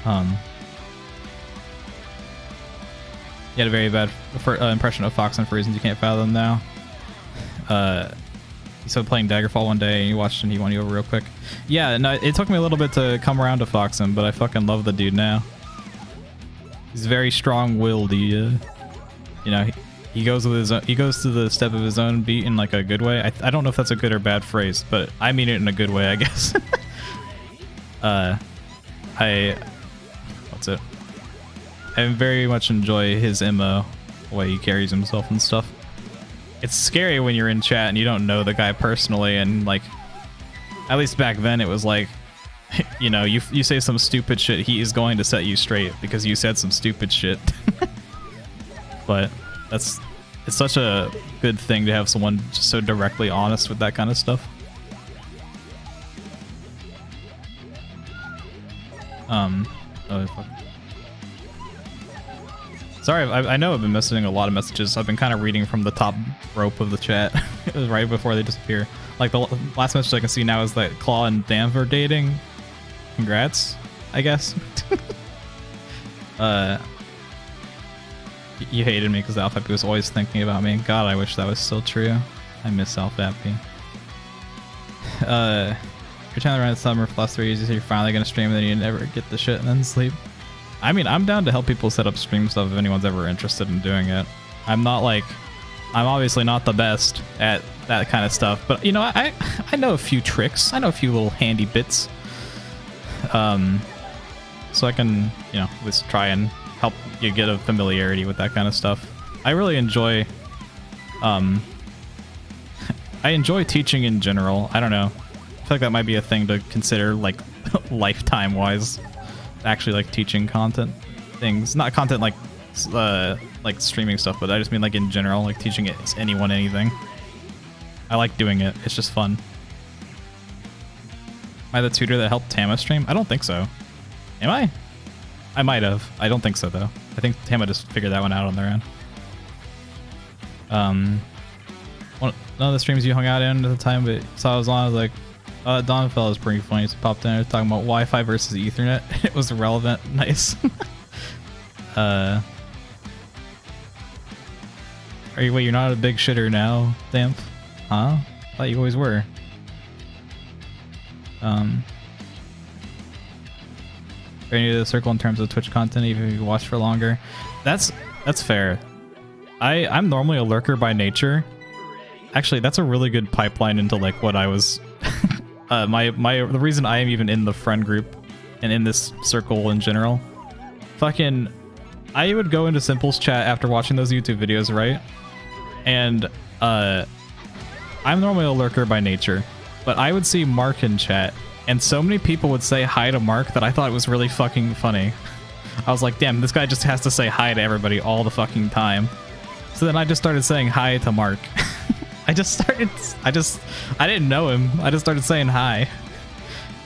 You had a very bad impression of Foxen for reasons you can't fathom now. You started playing Daggerfall one day and you watched and he won you over real quick. Yeah, no, it took me a little bit to come around to Foxen, but I fucking love the dude now. He's very strong-willed. You know, he goes with his own, he goes to the step of his own beat in like a good way. I don't know if that's a good or bad phrase, but I mean it in a good way, I guess. What's it? I very much enjoy his MO, the way he carries himself and stuff. It's scary when you're in chat and you don't know the guy personally, and like, at least back then it was like, you know, you say some stupid shit, he is going to set you straight because you said some stupid shit. But it's such a good thing to have someone just so directly honest with that kind of stuff. Oh, fuck. Sorry, I know I've been missing a lot of messages. I've been kind of reading from the top rope of the chat. It was right before they disappear. Like, the last message I can see now is that Claw and Damv are dating. Congrats, I guess. You hated me because Alphappy was always thinking about me. God, I wish that was still true. I miss Alphappy. You're trying to run summer for the last 3 years, so you're finally going to stream and then you never get the shit and then sleep. I mean, I'm down to help people set up stream stuff if anyone's ever interested in doing it. I'm obviously not the best at that kind of stuff, but you know, I know a few tricks. I know a few little handy bits. So I can, you know, at least try and help you get a familiarity with that kind of stuff. I really enjoy I enjoy teaching in general. I don't know. I feel like that might be a thing to consider, like, lifetime-wise. Actually, like, teaching content things. Not content like streaming stuff, but I just mean, like, in general, like, teaching it anyone anything. I like doing it. It's just fun. Am I the tutor that helped Tama stream? I don't think so. Am I? I might have. I don't think so, though. I think Tama just figured that one out on their own. None of the streams you hung out in at the time, but saw I was on, I was like, Donfell is pretty funny. So popped in, talking about Wi-Fi versus Ethernet. It was irrelevant. Nice. Wait, you're not a big shitter now, Damp? Huh? I thought you always were. Are you new to the circle in terms of Twitch content, even if you watch for longer? That's fair. I'm normally a lurker by nature. Actually, that's a really good pipeline into like what I was. The reason I am even in the friend group and in this circle in general. Fucking, I would go into Simple's chat after watching those YouTube videos, right? And I'm normally a lurker by nature, but I would see Mark in chat, and so many people would say hi to Mark that I thought it was really fucking funny. I was like, damn, this guy just has to say hi to everybody all the fucking time. So then I just started saying hi to Mark. I didn't know him. I just started saying hi.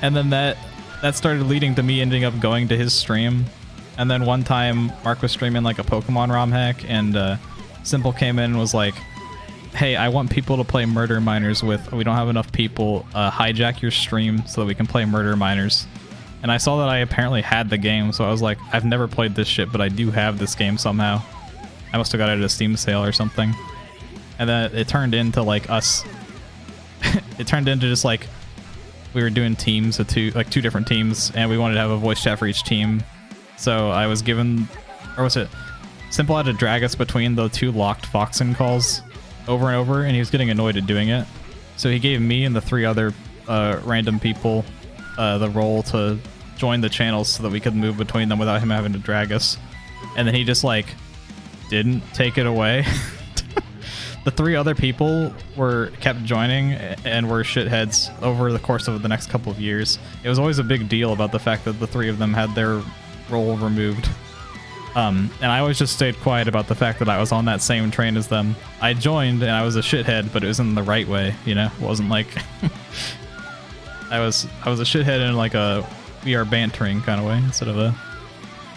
And then that started leading to me ending up going to his stream. And then one time Mark was streaming like a Pokemon ROM hack, and Simple came in and was like, hey, I want people to play Murder Miners with. We don't have enough people. Hijack your stream so that we can play Murder Miners. And I saw that I apparently had the game, so I was like, I've never played this shit, but I do have this game somehow. I must have got it at a Steam sale or something. And then it turned into like us. It turned into just like we were doing teams of two different teams, and we wanted to have a voice chat for each team. So I was given, or was it Simple had to drag us between the two locked Foxen calls over and over, and he was getting annoyed at doing it. So he gave me and the 3 other random people the role to join the channels so that we could move between them without him having to drag us. And then he just like didn't take it away. The 3 other people kept joining and were shitheads over the course of the next couple of years. It was always a big deal about the fact that the 3 of them had their role removed. And I always just stayed quiet about the fact that I was on that same train as them. I joined and I was a shithead, but it was in the right way, you know? It wasn't like I was a shithead in like a we are bantering kind of way instead of a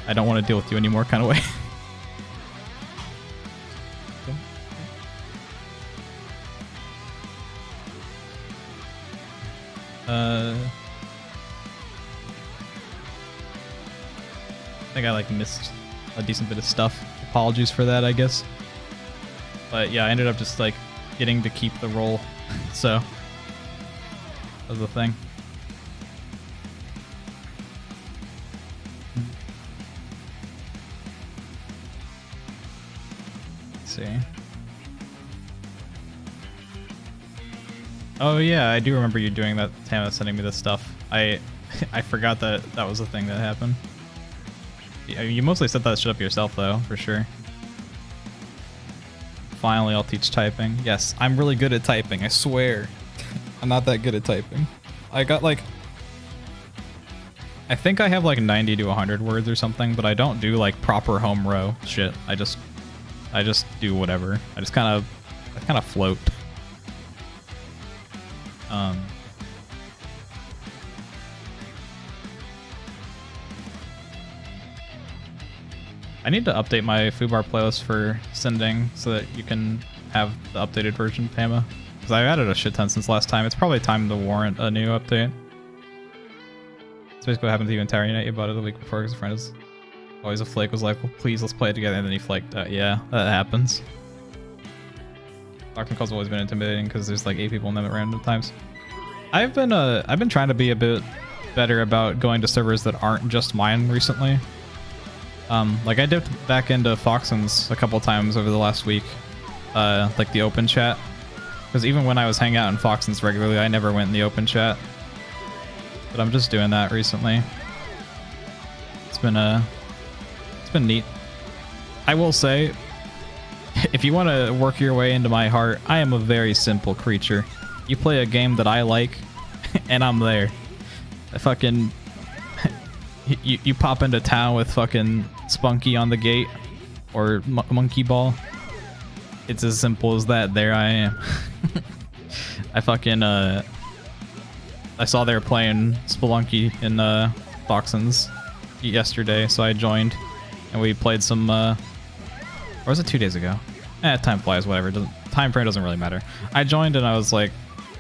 I don't want to deal with you anymore kind of way. I think I like missed a decent bit of stuff. Apologies for that, I guess. But yeah, I ended up just like getting to keep the role. So that was the thing. Let's see. Oh yeah, I do remember you doing that. Tama sending me this stuff. I forgot that was the thing that happened. Yeah, you mostly set that shit up yourself though, for sure. Finally, I'll teach typing. Yes, I'm really good at typing, I swear. I'm not that good at typing. I got like, I think I have like 90 to 100 words or something, but I don't do like proper home row shit. I just do whatever. I kind of float. I need to update my Fubar playlist for sending so that you can have the updated version, Tama. Because I've added a shit ton since last time. It's probably time to warrant a new update. That's basically what happened to you and Terry Night. You bought it the week before because a friend is always a flake, was like, well, please, let's play it together. And then he flaked. Yeah, that happens. Locked Call's always been intimidating because there's like 8 people in them at random times. I've been trying to be a bit better about going to servers that aren't just mine recently. Like I dipped back into Foxen's a couple times over the last week, like the open chat, because even when I was hanging out in Foxen's regularly, I never went in the open chat. But I'm just doing that recently. It's been neat. I will say, if you want to work your way into my heart, I am a very simple creature. You play a game that I like, and I'm there. I fucking... you pop into town with fucking Spunky on the gate, or Monkey Ball. It's as simple as that. There I am. I fucking, I saw they were playing Spelunky in, Foxens yesterday, so I joined, and we played some, or was it 2 days ago? Time flies, whatever. Time frame doesn't really matter. I joined and I was like,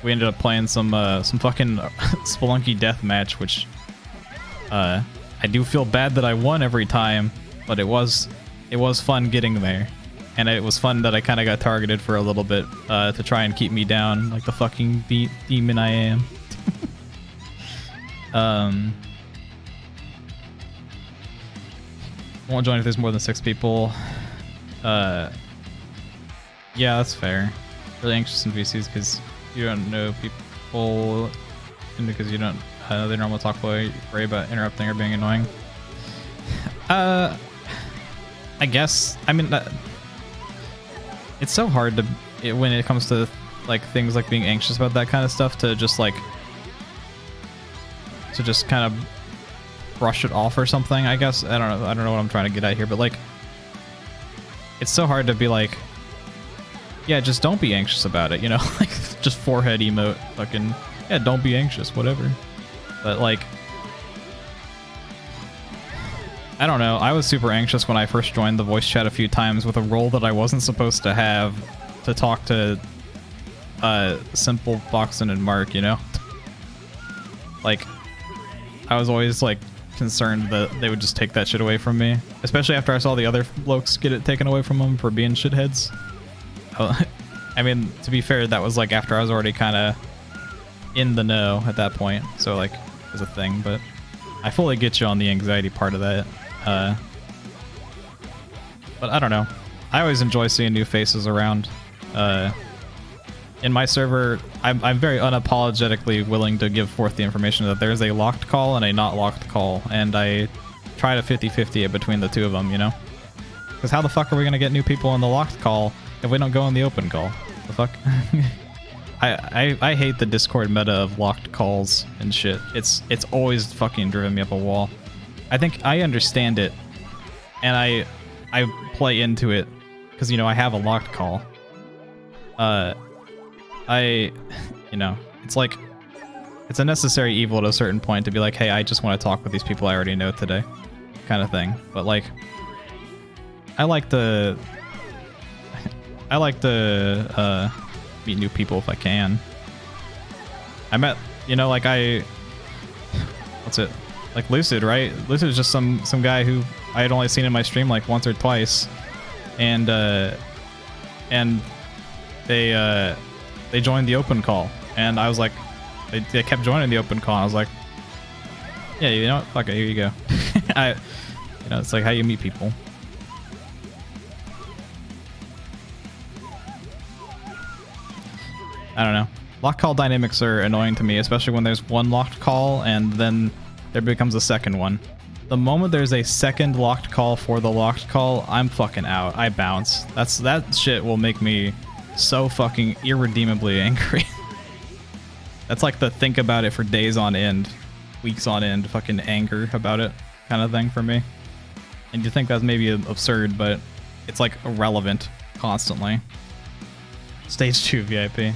we ended up playing some fucking Spelunky deathmatch, which, I do feel bad that I won every time, but it was fun getting there. And it was fun that I kind of got targeted for a little bit, to try and keep me down like the fucking demon I am. Won't join if there's more than 6 people. Yeah, that's fair. Really anxious in VCs because you don't know people, and because you don't they normally talk worry about interrupting or being annoying. I guess. I mean, it's so hard to when it comes to like things like being anxious about that kind of stuff to just like kind of brush it off or something. I guess I don't know what I'm trying to get at here, but like it's so hard to be like, yeah, just don't be anxious about it, you know? Like just forehead emote, fucking yeah, don't be anxious, whatever. But like, I don't know. I was super anxious when I first joined the voice chat a few times with a role that I wasn't supposed to have, to talk to Simple, Foxen, and Mark, you know? Like, I was always like concerned that they would just take that shit away from me, especially after I saw the other blokes get it taken away from them for being shitheads. I mean, to be fair, that was like after I was already kind of in the know at that point, so like it was a thing, but I fully get you on the anxiety part of that. But I don't know. I always enjoy seeing new faces around. In my server, I'm very unapologetically willing to give forth the information that there's a locked call and a not locked call, and I try to 50-50 it between the two of them, you know? Because how the fuck are we gonna get new people in the locked call if we don't go in the open call? The fuck? I hate the Discord meta of locked calls and shit. It's always fucking driven me up a wall. I think I understand it, and I play into it because, you know, I have a locked call. You know, it's like it's a necessary evil at a certain point to be like, hey, I just want to talk with these people I already know today, kind of thing. But like, I like to meet new people if I can. I met, you know, like what's it? Like Lucid, right? Lucid is just some guy who I had only seen in my stream like once or twice, and they joined the open call, and I was like, they kept joining the open call. And I was like, yeah, you know what? Fuck it, here you go. You know, it's like how you meet people. I don't know. Locked call dynamics are annoying to me, especially when there's one locked call and then there becomes a second one. The moment there's a second locked call for the locked call, I'm fucking out. I bounce. That shit will make me so fucking irredeemably angry. That's like the think about it for days on end, weeks on end, fucking anger about it kind of thing for me. And you think that's maybe absurd, but it's like irrelevant constantly. Stage 2 VIP.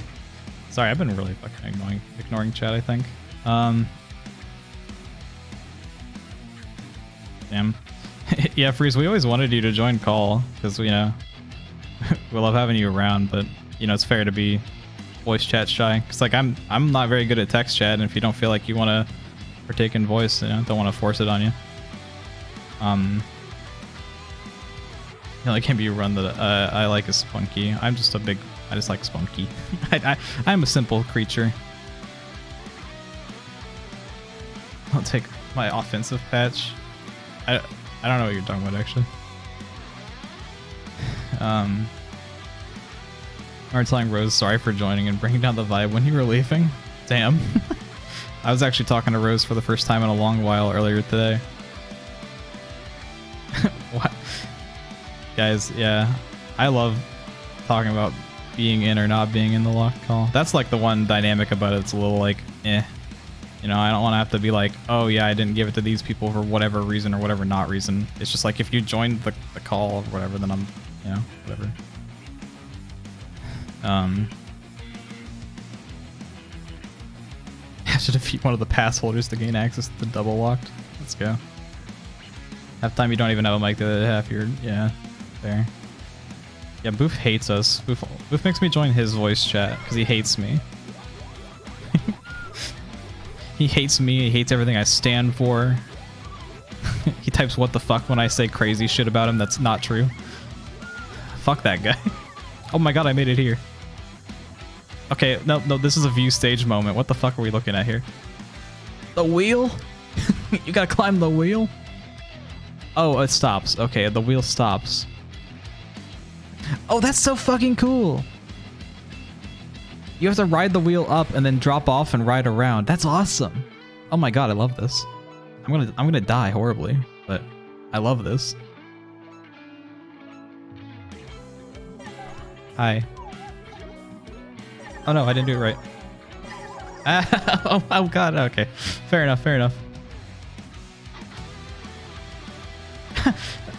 Sorry, I've been really fucking ignoring chat, I think. Damn. Yeah, Freeze, we always wanted you to join call, because, you know, we love having you around, but, you know, it's fair to be voice chat shy. Because, like, I'm not very good at text chat, and if you don't feel like you want to partake in voice, you know, don't want to force it on you. You know, like, maybe you run the, I like a Spunky. I just like Spunky. I'm a simple creature. I'll take my offensive patch. I don't know what you're talking about, actually. Or telling Rose sorry for joining and bringing down the vibe when you were leaving. Damn. I was actually talking to Rose for the first time in a long while earlier today. What? Guys, yeah. I love talking about being in or not being in the locked call. That's like the one dynamic about it. It's a little like, eh. You know, I don't want to have to be like, oh yeah, I didn't give it to these people for whatever reason or whatever not reason. It's just like if you joined the call or whatever, then I'm, you know, whatever. Have to defeat one of the pass holders to gain access to the double locked. Let's go. Half time you don't even have a mic, the other half you're, yeah, there. Yeah, Boof hates us. Boof makes me join his voice chat because he hates me. He hates me, he hates everything I stand for. He types what the fuck when I say crazy shit about him that's not true. Fuck that guy. Oh my god, I made it here. Okay, no, this is a view stage moment. What the fuck are we looking at here? The wheel? You gotta climb the wheel? Oh, it stops. Okay, the wheel stops. Oh, that's so fucking cool. You have to ride the wheel up and then drop off and ride around. That's awesome. Oh my god, I love this. I'm gonna die horribly, but I love this. Hi. Oh no, I didn't do it right. Oh god, okay. Fair enough, fair enough.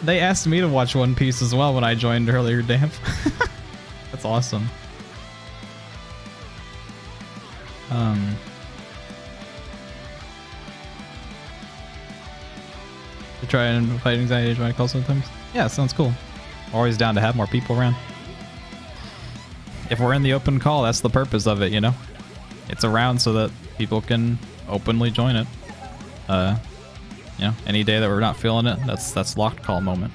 They asked me to watch One Piece as well when I joined earlier, damn. That's awesome. To try and fight anxiety when I call sometimes? Yeah, sounds cool. Always down to have more people around. If we're in the open call, that's the purpose of it, you know? It's around so that people can openly join it. You know, any day that we're not feeling it, that's locked call moment.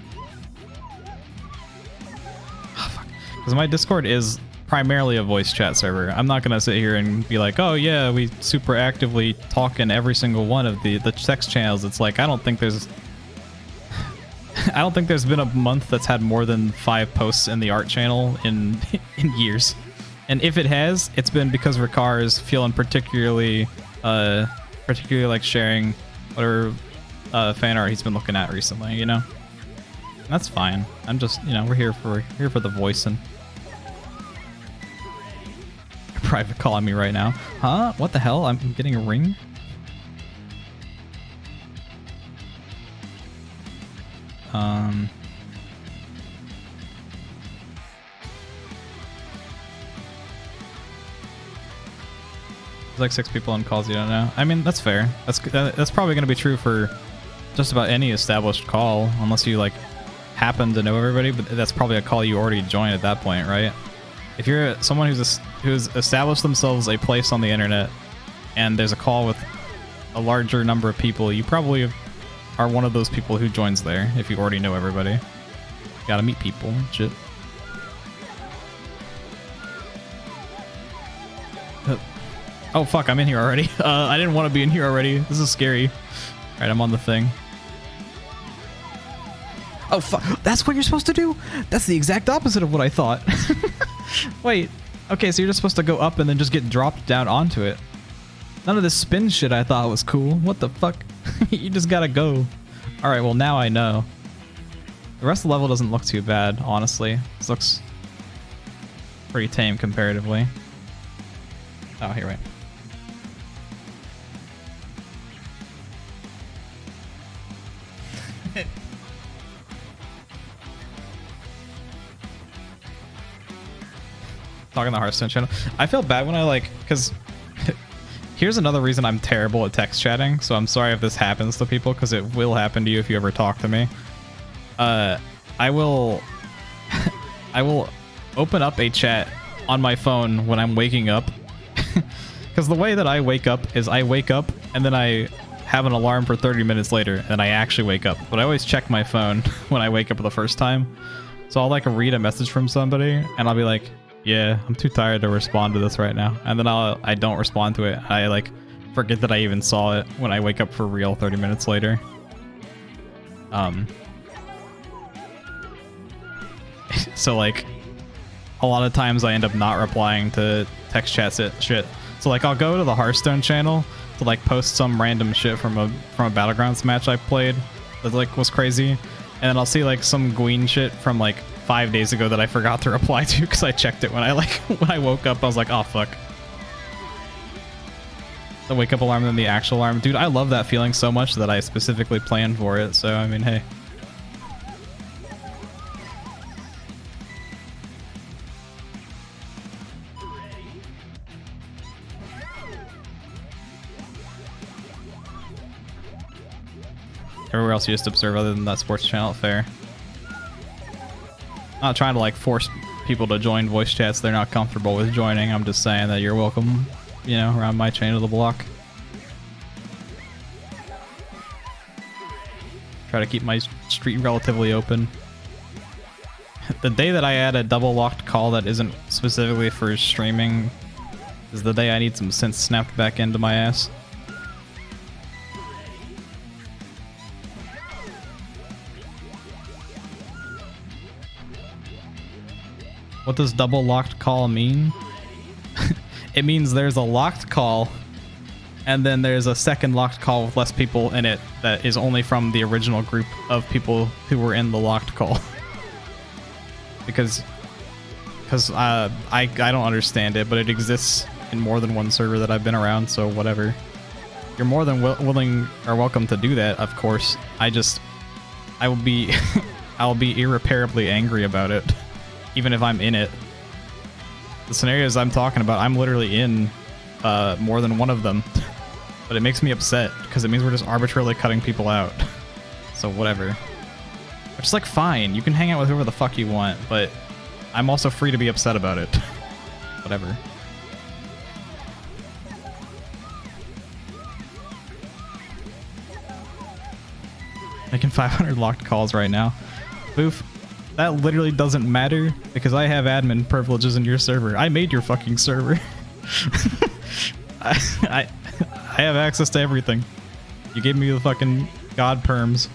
Oh, fuck. Because my Discord is primarily a voice chat server. I'm not gonna sit here and be like, oh yeah, we super actively talk in every single one of the text channels. It's like I don't think there's been a month that's had more than 5 posts in the art channel in years. And if it has, it's been because Ricard is feeling particularly like sharing whatever fan art he's been looking at recently, you know? And that's fine. I'm just, you know, we're here for the voicing. Private calling me right now. Huh? What the hell? I'm getting a ring? There's like 6 people on calls you don't know. I mean, that's fair. That's probably going to be true for just about any established call, unless you like happen to know everybody, but that's probably a call you already joined at that point, right? If you're someone who's established themselves a place on the internet and there's a call with a larger number of people, you probably are one of those people who joins there if you already know everybody. You gotta meet people, shit. Oh fuck, I'm in here already. I didn't want to be in here already. This is scary. Alright, I'm on the thing. Oh fuck, that's what you're supposed to do? That's the exact opposite of what I thought. Wait, okay, so you're just supposed to go up and then just get dropped down onto it. None of this spin shit I thought was cool. What the fuck? You just gotta go. Alright, well now I know. The rest of the level doesn't look too bad, honestly. This looks pretty tame comparatively. Oh, here, wait. Talking the Hearthstone channel. I feel bad when I like, because here's another reason I'm terrible at text chatting, so I'm sorry if this happens to people, because it will happen to you if you ever talk to me. I will open up a chat on my phone when I'm waking up, because the way that I wake up is I wake up and then I have an alarm for 30 minutes later and I actually wake up, but I always check my phone when I wake up the first time. So I'll like read a message from somebody and I'll be like, yeah, I'm too tired to respond to this right now. And then I don't respond to it. I like forget that I even saw it when I wake up for real 30 minutes later. So like a lot of times I end up not replying to text chats shit. So like I'll go to the Hearthstone channel to like post some random shit from a Battlegrounds match I played that like was crazy. And then I'll see like some Gween shit from like 5 days ago that I forgot to reply to because I checked it when I when I woke up. I was like, oh fuck. The wake up alarm than the actual alarm. Dude, I love that feeling so much that I specifically planned for it. So I mean, hey. Everywhere else you just observe other than that sports channel, fair. Not trying to like force people to join voice chats they're not comfortable with joining. I'm just saying that you're welcome, you know, around my chain of the block. Try to keep my street relatively open. The day that I add a double locked call that isn't specifically for streaming is the day I need some sense snapped back into my ass. What does double locked call mean? It means there's a locked call and then there's a second locked call with less people in it that is only from the original group of people who were in the locked call. because I don't understand it, but it exists in more than one server that I've been around, so whatever. You're more than willing or welcome to do that, of course. I will be I'll be irreparably angry about it. Even if I'm in it. The scenarios I'm talking about, I'm literally in more than one of them. But it makes me upset, because it means we're just arbitrarily cutting people out. So whatever. Which is like, fine, you can hang out with whoever the fuck you want, but I'm also free to be upset about it. Whatever. Making 500 locked calls right now. Boof. That literally doesn't matter because I have admin privileges in your server. I made your fucking server. I have access to everything. You gave me the fucking god perms.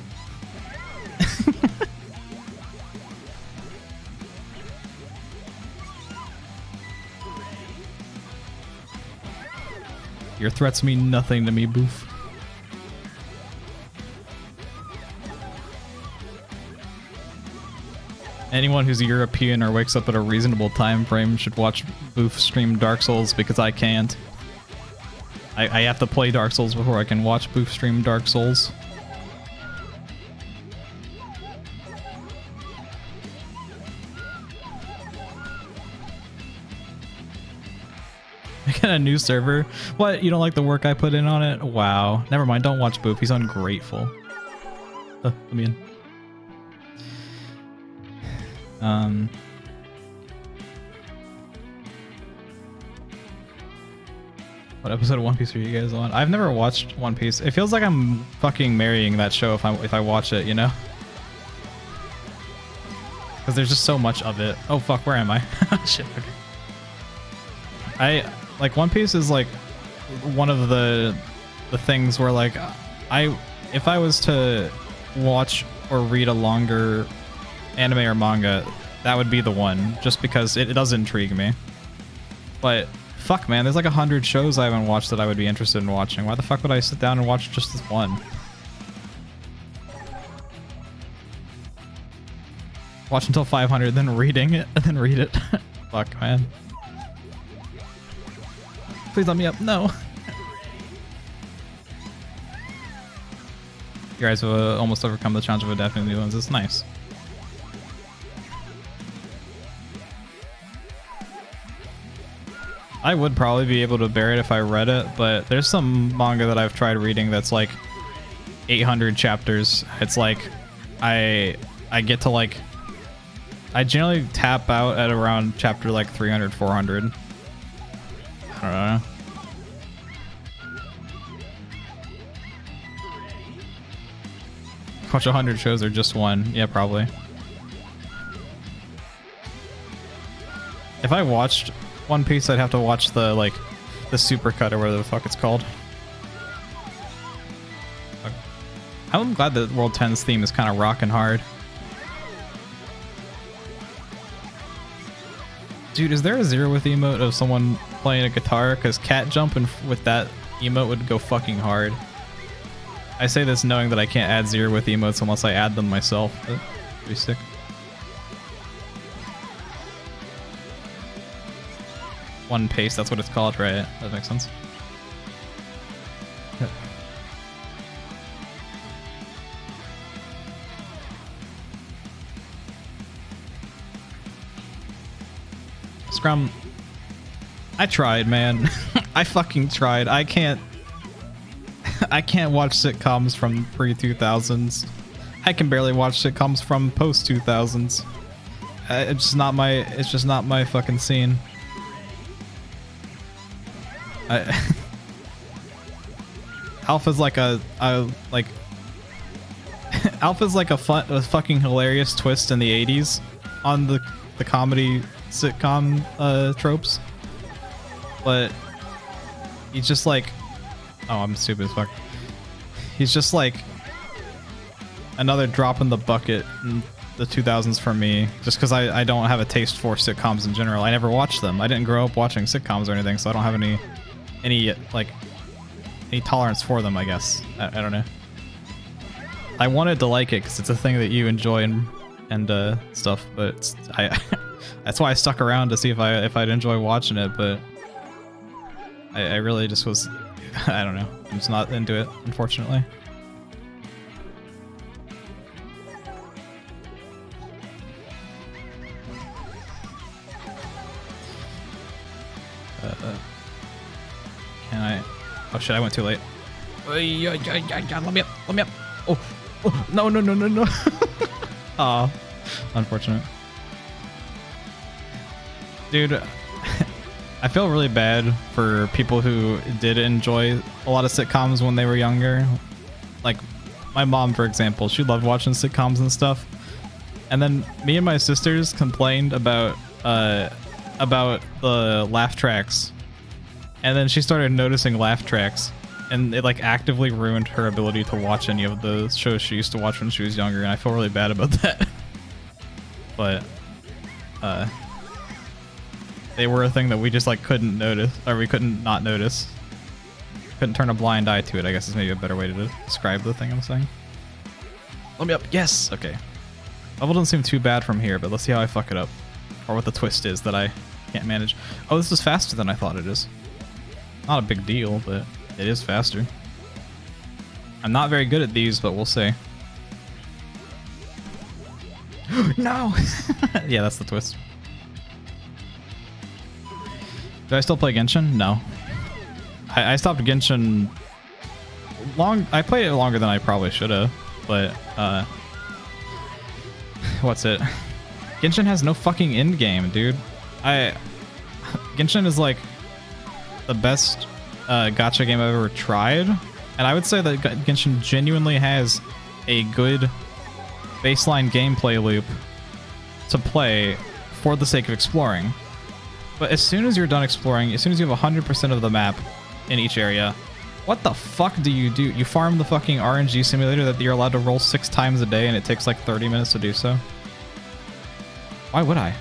Your threats mean nothing to me, Boof. Anyone who's European or wakes up at a reasonable time frame should watch Boof stream Dark Souls because I can't. I have to play Dark Souls before I can watch Boof stream Dark Souls. Making a new server? What? You don't like the work I put in on it? Wow. Never mind, don't watch Boof. He's ungrateful. Let me in. What episode of One Piece are you guys on? I've never watched One Piece. It feels like I'm fucking marrying that show if I watch it, you know? Because there's just so much of it. Oh fuck, where am I? Shit, okay. Like One Piece is like one of the things where like if I was to watch or read a longer anime or manga, that would be the one, just because it does intrigue me. But fuck, man, there's like 100 shows I haven't watched that I would be interested in watching. Why the fuck would I sit down and watch just this one? Watch until 500, then reading it, and then read it. Fuck, man. Please let me up. No. You guys have almost overcome the challenge of adapting to new ones. It's nice. I would probably be able to bear it if I read it, but there's some manga that I've tried reading that's like 800 chapters. It's like I get to like I generally tap out at around chapter like 300, 400. I don't know. Watch 100 shows or just one? Yeah, probably. If I watched One Piece, I'd have to watch the like the supercut or whatever the fuck it's called. I'm glad that World 10's theme is kind of rocking hard. Dude, is there a zero with emote of someone playing a guitar? Because cat jumping with that emote would go fucking hard. I say this knowing that I can't add zero with emotes unless I add them myself. That'd be sick. one pace. That's what it's called, right? That makes sense. Scrum. I tried, man. I fucking tried. I can't watch sitcoms from pre-2000s. I can barely watch sitcoms from post-2000s. It's just not my fucking scene. Alpha's like Alpha's like a fucking hilarious twist in the 80s on the comedy sitcom tropes. But he's just like, oh, I'm stupid as fuck. He's just like another drop in the bucket in the 2000s for me, just because I don't have a taste for sitcoms in general. I never watched them. I didn't grow up watching sitcoms or anything, so I don't have any tolerance for them, I guess. I don't know. I wanted to like it because it's a thing that you enjoy and stuff, but that's why I stuck around to see if I'd enjoy watching it, but I really just was, I don't know, I'm just not into it, unfortunately. Can I? Oh shit, I went too late. Let me up, let me up. Oh, no. Aw, unfortunate. Dude, I feel really bad for people who did enjoy a lot of sitcoms when they were younger. Like my mom, for example, she loved watching sitcoms and stuff. And then me and my sisters complained about the laugh tracks. And then she started noticing laugh tracks, and it like actively ruined her ability to watch any of the shows she used to watch when she was younger, and I feel really bad about that. But they were a thing that we just like couldn't notice, or we couldn't not notice. Couldn't turn a blind eye to it, I guess is maybe a better way to describe the thing I'm saying. Let me up. Yes. Okay. Level doesn't seem too bad from here, but let's see how I fuck it up, or what the twist is that I can't manage. Oh, this is faster than I thought it is. Not a big deal, but it is faster. I'm not very good at these, but we'll see. No! Yeah, that's the twist. Do I still play Genshin? No. I stopped Genshin I played it longer than I probably should have, but what's it? Genshin has no fucking end game, dude. Genshin is like the best gacha game I've ever tried, and I would say that Genshin genuinely has a good baseline gameplay loop to play for the sake of exploring. But as soon as you're done exploring, as soon as you have 100% of the map in each area, what the fuck do? You farm the fucking RNG simulator that you're allowed to roll 6 times a day and it takes like 30 minutes to do so? Why would I?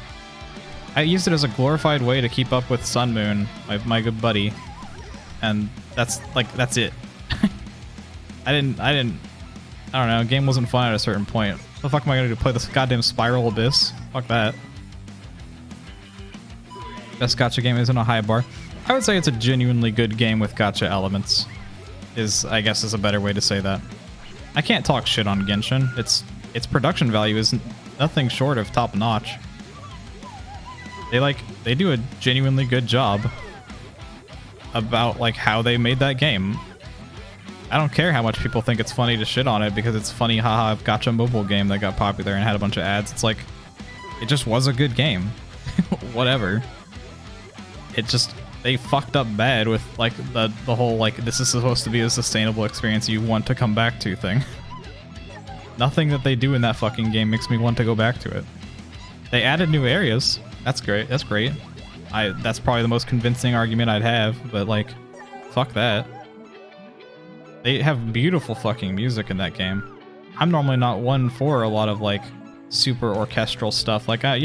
I used it as a glorified way to keep up with Sun Moon, my good buddy, and that's it. I don't know, the game wasn't fun at a certain point. What the fuck am I gonna do, play this goddamn Spiral Abyss? Fuck that. Best gacha game isn't a high bar. I would say it's a genuinely good game with gacha elements, I guess is a better way to say that. I can't talk shit on Genshin. Its production value is nothing short of top notch. They do a genuinely good job about like how they made that game. I don't care how much people think it's funny to shit on it because it's funny, haha, gacha mobile game that got popular and had a bunch of ads. It's like, it just was a good game. Whatever. They fucked up bad with like the whole like, this is supposed to be a sustainable experience you want to come back to thing. Nothing that they do in that fucking game makes me want to go back to it. They added new areas. That's great. That's great. That's probably the most convincing argument I'd have, but like, fuck that. They have beautiful fucking music in that game. I'm normally not one for a lot of like super orchestral stuff. Like I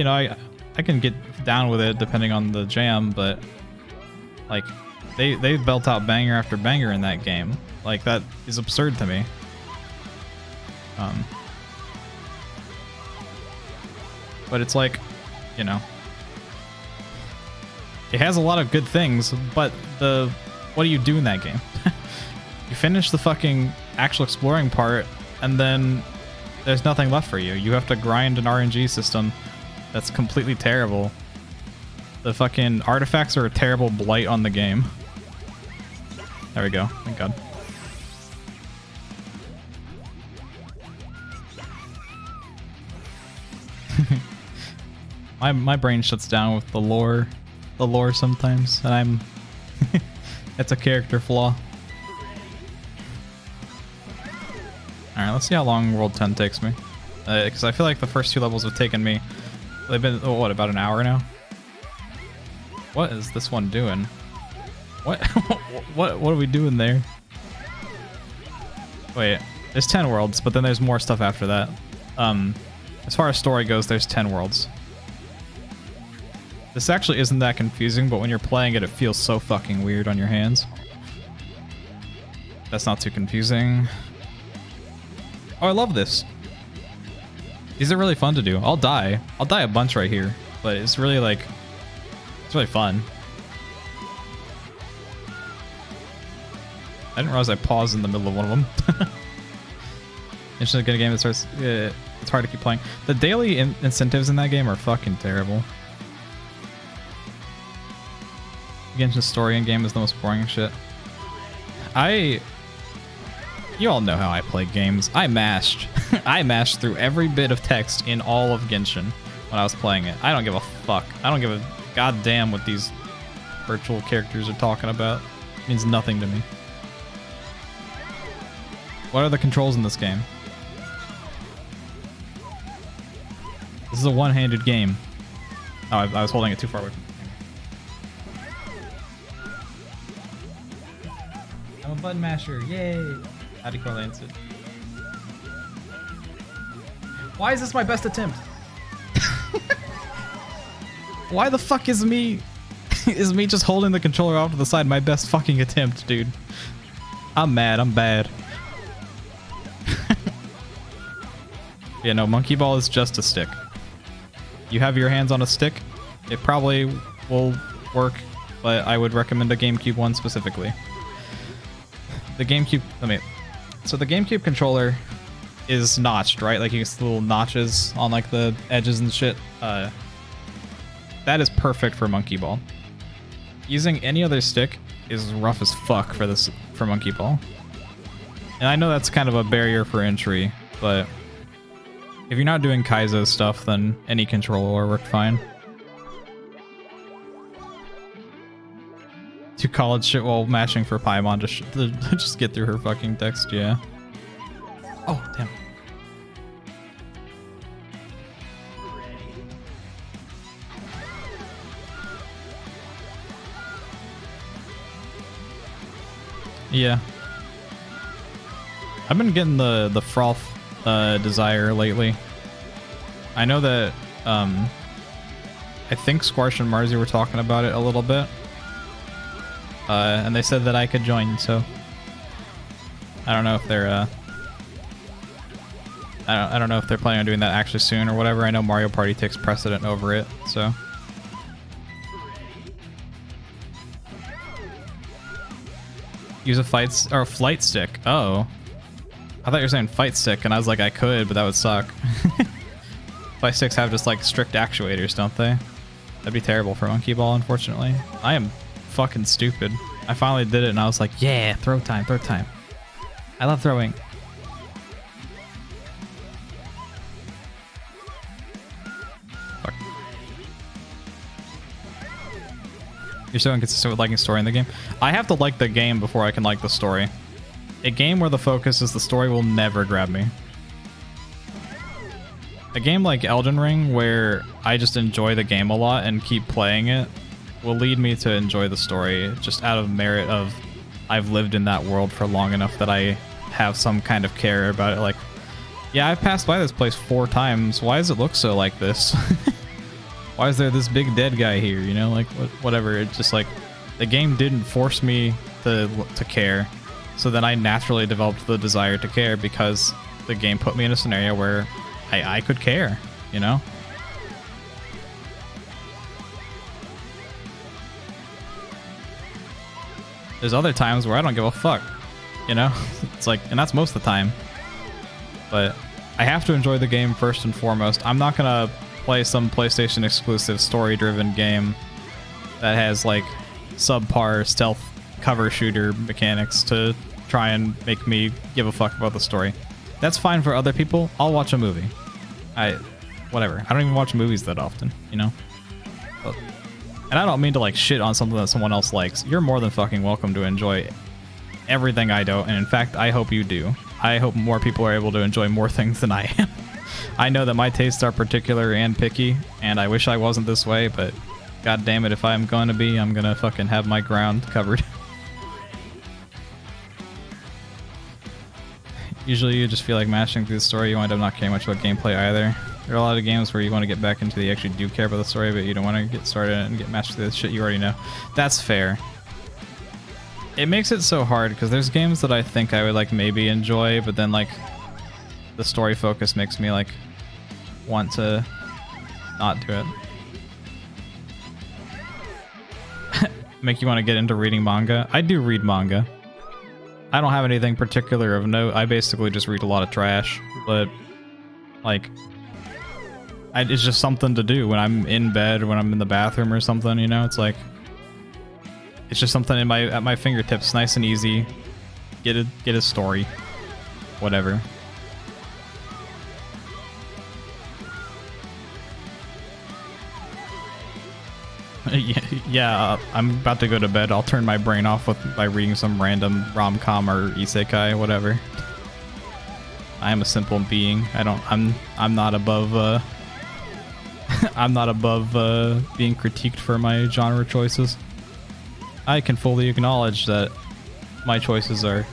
can get down with it depending on the jam, but like they belt out banger after banger in that game. Like that is absurd to me. But it's like, you know, it has a lot of good things, but what do you do in that game? You finish the fucking actual exploring part, and then there's nothing left for you. You have to grind an RNG system that's completely terrible. The fucking artifacts are a terrible blight on the game. There we go. Thank God. my brain shuts down with the lore sometimes, and I'm it's a character flaw. Alright, let's see how long World 10 takes me. Because I feel like the first 2 levels have taken me... They've been, what, about an hour now? What is this one doing? What? what are we doing there? Wait, there's 10 worlds, but then there's more stuff after that. As far as story goes, there's 10 worlds. This actually isn't that confusing, but when you're playing it, it feels so fucking weird on your hands. That's not too confusing. Oh, I love this. These are really fun to do. I'll die a bunch right here, but it's really like, it's really fun. I didn't realize I paused in the middle of one of them. It's just a good game that starts, it's hard to keep playing. The daily incentives in that game are fucking terrible. Genshin's story in game is the most boring shit. You all know how I play games. I mashed through every bit of text in all of Genshin when I was playing it. I don't give a fuck. I don't give a goddamn what these virtual characters are talking about. It means nothing to me. What are the controls in this game? This is a one-handed game. Oh, I was holding it too far away from the camera. I'm a button masher. Yay! How do you lance it? Why is this my best attempt? Why the fuck is me just holding the controller off to the side my best fucking attempt, dude? I'm mad. I'm bad. Yeah, no, monkey ball is just a stick. You have your hands on a stick, it probably will work, but I would recommend a GameCube one specifically. The GameCube, so the GameCube controller is notched, right? Like you get the little notches on like the edges and shit. That is perfect for monkey ball. Using any other stick is rough as fuck for monkey ball. And I know that's kind of a barrier for entry, but if you're not doing Kaizo stuff, then any controller will work fine. Do college shit while mashing for Paimon to just get through her fucking text, yeah. Oh, damn. Yeah. I've been getting the froth desire lately. I know that I think Squarsh and Marzi were talking about it a little bit. And they said that I could join, so I don't know if they're I don't know if they're planning on doing that actually soon or whatever. I know Mario Party takes precedent over it, so use a flight stick. Oh, I thought you were saying fight stick, and I was like, I could, but that would suck. Flight sticks have just like strict actuators, don't they? That'd be terrible for monkey ball, unfortunately. I am fucking stupid. I finally did it, and I was like, yeah, throw time, throw time. I love throwing. Fuck. You're so inconsistent with liking story in the game. I have to like the game before I can like the story. A game where the focus is the story will never grab me. A game like Elden Ring, where I just enjoy the game a lot and keep playing it, will lead me to enjoy the story just out of merit of I've lived in that world for long enough that I have some kind of care about it. Like, yeah, I've passed by this place 4 times. Why does it look so like this? Why is there this big dead guy here? You know, like whatever. It's just like the game didn't force me to care. So then I naturally developed the desire to care because the game put me in a scenario where I could care, you know? There's other times where I don't give a fuck, you know? It's like, and that's most of the time. But I have to enjoy the game first and foremost. I'm not gonna play some PlayStation exclusive story-driven game that has like subpar stealth cover shooter mechanics to try and make me give a fuck about the story. That's fine for other people. I'll watch a movie. Whatever. I don't even watch movies that often, you know? But, and I don't mean to like shit on something that someone else likes. You're more than fucking welcome to enjoy everything I do, and in fact, I hope you do. I hope more people are able to enjoy more things than I am. I know that my tastes are particular and picky, and I wish I wasn't this way, but god damn it, if I'm going to be, I'm gonna fucking have my ground covered. Usually you just feel like mashing through the story, you wind up not caring much about gameplay either. There are a lot of games where you want to get back into you actually do care about the story, but you don't want to get started and get mashed through the shit you already know. That's fair. It makes it so hard because there's games that I think I would like maybe enjoy, but then like the story focus makes me like want to not do it. Make you want to get into reading manga. I do read manga. I don't have anything particular of note. I basically just read a lot of trash, but like it's just something to do when I'm in bed, when I'm in the bathroom or something, you know? It's like it's just something in at my fingertips, nice and easy. Get a story, whatever. Yeah, I'm about to go to bed. I'll turn my brain off by reading some random rom-com or isekai, whatever. I am a simple being. I'm not above I'm not above being critiqued for my genre choices. I can fully acknowledge that my choices are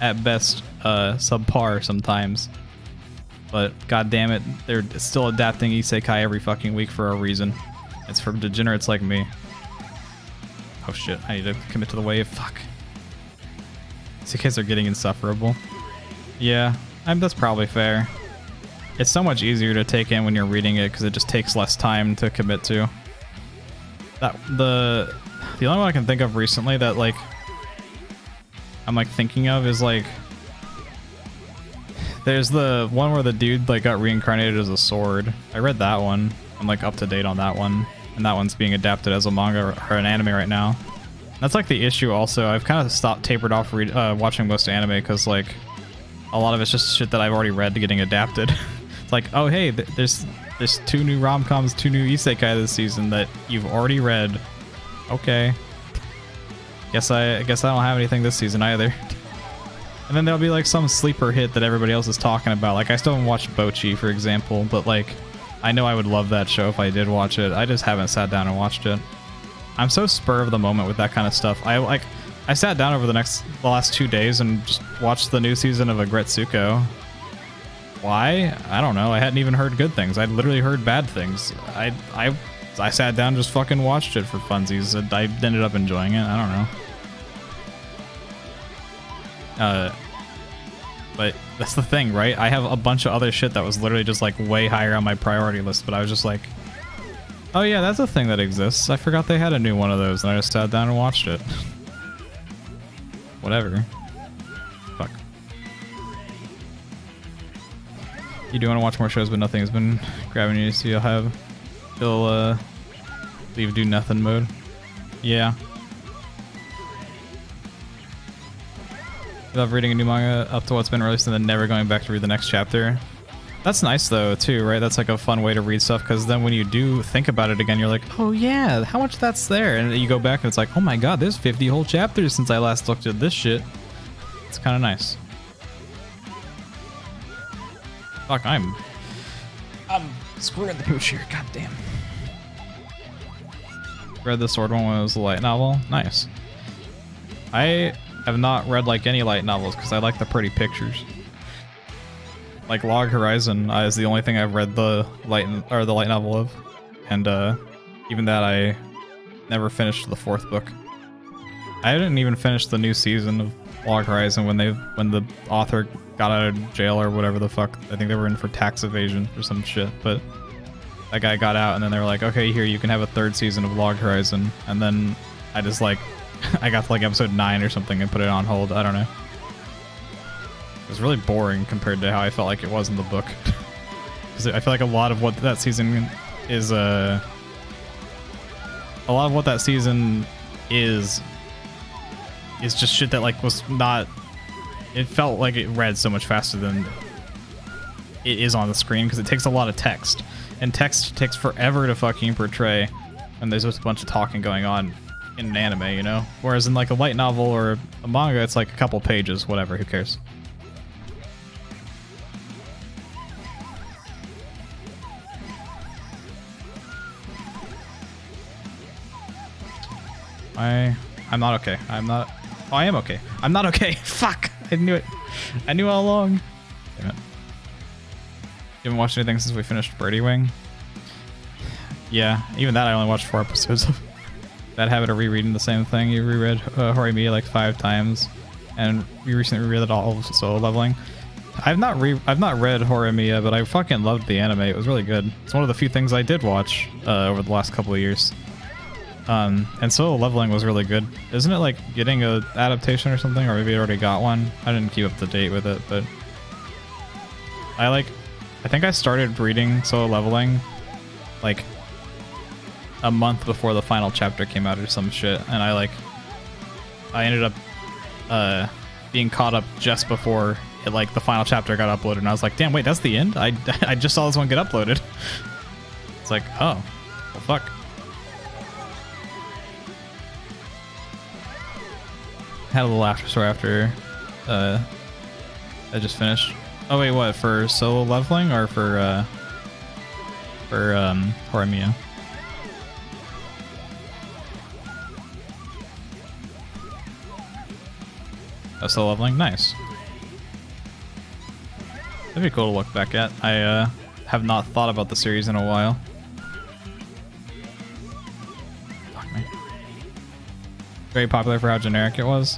at best subpar sometimes. But god damn it, they're still adapting isekai every fucking week for a reason. It's for degenerates like me. Oh shit, I need to commit to the wave. Fuck. Isekais are getting insufferable. Yeah, that's probably fair. It's so much easier to take in when you're reading it because it just takes less time to commit to. The only one I can think of recently that like I'm like thinking of is like there's the one where the dude like got reincarnated as a sword. I read that one. I'm like up to date on that one, and that one's being adapted as a manga or an anime right now. That's like the issue also. I've kind of tapered off watching most anime because like a lot of it's just shit that I've already read getting adapted. It's like, oh hey, there's 2 new rom-coms, 2 new isekai this season that you've already read. Okay. Guess I don't have anything this season either. And then there'll be like some sleeper hit that everybody else is talking about. Like I still haven't watched Bocchi, for example, but like I know I would love that show if I did watch it. I just haven't sat down and watched it. I'm so spur of the moment with that kind of stuff. I sat down over the last 2 days and just watched the new season of Agretsuko. Why? I don't know. I hadn't even heard good things. I'd literally heard bad things. I sat down and just fucking watched it for funsies. And I ended up enjoying it. I don't know. But that's the thing, right? I have a bunch of other shit that was literally just like way higher on my priority list, but I was just like, oh yeah, that's a thing that exists. I forgot they had a new one of those, and I just sat down and watched it. Whatever. Fuck. You do want to watch more shows, but nothing has been grabbing you, so you'll leave do nothing mode. Yeah. I love reading a new manga up to what's been released and then never going back to read the next chapter. That's nice though too, right? That's like a fun way to read stuff because then when you do think about it again, you're like, oh yeah, how much that's there? And you go back and it's like, oh my god, there's 50 whole chapters since I last looked at this shit. It's kind of nice. Fuck, I'm screwing the pooch here, god damn. Read the sword one when it was a light novel? Nice. I have not read like any light novels because I like the pretty pictures. Like Log Horizon is the only thing I've read the light novel of, and even that I never finished the 4th book. I didn't even finish the new season of Log Horizon when the author got out of jail or whatever the fuck. I think they were in for tax evasion or some shit, but that guy got out and then they were like, okay, here you can have a 3rd season of Log Horizon, and then I just like I got to like episode 9 or something and put it on hold. I don't know. It was really boring compared to how I felt like it was in the book. Because I feel like a lot of what that season is, is just shit that like was not. It felt like it read so much faster than it is on the screen because it takes a lot of text, and text takes forever to fucking portray, and there's just a bunch of talking going on in an anime, you know. Whereas in like a light novel or a manga, it's like a couple pages, whatever. Who cares? I'm not okay. I'm not. Oh, I am okay. I'm not okay. Fuck! I knew it. I knew all along. Damn it. You haven't watched anything since we finished Birdie Wing? Yeah, even that I only watched 4 episodes of. That habit of rereading the same thing. You reread Horimiya like 5 times, and you recently reread it all of Solo Leveling. I've not read Horimiya, but I fucking loved the anime. It was really good. It's one of the few things I did watch over the last couple of years. And Solo Leveling was really good. Isn't it like getting a adaptation or something, or maybe it already got one? I didn't keep up to date with it, but I think I started reading Solo Leveling like a month before the final chapter came out or some shit, and I ended up being caught up just before it, like the final chapter got uploaded, and I was like, damn, wait, that's the end? I just saw this one get uploaded. It's like, oh, well, fuck. Had a little after story after I just finished. Oh wait, what, for Solo Leveling or for Horimiya? Oh, Solo Leveling, nice. That'd be cool to look back at. I have not thought about the series in a while. Very popular for how generic it was.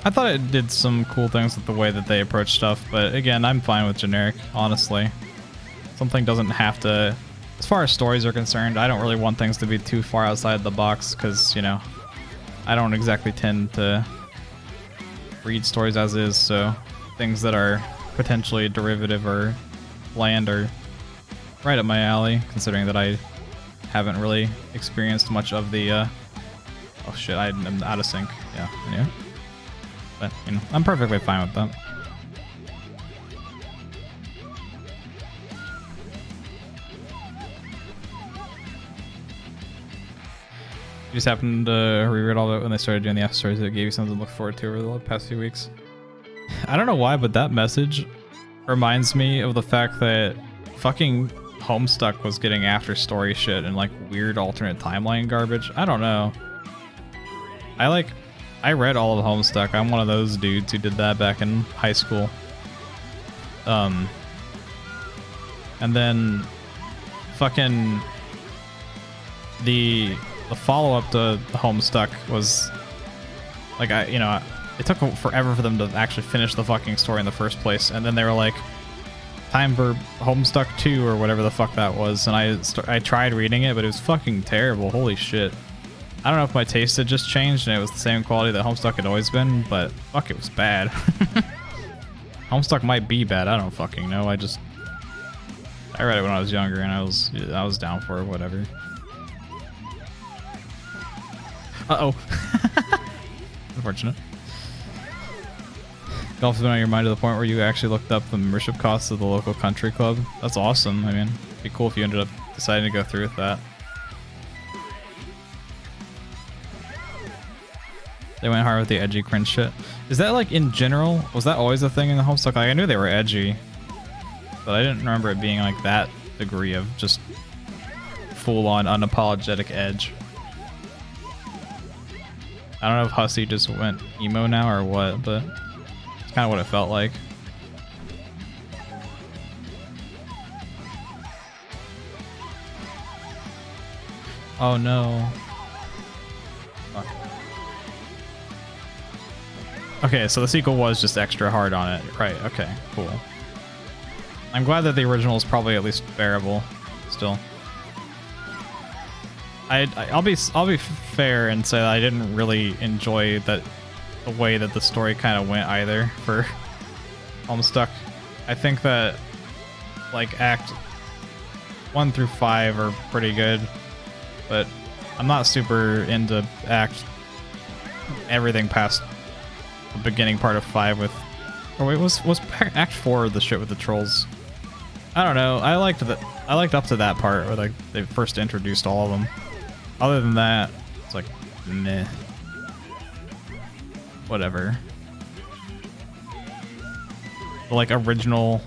I thought it did some cool things with the way that they approach stuff, but again, I'm fine with generic, honestly. Something doesn't have to... As far as stories are concerned, I don't really want things to be too far outside the box, because, you know, I don't exactly tend to read stories as is, so things that are potentially derivative or bland are right up my alley, considering that I haven't really experienced much of the... Oh shit, I'm out of sync. Yeah, I knew. But, you know, I'm perfectly fine with that. You just happened to reread all of it when they started doing the after stories that gave you something to look forward to over the past few weeks. I don't know why, but that message reminds me of the fact that fucking Homestuck was getting after story shit and like weird alternate timeline garbage. I don't know. I read all of Homestuck. I'm one of those dudes who did that back in high school. And then fucking the follow-up to Homestuck was like, it took forever for them to actually finish the fucking story in the first place, and then they were like, time for Homestuck 2 or whatever the fuck that was, and I tried reading it, but it was fucking terrible. Holy shit. I don't know if my taste had just changed and it was the same quality that Homestuck had always been, but fuck, it was bad. Homestuck might be bad, I don't fucking know. I read it when I was younger and I was down for it, whatever. Uh-oh. Unfortunate. Golf has been on your mind to the point where you actually looked up the membership costs of the local country club. That's awesome. I mean, it'd be cool if you ended up deciding to go through with that. They went hard with the edgy cringe shit. Is that like in general? Was that always a thing in the Homestuck? Like, I knew they were edgy, but I didn't remember it being like that degree of just full-on unapologetic edge. I don't know if Hussey just went emo now or what, but it's kind of what it felt like. Oh no. Fuck. Okay, so the sequel was just extra hard on it. Right, okay, cool. I'm glad that the original is probably at least bearable still. I'll be fair and say that I didn't really enjoy the way that the story kind of went either for Homestuck. I think that like Act 1 through 5 are pretty good, but I'm not super into everything past the beginning part of 5 with. Or wait, was Act 4 the shit with the trolls? I don't know. I liked up to that part where like they first introduced all of them. Other than that, it's like meh. Whatever. The like original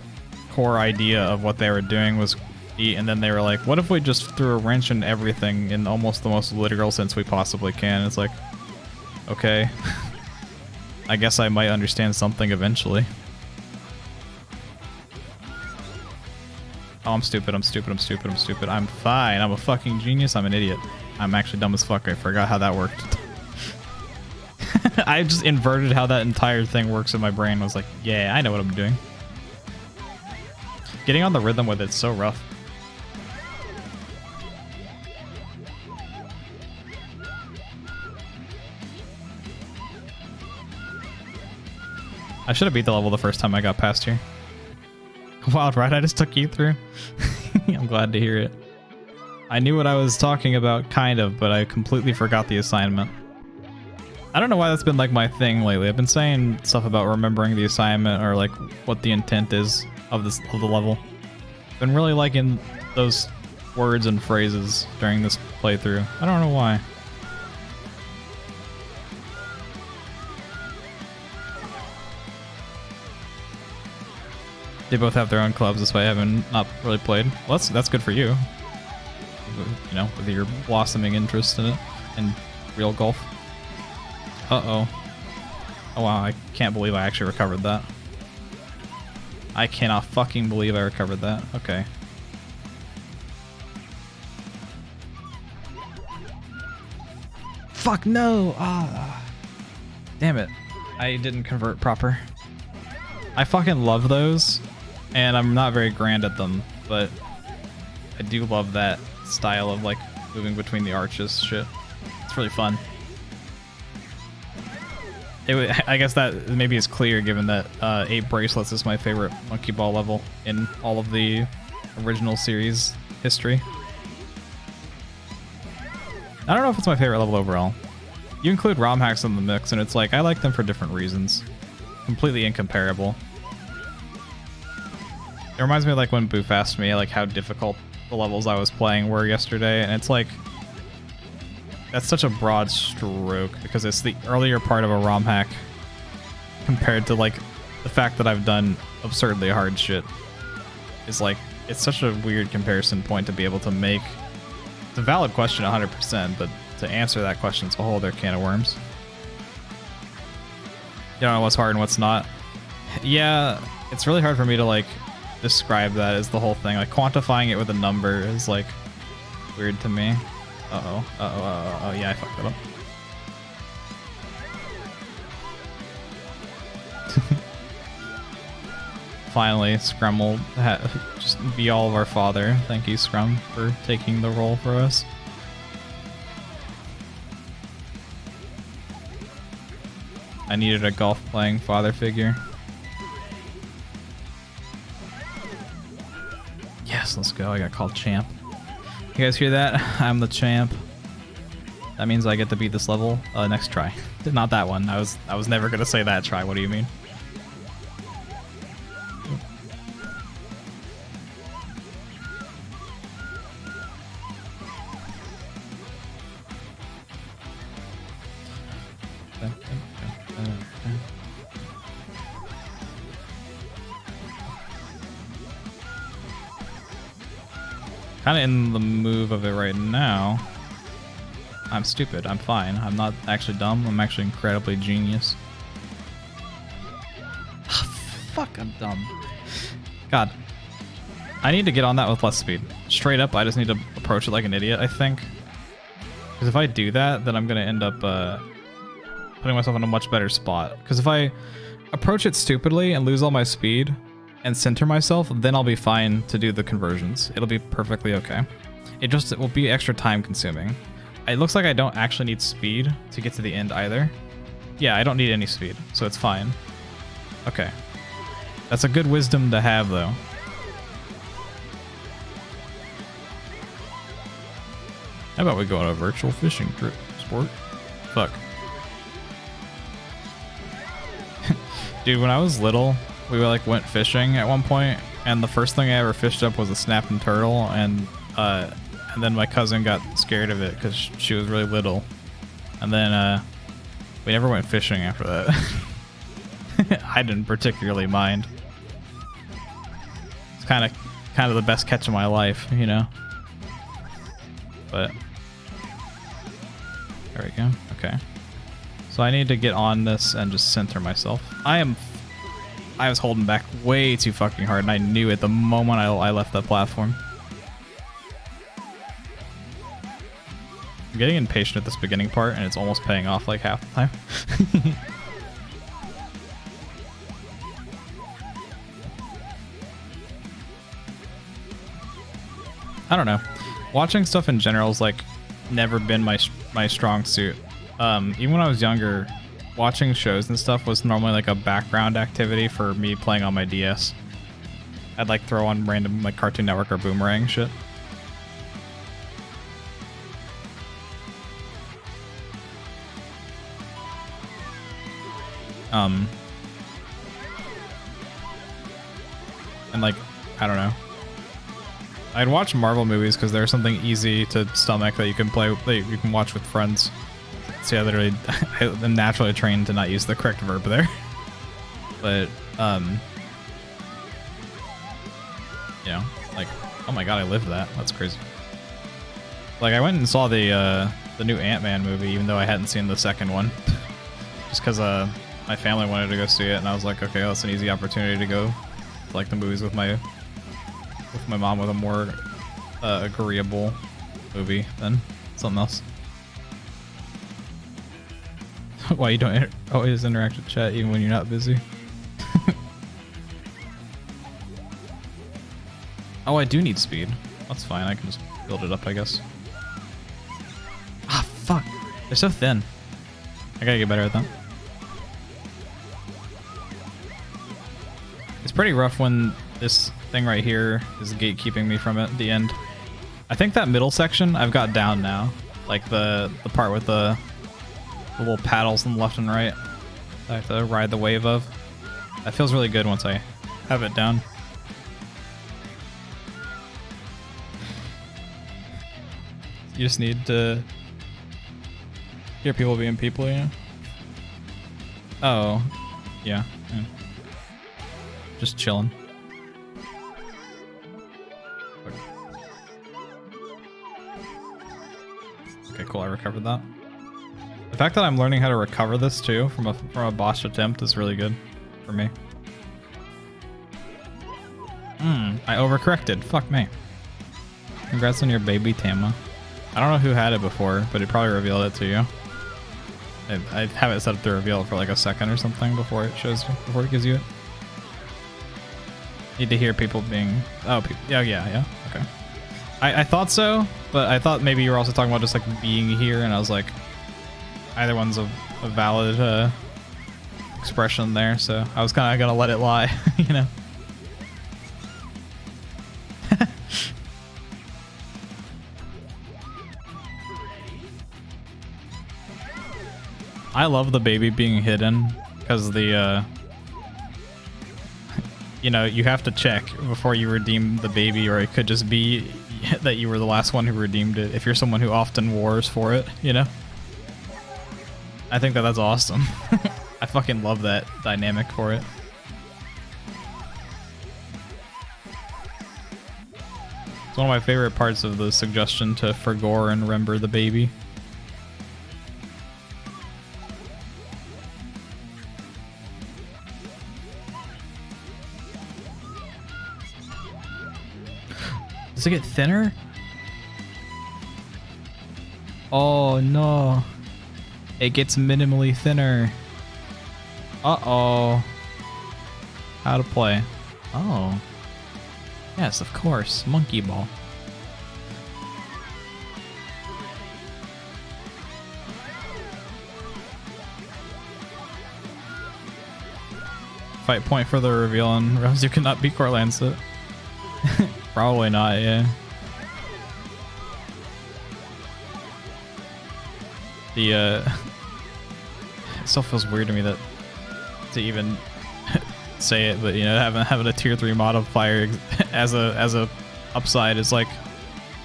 core idea of what they were doing was neat, and then they were like, what if we just threw a wrench in everything in almost the most literal sense we possibly can? It's like, okay. I guess I might understand something eventually. Oh, I'm stupid, I'm stupid, I'm stupid, I'm stupid. I'm fine, I'm a fucking genius, I'm an idiot. I'm actually dumb as fuck, I forgot how that worked. I just inverted how that entire thing works in my brain. I was like, yeah, I know what I'm doing. Getting on the rhythm with it's so rough. I should have beat the level the first time I got past here. Wild ride I just took you through. I'm glad to hear it. I knew what I was talking about, kind of, but I completely forgot the assignment. I don't know why that's been like my thing lately. I've been saying stuff about remembering the assignment or like what the intent is of the level. Been really liking those words and phrases during this playthrough. I don't know why. They both have their own clubs, that's why I haven't not really played. Well, that's good for you. You know, with your blossoming interest in it and real golf. Uh-oh. Oh wow, I can't believe I actually recovered that. I cannot fucking believe I recovered that. Okay. Fuck no! Ah. Damn it. I didn't convert proper. I fucking love those, and I'm not very grand at them, but I do love that style of like moving between the arches shit. It's really fun. I guess that maybe is clear given that 8 Bracelets is my favorite Monkey Ball level in all of the original series history. I don't know if it's my favorite level overall. You include ROM hacks in the mix and it's like, I like them for different reasons. Completely incomparable. It reminds me of like when Boof asked me like how difficult the levels I was playing were yesterday, and it's like, that's such a broad stroke because it's the earlier part of a ROM hack compared to like the fact that I've done absurdly hard shit. Is like, it's such a weird comparison point to be able to make. It's a valid question 100%, but to answer that question is a whole other can of worms. You don't know what's hard and what's not. Yeah, it's really hard for me to like describe that as the whole thing. Like quantifying it with a number is like weird to me. Uh-oh, uh-oh, uh-oh, oh yeah, I fucked that up. Finally, Scrum will just be all of our father. Thank you, Scrum, for taking the role for us. I needed a golf-playing father figure. Yes, let's go. I got called champ. You guys hear that? I'm the champ. That means I get to beat this level next try. Not that one. I was never gonna say that try. What do you mean? Kind of in the move of it right now. I'm stupid. I'm fine. I'm not actually dumb. I'm actually incredibly genius. Fuck, I'm dumb. God. I need to get on that with less speed. Straight up, I just need to approach it like an idiot, I think. Because if I do that, then I'm going to end up putting myself in a much better spot. Because if I approach it stupidly and lose all my speed and center myself, then I'll be fine to do the conversions. It'll be perfectly okay. It will be extra time consuming. It looks like I don't actually need speed to get to the end either. Yeah, I don't need any speed, so it's fine. Okay. That's a good wisdom to have, though. How about we go on a virtual fishing trip, sport? Fuck. Dude, when I was little, we like went fishing at one point, and the first thing I ever fished up was a snapping turtle, and then my cousin got scared of it because she was really little, and then we never went fishing after that. I didn't particularly mind. It's kind of the best catch of my life, you know. But there we go. Okay. So I need to get on this and just center myself. I was holding back way too fucking hard, and I knew it the moment I left that platform. I'm getting impatient at this beginning part, and it's almost paying off like half the time. I don't know. Watching stuff in general has like never been my strong suit. Even when I was younger, watching shows and stuff was normally like a background activity for me playing on my DS. I'd like throw on random like Cartoon Network or Boomerang shit. And like, I don't know. I'd watch Marvel movies because there's something easy to stomach that you can play, that you can watch with friends. See, I literally, I'm naturally trained to not use the correct verb there. But, you know, like, oh my god, I lived that. That's crazy. Like, I went and saw the new Ant-Man movie, even though I hadn't seen the second one. Just because, my family wanted to go see it, and I was like, okay, well, that's an easy opportunity to go to, like, the movies with my mom with a more agreeable movie than something else. Why you don't always interact with chat even when you're not busy? Oh, I do need speed. That's fine, I can just build it up, I guess. Ah, fuck. They're so thin. I gotta get better at that. It's pretty rough when this thing right here is gatekeeping me from it at the end. I think that middle section I've got down now. Like the part with the little paddles on the left and right I have to ride the wave of. That feels really good once I have it down. You just need to hear people being people, you know? Oh, yeah. Just chilling. Okay, cool, I recovered that. The fact that I'm learning how to recover this too from a boss attempt is really good for me. I overcorrected. Fuck me. Congrats on your baby, Tama. I don't know who had it before, but it probably revealed it to you. I have it set up to reveal it for like a second or something before it shows you, before it gives you it. Need to hear people being... Oh, people. Yeah. Okay. I thought so, but I thought maybe you were also talking about just like being here, and I was like, either one's a valid expression there, so I was kind of gonna let it lie, you know. I love the baby being hidden because the you know, you have to check before you redeem the baby, or it could just be that you were the last one who redeemed it if you're someone who often wars for it, you know? I think that's awesome. I fucking love that dynamic for it. It's one of my favorite parts of the suggestion to forgore and remember the baby. Does it get thinner? Oh no. It gets minimally thinner. Uh-oh. How to play. Oh. Yes, of course. Monkey ball. fight point for the reveal and Realms you cannot beat Core Lancet? Probably not, yeah. The it still feels weird to me that to even say it, but you know, having a tier 3 modifier as a upside is like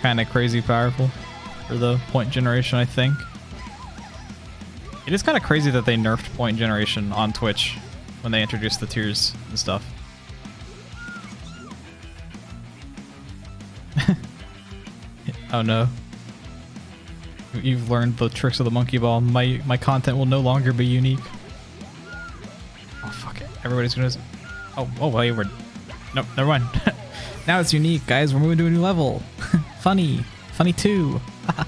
kind of crazy powerful for the point generation, I think. It is kind of crazy that they nerfed point generation on Twitch when they introduced the tiers and stuff. Oh no. You've learned the tricks of the monkey ball. My content will no longer be unique. Oh fuck it. Everybody's gonna... Oh wait, we're... Nope, never mind. Now it's unique, guys. We're moving to a new level. Funny. Funny too. But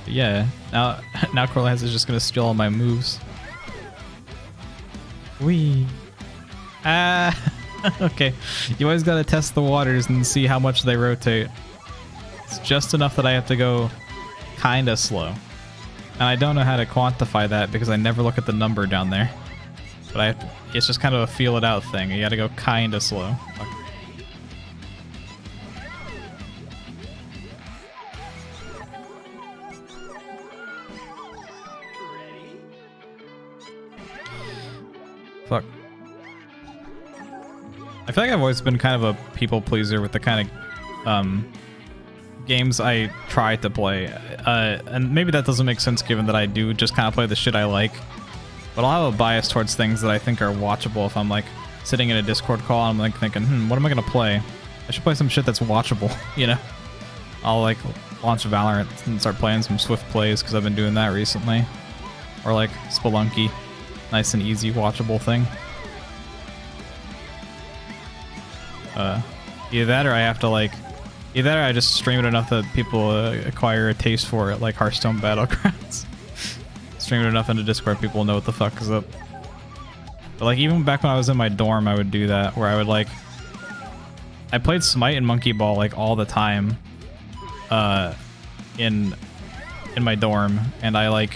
yeah. Now Corlance is just gonna steal all my moves. Wee. Okay. You always gotta test the waters and see how much they rotate. It's just enough that I have to go kinda slow. And I don't know how to quantify that because I never look at the number down there. But it's just kind of a feel it out thing. You gotta go kinda slow. Fuck. I feel like I've always been kind of a people pleaser with the kind of games I try to play, and maybe that doesn't make sense given that I do just kind of play the shit I like, but I'll have a bias towards things that I think are watchable. If I'm like sitting in a Discord call and I'm like thinking, what am I gonna play? I should play some shit that's watchable, you know? I'll like launch Valorant and start playing some Swift plays because I've been doing that recently, or like Spelunky, nice and easy watchable thing. Either that or I have to like... Either I just stream it enough that people acquire a taste for it, like Hearthstone Battlegrounds. Stream it enough into Discord, people know what the fuck is up. But like even back when I was in my dorm, I would do that, where I would like... I played Smite and Monkey Ball like all the time in my dorm, and I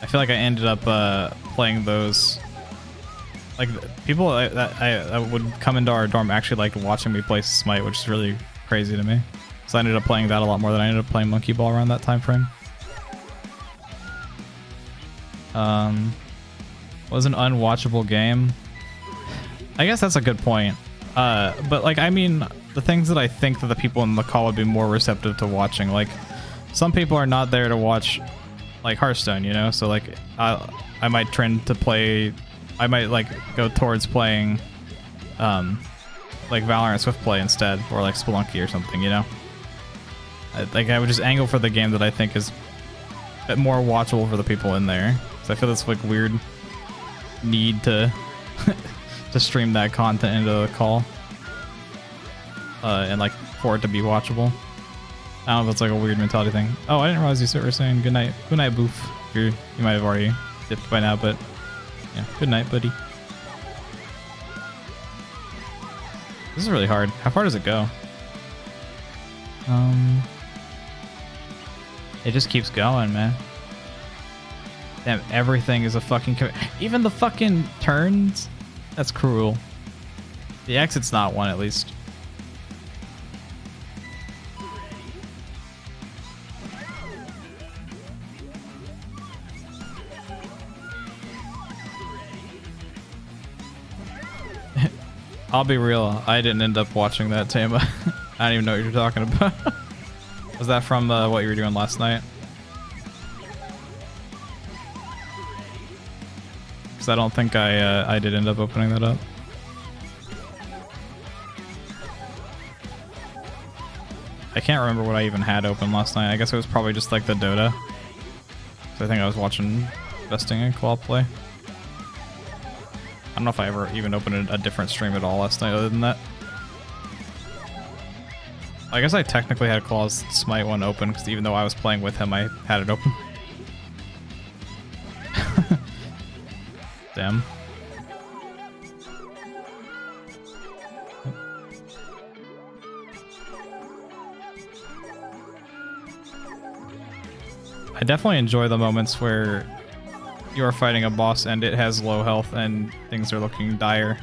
feel like I ended up playing those... Like, people that I would come into our dorm actually liked watching me play Smite, which is really crazy to me. So I ended up playing that a lot more than I ended up playing Monkey Ball around that time frame. Was an unwatchable game? I guess that's a good point. But, like, I mean, the things that I think that the people in the call would be more receptive to watching, like, some people are not there to watch, like, Hearthstone, you know? So, like, I might trend to play... I might like go towards playing like Valorant Swift play instead, or like Spelunky or something, you know? I would just angle for the game that I think is a bit more watchable for the people in there. So I feel this like weird need to to stream that content into the call. And like for it to be watchable. I don't know if it's like a weird mentality thing. Oh, I didn't realize you were saying good night Boof. You might have already dipped by now, but yeah, good night, buddy. This is really hard. How far does it go? It just keeps going, man. Damn, everything is a fucking... Even the fucking turns? That's cruel. The exit's not one, at least. I'll be real, I didn't end up watching that, Tama. I don't even know what you're talking about. Was that from what you were doing last night? Because I don't think I did end up opening that up. I can't remember what I even had open last night. I guess it was probably just like the Dota. So I think I was watching Vesting and Claw play. I don't know if I ever even opened a different stream at all last night other than that. I guess I technically had Claw's Smite one open, because even though I was playing with him, I had it open. Damn. I definitely enjoy the moments where you are fighting a boss and it has low health and things are looking dire.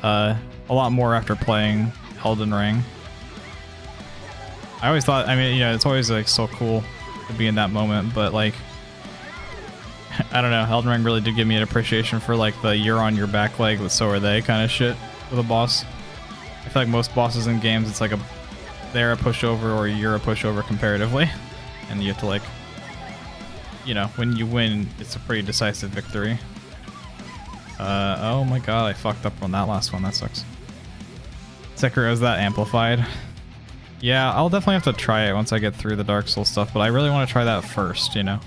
A lot more after playing Elden Ring. I always thought, I mean, yeah, it's always like so cool to be in that moment, but like, I don't know, Elden Ring really did give me an appreciation for like the you're on your back leg, but so are they kind of shit with a boss. I feel like most bosses in games, it's like they're a pushover or you're a pushover comparatively, and you have to like, you know, when you win, it's a pretty decisive victory. Oh my god, I fucked up on that last one, that sucks. Sekiro, is that amplified? Yeah, I'll definitely have to try it once I get through the Dark Souls stuff, but I really want to try that first, you know?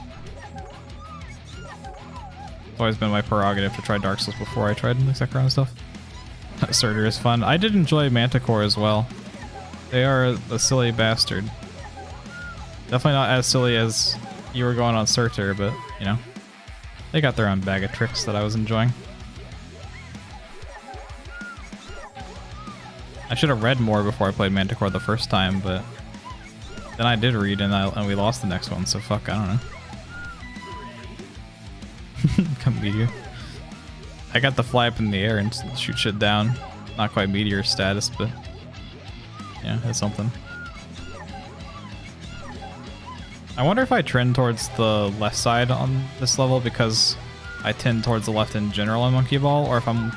It's always been my prerogative to try Dark Souls before I tried the Sekiro and stuff. Surtur is fun. I did enjoy Manticore as well. They are a silly bastard. Definitely not as silly as you were going on Surtur, but, you know, they got their own bag of tricks that I was enjoying. I should have read more before I played Manticore the first time, but then I did read and we lost the next one, so fuck, I don't know. Come meteor. I got the fly up in the air and shoot shit down. Not quite meteor status, but yeah, it's something. I wonder if I trend towards the left side on this level because I tend towards the left in general on Monkey Ball, or if I'm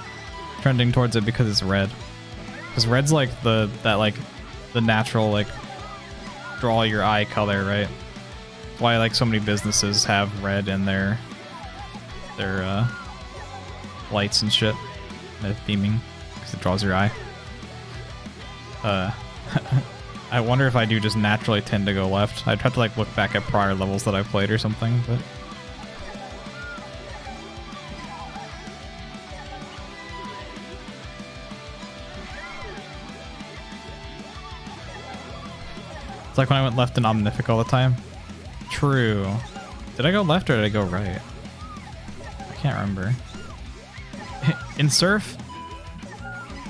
trending towards it because it's red. Because red's like the natural like draw your eye color, right? Why like so many businesses have red in their lights and shit, their theming, because it draws your eye. I wonder if I do just naturally tend to go left. I'd have to like look back at prior levels that I've played or something, but it's like when I went left in Omnific all the time. True. Did I go left or did I go right? I can't remember. In Surf,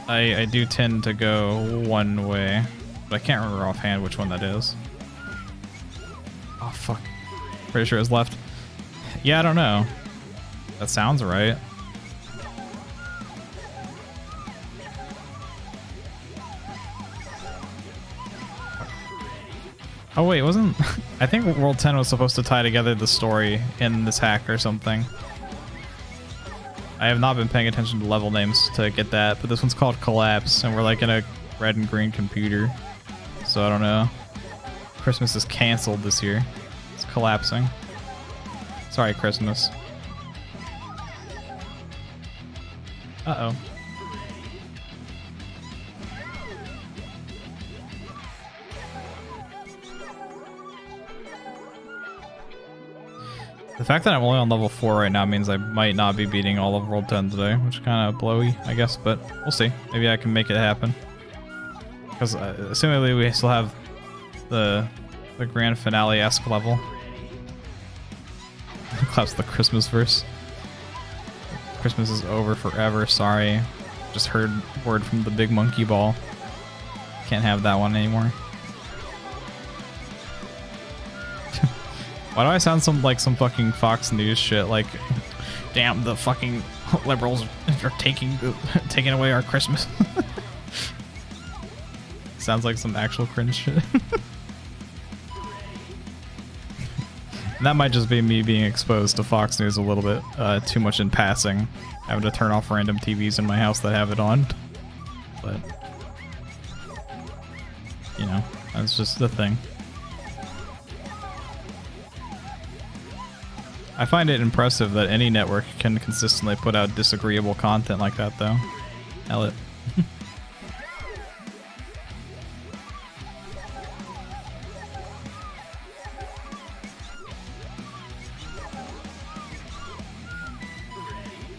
I do tend to go one way, but I can't remember offhand which one that is. Oh fuck. Pretty sure it's left. Yeah, I don't know. That sounds right. Oh wait, wasn't... I think World 10 was supposed to tie together the story in this hack or something. I have not been paying attention to level names to get that, but this one's called Collapse, and we're like in a red and green computer. So I don't know. Christmas is canceled this year. It's collapsing. Sorry, Christmas. Uh-oh. The fact that I'm only on level 4 right now means I might not be beating all of World 10 today, which is kind of blowy, I guess, but we'll see. Maybe I can make it happen. Because assumingly we still have the grand finale-esque level. Claps the Christmas verse. Christmas is over forever, sorry. Just heard word from the big monkey ball. Can't have that one anymore. Why do I sound like some fucking Fox News shit? Like, damn, the fucking liberals are taking away our Christmas. Sounds like some actual cringe shit. That might just be me being exposed to Fox News a little bit too much in passing. Having to turn off random TVs in my house that have it on. But, you know, that's just the thing. I find it impressive that any network can consistently put out disagreeable content like that, though. Hell it.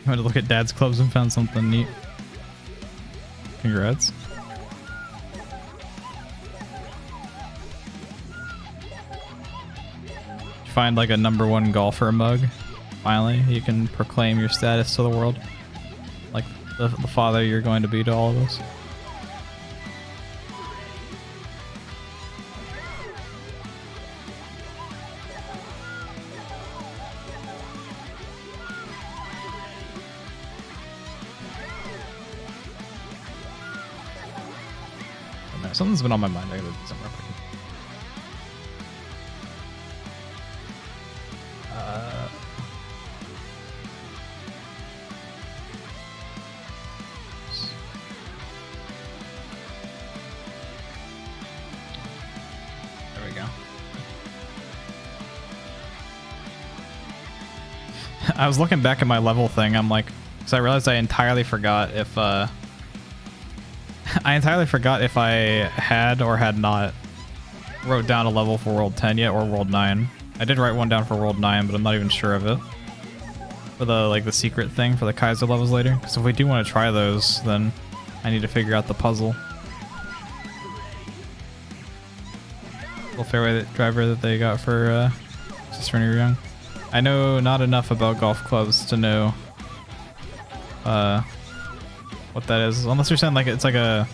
I went to look at Dad's Clubs and found something neat. Congrats. Find like a #1 golfer mug. Finally, you can proclaim your status to the world. Like the father you're going to be to all of us. Alright, something's been on my mind. I gotta do something real quick. There we go. I was looking back at my level thing. I'm like, because I realized I entirely forgot if I had or had not wrote down a level for World 10 yet or World 9. I did write one down for World 9, but I'm not even sure of it. For the secret thing for the Kaiser levels later. Because if we do want to try those, then I need to figure out the puzzle. Little fairway driver that they got for just when you're young. I know not enough about golf clubs to know what that is, unless you're saying like it's like a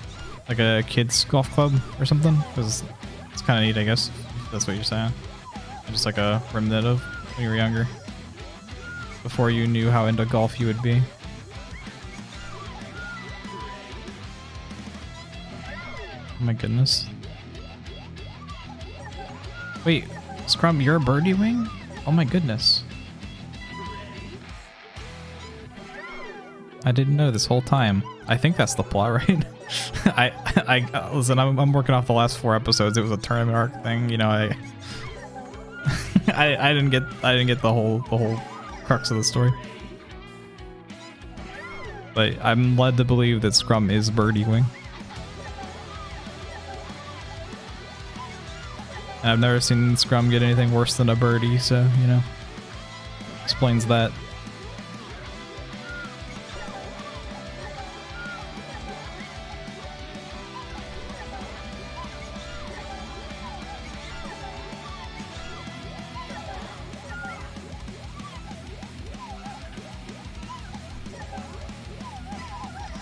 kid's golf club or something, because it's kind of neat, I guess, if that's what you're saying. Just like a remnant of when you were younger, before you knew how into golf you would be. Oh my goodness. Wait, Scrum, you're a birdie wing? Oh my goodness. I didn't know this whole time. I think that's the plot, right? I listen, I'm working off the last 4 episodes. It was a tournament arc thing, you know. I didn't get the whole crux of the story. But I'm led to believe that Scrum is birdie wing. And I've never seen Scrum get anything worse than a birdie, so, you know, explains that.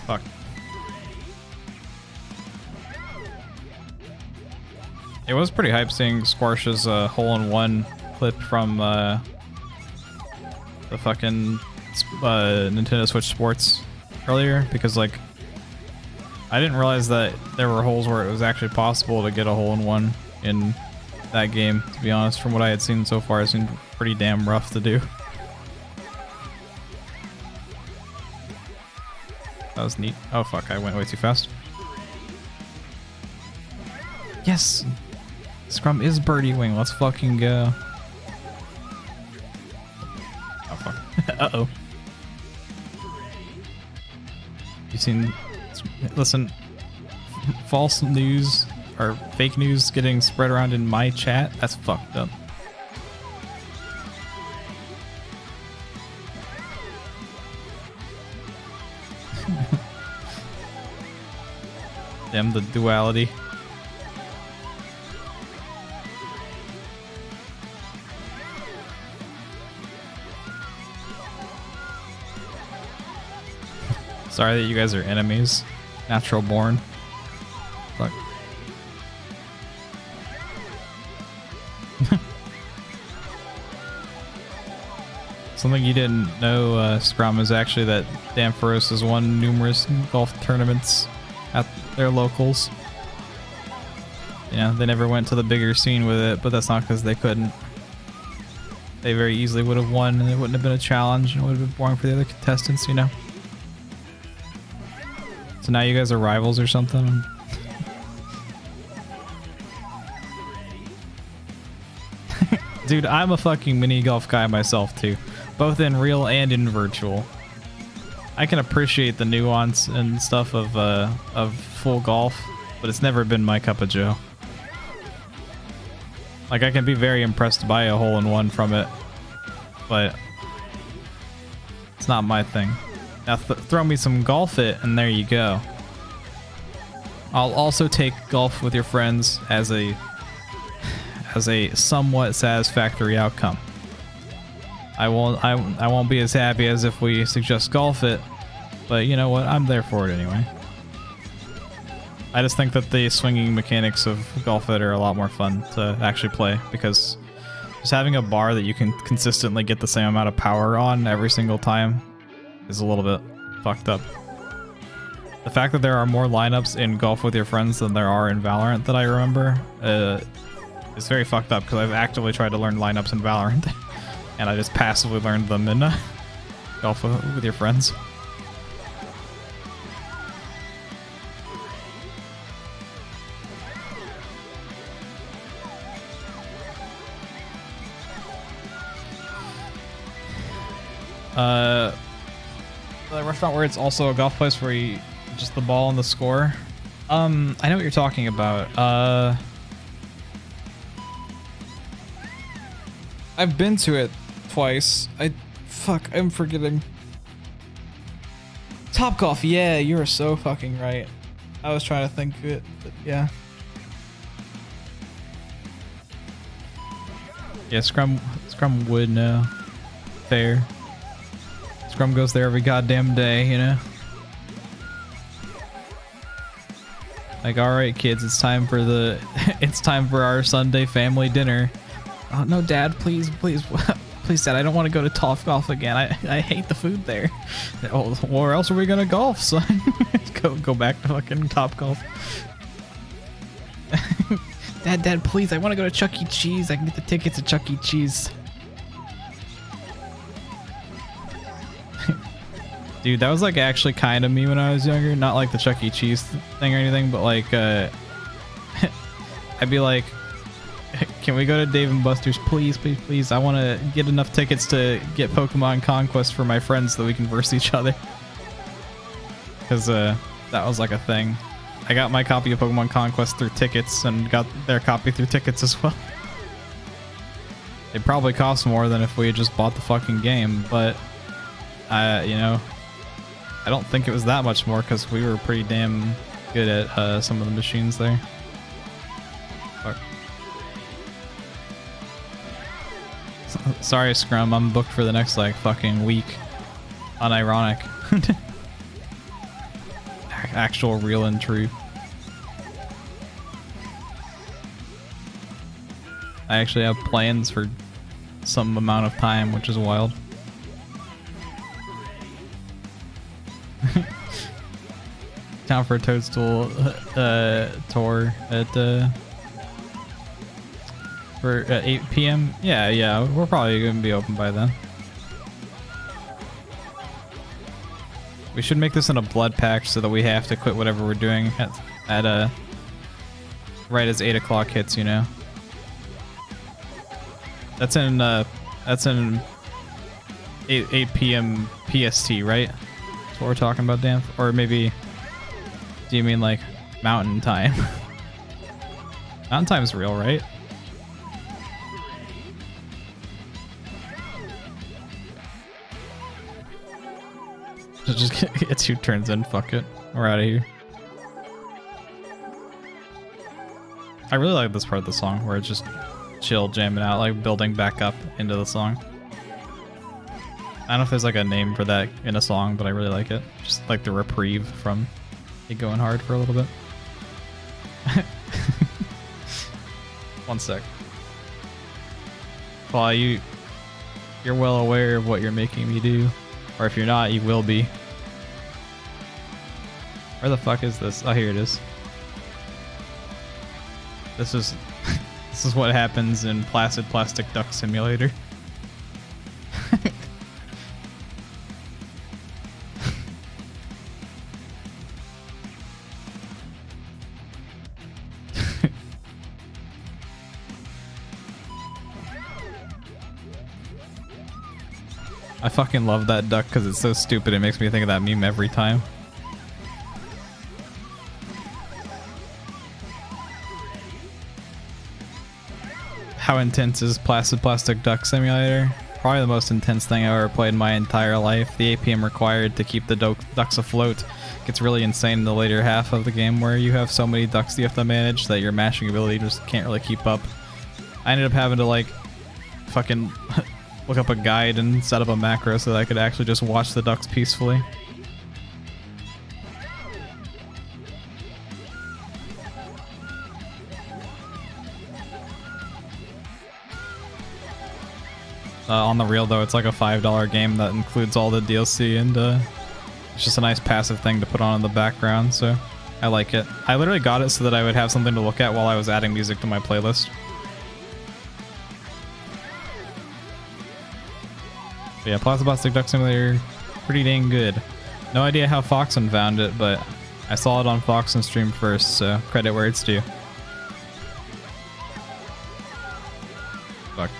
Fuck. It was pretty hype seeing Squash's hole-in-one clip from the fucking Nintendo Switch Sports earlier, because like I didn't realize that there were holes where it was actually possible to get a hole-in-one in that game, to be honest. From what I had seen so far, it seemed pretty damn rough to do. That was neat. Oh fuck, I went way too fast. Yes! Scrum is birdie wing, let's fucking go. Oh fuck. Uh-oh. You seen... Listen, false news or fake news getting spread around in my chat? That's fucked up. Damn the duality. Sorry that you guys are enemies. Natural born. Fuck. Something you didn't know, Scrum, is actually that Danforos has won numerous golf tournaments at their locals. You know, they never went to the bigger scene with it, but that's not because they couldn't. They very easily would have won, and it wouldn't have been a challenge, and it would have been boring for the other contestants, you know? So now you guys are rivals or something? Dude, I'm a fucking mini golf guy myself too, both in real and in virtual. I can appreciate the nuance and stuff of full golf, but it's never been my cup of joe. Like, I can be very impressed by a hole-in-one from it, but it's not my thing. Now throw me some Golf It, and there you go. I'll also take golf with your friends as a somewhat satisfactory outcome. I won't be as happy as if we suggest Golf It, but you know what? I'm there for it anyway. I just think that the swinging mechanics of Golf It are a lot more fun to actually play, because just having a bar that you can consistently get the same amount of power on every single time is a little bit fucked up. The fact that there are more lineups in Golf with Your Friends than there are in Valorant that I remember is very fucked up, because I've actively tried to learn lineups in Valorant and I just passively learned them in Golf with Your Friends. The restaurant where it's also a golf place where you just the ball and the score. I know what you're talking about. I've been to it twice. I'm forgetting. Top Golf, yeah, you are so fucking right. I was trying to think of it, but yeah. Yeah, Scrum would know. Fair. Scrum goes there every goddamn day, you know? Like, alright kids, it's time for it's time for our Sunday family dinner. Oh no, Dad, please, please, please, Dad, I don't want to go to Top Golf again. I hate the food there. Oh, where else are we gonna golf, son? go back to fucking Top Golf. Dad, please, I want to go to Chuck E. Cheese. I can get the tickets to Chuck E. Cheese. Dude, that was like actually kind of me when I was younger. Not like the Chuck E. Cheese thing or anything, but like, I'd be like, can we go to Dave & Buster's? Please, please, please. I want to get enough tickets to get Pokemon Conquest for my friends so that we can verse each other. Because that was like a thing. I got my copy of Pokemon Conquest through tickets and got their copy through tickets as well. It probably cost more than if we had just bought the fucking game, but, you know, I don't think it was that much more because we were pretty damn good at some of the machines there. Fuck. Sorry, Scrum, I'm booked for the next, like, fucking week. Unironic. Actual, real, and true. I actually have plans for some amount of time, which is wild. Time for a Toadstool tour at for 8 p.m. Yeah, we're probably gonna be open by then. We should make this in a blood pact so that we have to quit whatever we're doing at right as 8 o'clock hits, you know. That's in 8 p.m. PST, right? That's what we're talking about, Dan. Or maybe, do you mean like mountain time? Mountain time is real, right? Just get 2 turns in, fuck it. We're out of here. I really like this part of the song where it's just chill jamming out, like building back up into the song. I don't know if there's like a name for that in a song, but I really like it. Just like the reprieve from it going hard for a little bit. One sec. Well, you're well aware of what you're making me do. Or if you're not, you will be. Where the fuck is this? Oh, here it is. This is this is what happens in Placid Plastic Duck Simulator. I fucking love that duck because it's so stupid. It makes me think of that meme every time. How intense is Placid Plastic Duck Simulator? Probably the most intense thing I've ever played in my entire life. The APM required to keep the ducks afloat gets really insane in the later half of the game where you have so many ducks you have to manage that your mashing ability just can't really keep up. I ended up having to like fucking look up a guide and set up a macro so that I could actually just watch the ducks peacefully. On the real though, it's like a $5 game that includes all the DLC and It's just a nice passive thing to put on in the background, so I like it. I literally got it so that I would have something to look at while I was adding music to my playlist. But yeah, Plastic Duck Simulator, pretty dang good. No idea how Foxen found it, but I saw it on Foxen stream first, so credit where it's due. Fuck.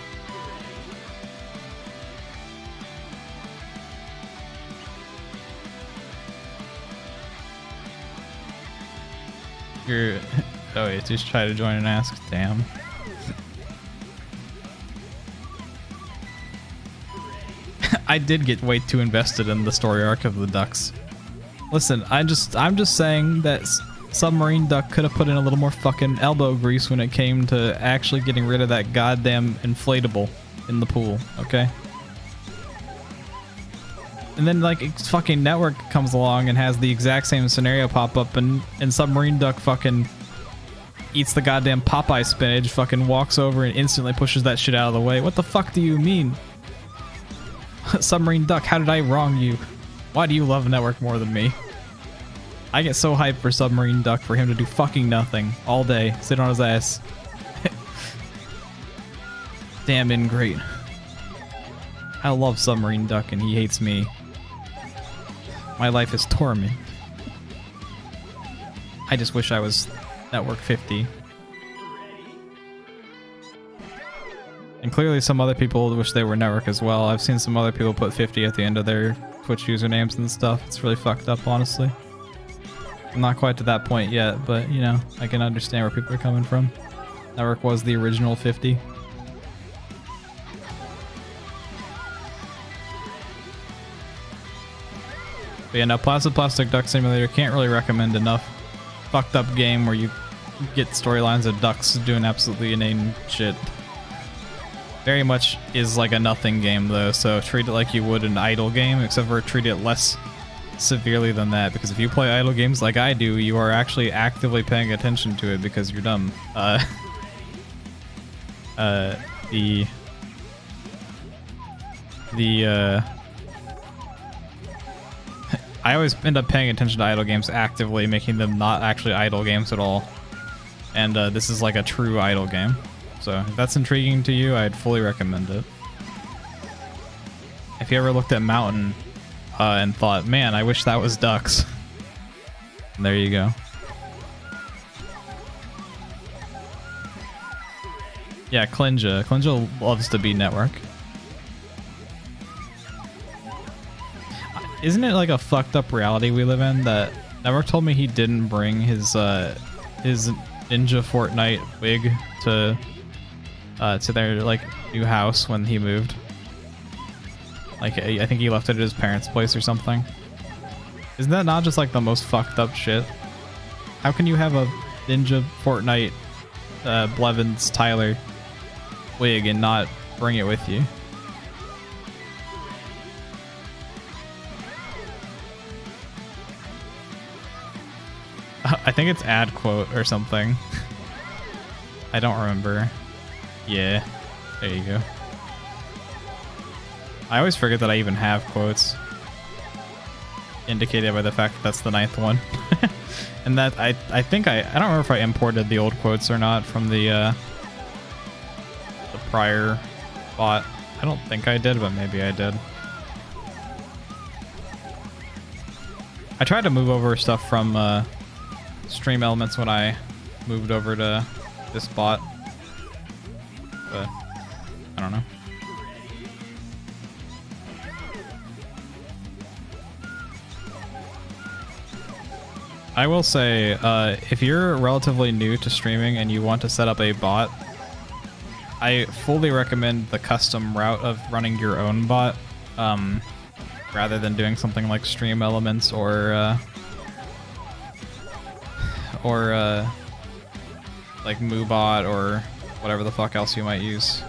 You're... Oh wait, just try to join and ask. Damn. I did get way too invested in the story arc of the ducks. Listen, I'm just saying that Submarine Duck could have put in a little more fucking elbow grease when it came to actually getting rid of that goddamn inflatable in the pool, okay? And then like fucking Network comes along and has the exact same scenario pop up, and Submarine Duck fucking eats the goddamn Popeye spinach, fucking walks over and instantly pushes that shit out of the way. What the fuck do you mean? Submarine Duck, how did I wrong you? Why do you love Network more than me? I get so hyped for Submarine Duck for him to do fucking nothing all day, sit on his ass. Damn ingrate. I love Submarine Duck and he hates me. My life is torment. I just wish I was Network 50. And clearly some other people wish they were Network as well. I've seen some other people put 50 at the end of their Twitch usernames and stuff. It's really fucked up, honestly. I'm not quite to that point yet, but, you know, I can understand where people are coming from. Network was the original 50. But yeah, no, Plastic Duck Simulator can't really recommend enough. Fucked up game where you get storylines of ducks doing absolutely inane shit. Very much is like a nothing game though, so treat it like you would an idle game, except for treat it less severely than that, because if you play idle games like I do, you are actually actively paying attention to it because you're dumb. I always end up paying attention to idle games actively, making them not actually idle games at all. And this is like a true idle game. So if that's intriguing to you, I'd fully recommend it. If you ever looked at Mountain and thought, man, I wish that was ducks. There you go. Yeah, Klinja. Klinja loves to be Network. Isn't it like a fucked up reality we live in that Network told me he didn't bring his Ninja Fortnite wig to their like new house when he moved? Like I think he left it at his parents' place or something. Isn't that not just like the most fucked up shit? How can you have a Ninja Fortnite Blevins Tyler wig and not bring it with you? I think it's ad quote or something. I don't remember. Yeah, there you go. I always forget that I even have quotes, indicated by the fact that that's the 9th one. And that I think I don't remember if I imported the old quotes or not from the prior bot. I don't think I did, but maybe I did. I tried to move over stuff from Stream Elements when I moved over to this bot, but I don't know. I will say, if you're relatively new to streaming and you want to set up a bot, I fully recommend the custom route of running your own bot, rather than doing something like Stream Elements or like MooBot or whatever the fuck else you might use.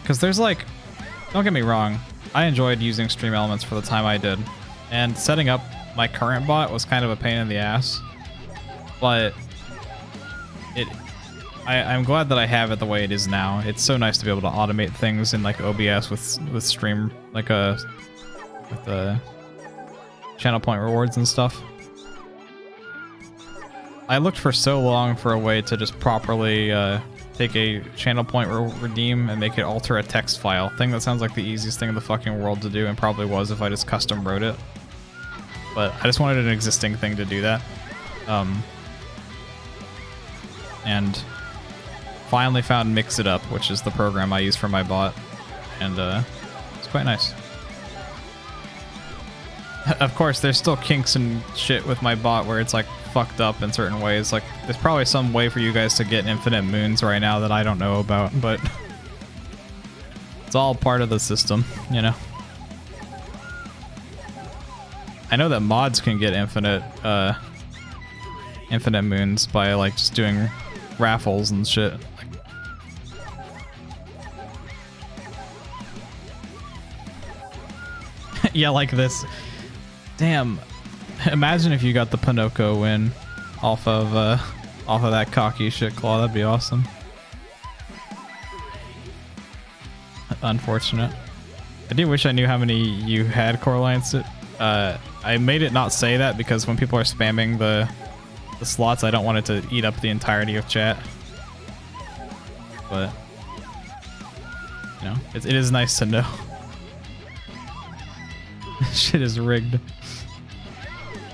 Because there's like, don't get me wrong, I enjoyed using Stream Elements for the time I did, and setting up my current bot was kind of a pain in the ass, but I'm glad that I have it the way it is now. It's so nice to be able to automate things in like OBS with Stream, like a with the channel point rewards and stuff. I looked for so long for a way to just properly take a channel point redeem and make it alter a text file. Thing that sounds like the easiest thing in the fucking world to do, and probably was if I just custom wrote it. But I just wanted an existing thing to do that. And finally found Mix It Up, which is the program I use for my bot. And it's quite nice. Of course, there's still kinks and shit with my bot where it's like fucked up in certain ways. Like, there's probably some way for you guys to get infinite moons right now that I don't know about, but it's all part of the system, you know? I know that mods can get infinite moons by like just doing raffles and shit. Yeah, like this. Damn. Imagine if you got the Pinocchio win off of that cocky shit claw. That'd be awesome. Unfortunate. I do wish I knew how many you had, Coralines. I made it not say that because when people are spamming the slots, I don't want it to eat up the entirety of chat. But you know, it is nice to know. Shit is rigged.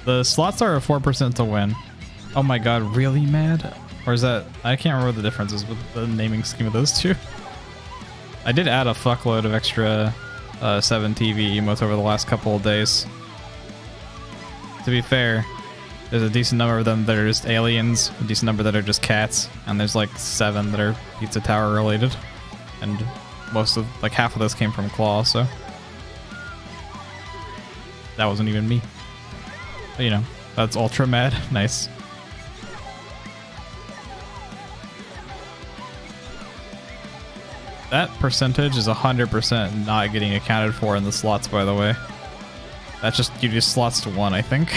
The slots are a 4% to win. Oh my god, really mad? Or is that... I can't remember the differences with the naming scheme of those two. I did add a fuckload of extra 7TV emotes over the last couple of days. To be fair, there's a decent number of them that are just aliens, a decent number that are just cats, and there's like 7 that are Pizza Tower related. And most of... like half of those came from Claw, so... that wasn't even me. But, you know, that's ultra mad. Nice. That percentage is 100% not getting accounted for in the slots, by the way. That's just, you just slots to 1, I think.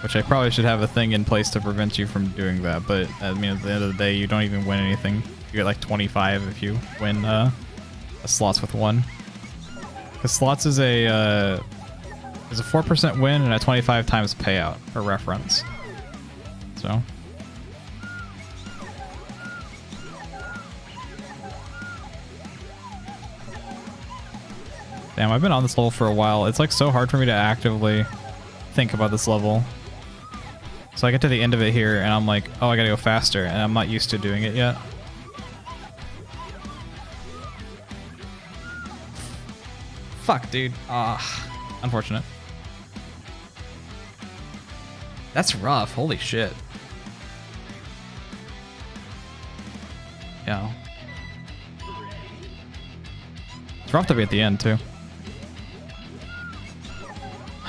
Which I probably should have a thing in place to prevent you from doing that, but I mean, at the end of the day, you don't even win anything. You get like 25 if you win a slots with 1. Because slots is a 4% win and a 25 times payout for reference. So. Damn, I've been on this level for a while. It's like so hard for me to actively think about this level. So I get to the end of it here and I'm like, oh, I gotta go faster, and I'm not used to doing it yet. Fuck, dude. Unfortunate. That's rough. Holy shit. Yeah. It's rough to be at the end, too.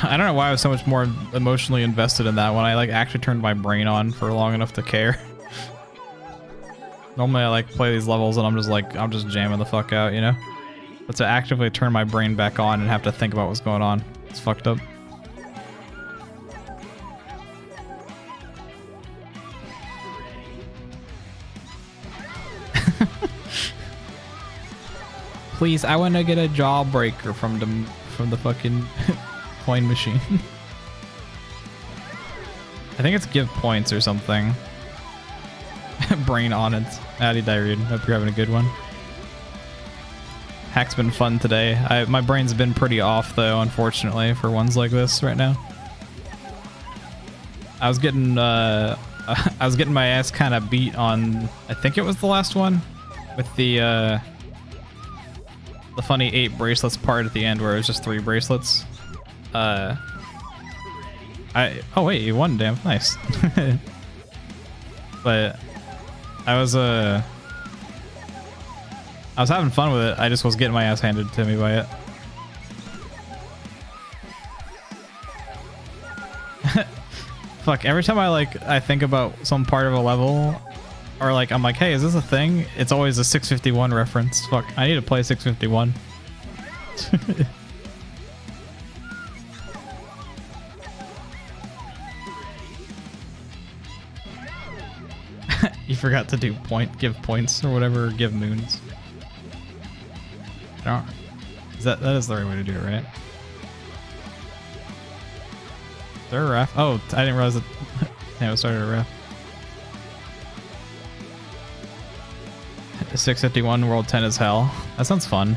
I don't know why I was so much more emotionally invested in that when I like actually turned my brain on for long enough to care. Normally I like play these levels and I'm just jamming the fuck out, you know? But to actively turn my brain back on and have to think about what's going on, it's fucked up. Please, I want to get a jawbreaker from the fucking coin machine. I think it's give points or something. Brain on it. Addy Diarrhea. Hope you're having a good one. Hack's been fun today. My brain's been pretty off though, unfortunately, for ones like this right now. I was getting my ass kind of beat on, I think it was the last one, with the funny 8 bracelets part at the end where it was just 3 bracelets. Oh wait, you won, damn, nice. But I was having fun with it. I just was getting my ass handed to me by it. Fuck, every time I think about some part of a level, or like I'm like, hey, is this a thing? It's always a 651 reference. Fuck, I need to play 651. You forgot to do give points or whatever, or give moons. I don't, that is the right way to do it, right? there a ref? Oh, I didn't realize that. Yeah, it started a ref. 651 World 10 is hell. That sounds fun.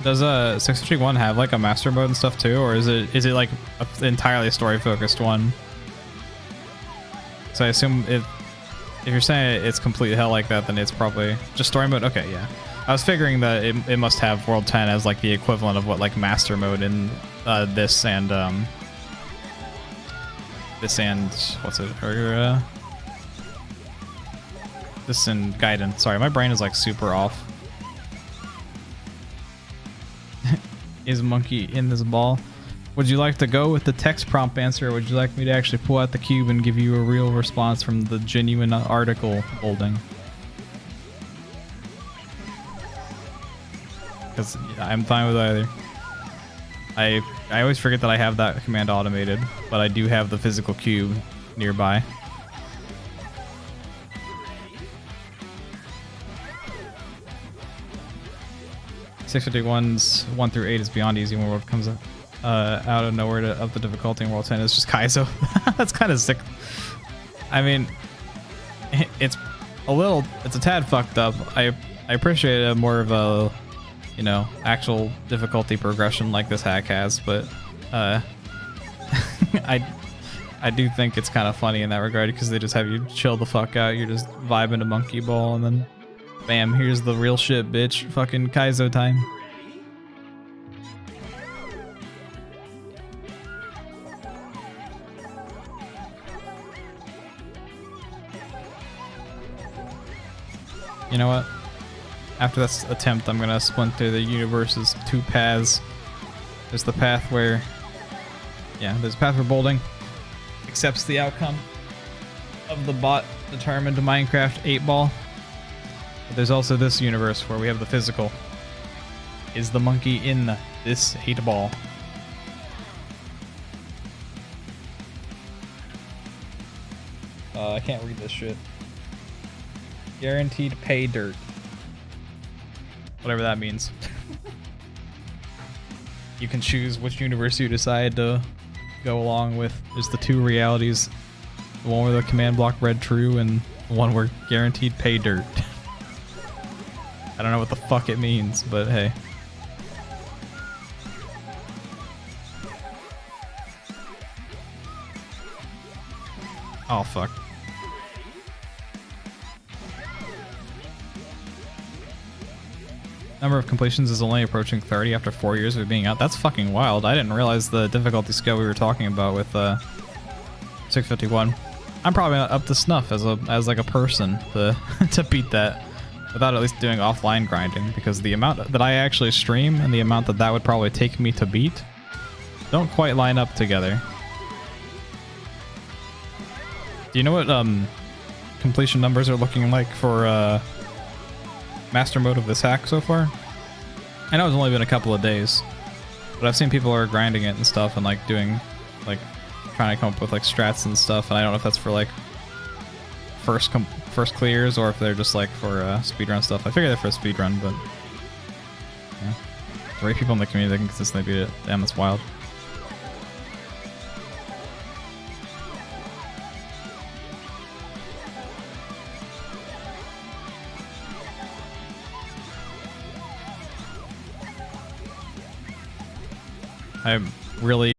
Does 651 have like a master mode and stuff too, or is it like an entirely story focused one? So I assume if you're saying it's completely hell like that, then it's probably just story mode. Okay, yeah. I was figuring that it must have World 10 as like the equivalent of what like master mode in this and what's it? This and Gaiden. Sorry, my brain is like super off. Is monkey in this ball? Would you like to go with the text prompt answer, or would you like me to actually pull out the cube and give you a real response from the genuine article holding? Because I'm fine with either. I always forget that I have that command automated, but I do have the physical cube nearby. (651's) 1 through 8 is beyond easy when World comes out of nowhere to up the difficulty, in World 10 is just Kaizo. That's kind of sick. I mean, it's a tad fucked up. I appreciate a more of a, you know, actual difficulty progression like this hack has, but I do think it's kind of funny in that regard, because they just have you chill the fuck out. You're just vibing to Monkey Ball, and then bam, here's the real shit, bitch. Fucking Kaizo time. You know what? After this attempt, I'm gonna splinter the universe's two paths. There's the path where, yeah, there's a path where Bolding accepts the outcome of the bot determined Minecraft 8-ball. But there's also this universe where we have the physical. Is the monkey in this 8-ball? I can't read this shit. Guaranteed pay dirt. Whatever that means. You can choose which universe you decide to go along with. There's the two realities. The one where the command block read true, and the one where guaranteed pay dirt. I don't know what the fuck it means, but hey. Oh fuck. Number of completions is only approaching 30 after 4 years of it being out. That's fucking wild. I didn't realize the difficulty scale we were talking about with 651. I'm probably not up to snuff as like a person to to beat that without at least doing offline grinding, because the amount that I actually stream and the amount that would probably take me to beat don't quite line up together. Do you know what completion numbers are looking like for master mode of this hack so far? I know it's only been a couple of days, but I've seen people are grinding it and stuff and like doing, like trying to come up with like strats and stuff, and I don't know if that's for like first clears or if they're just like for speedrun stuff. I figure they're for speedrun, but yeah. 3 people in the community that can consistently beat it. Damn, that's wild. I really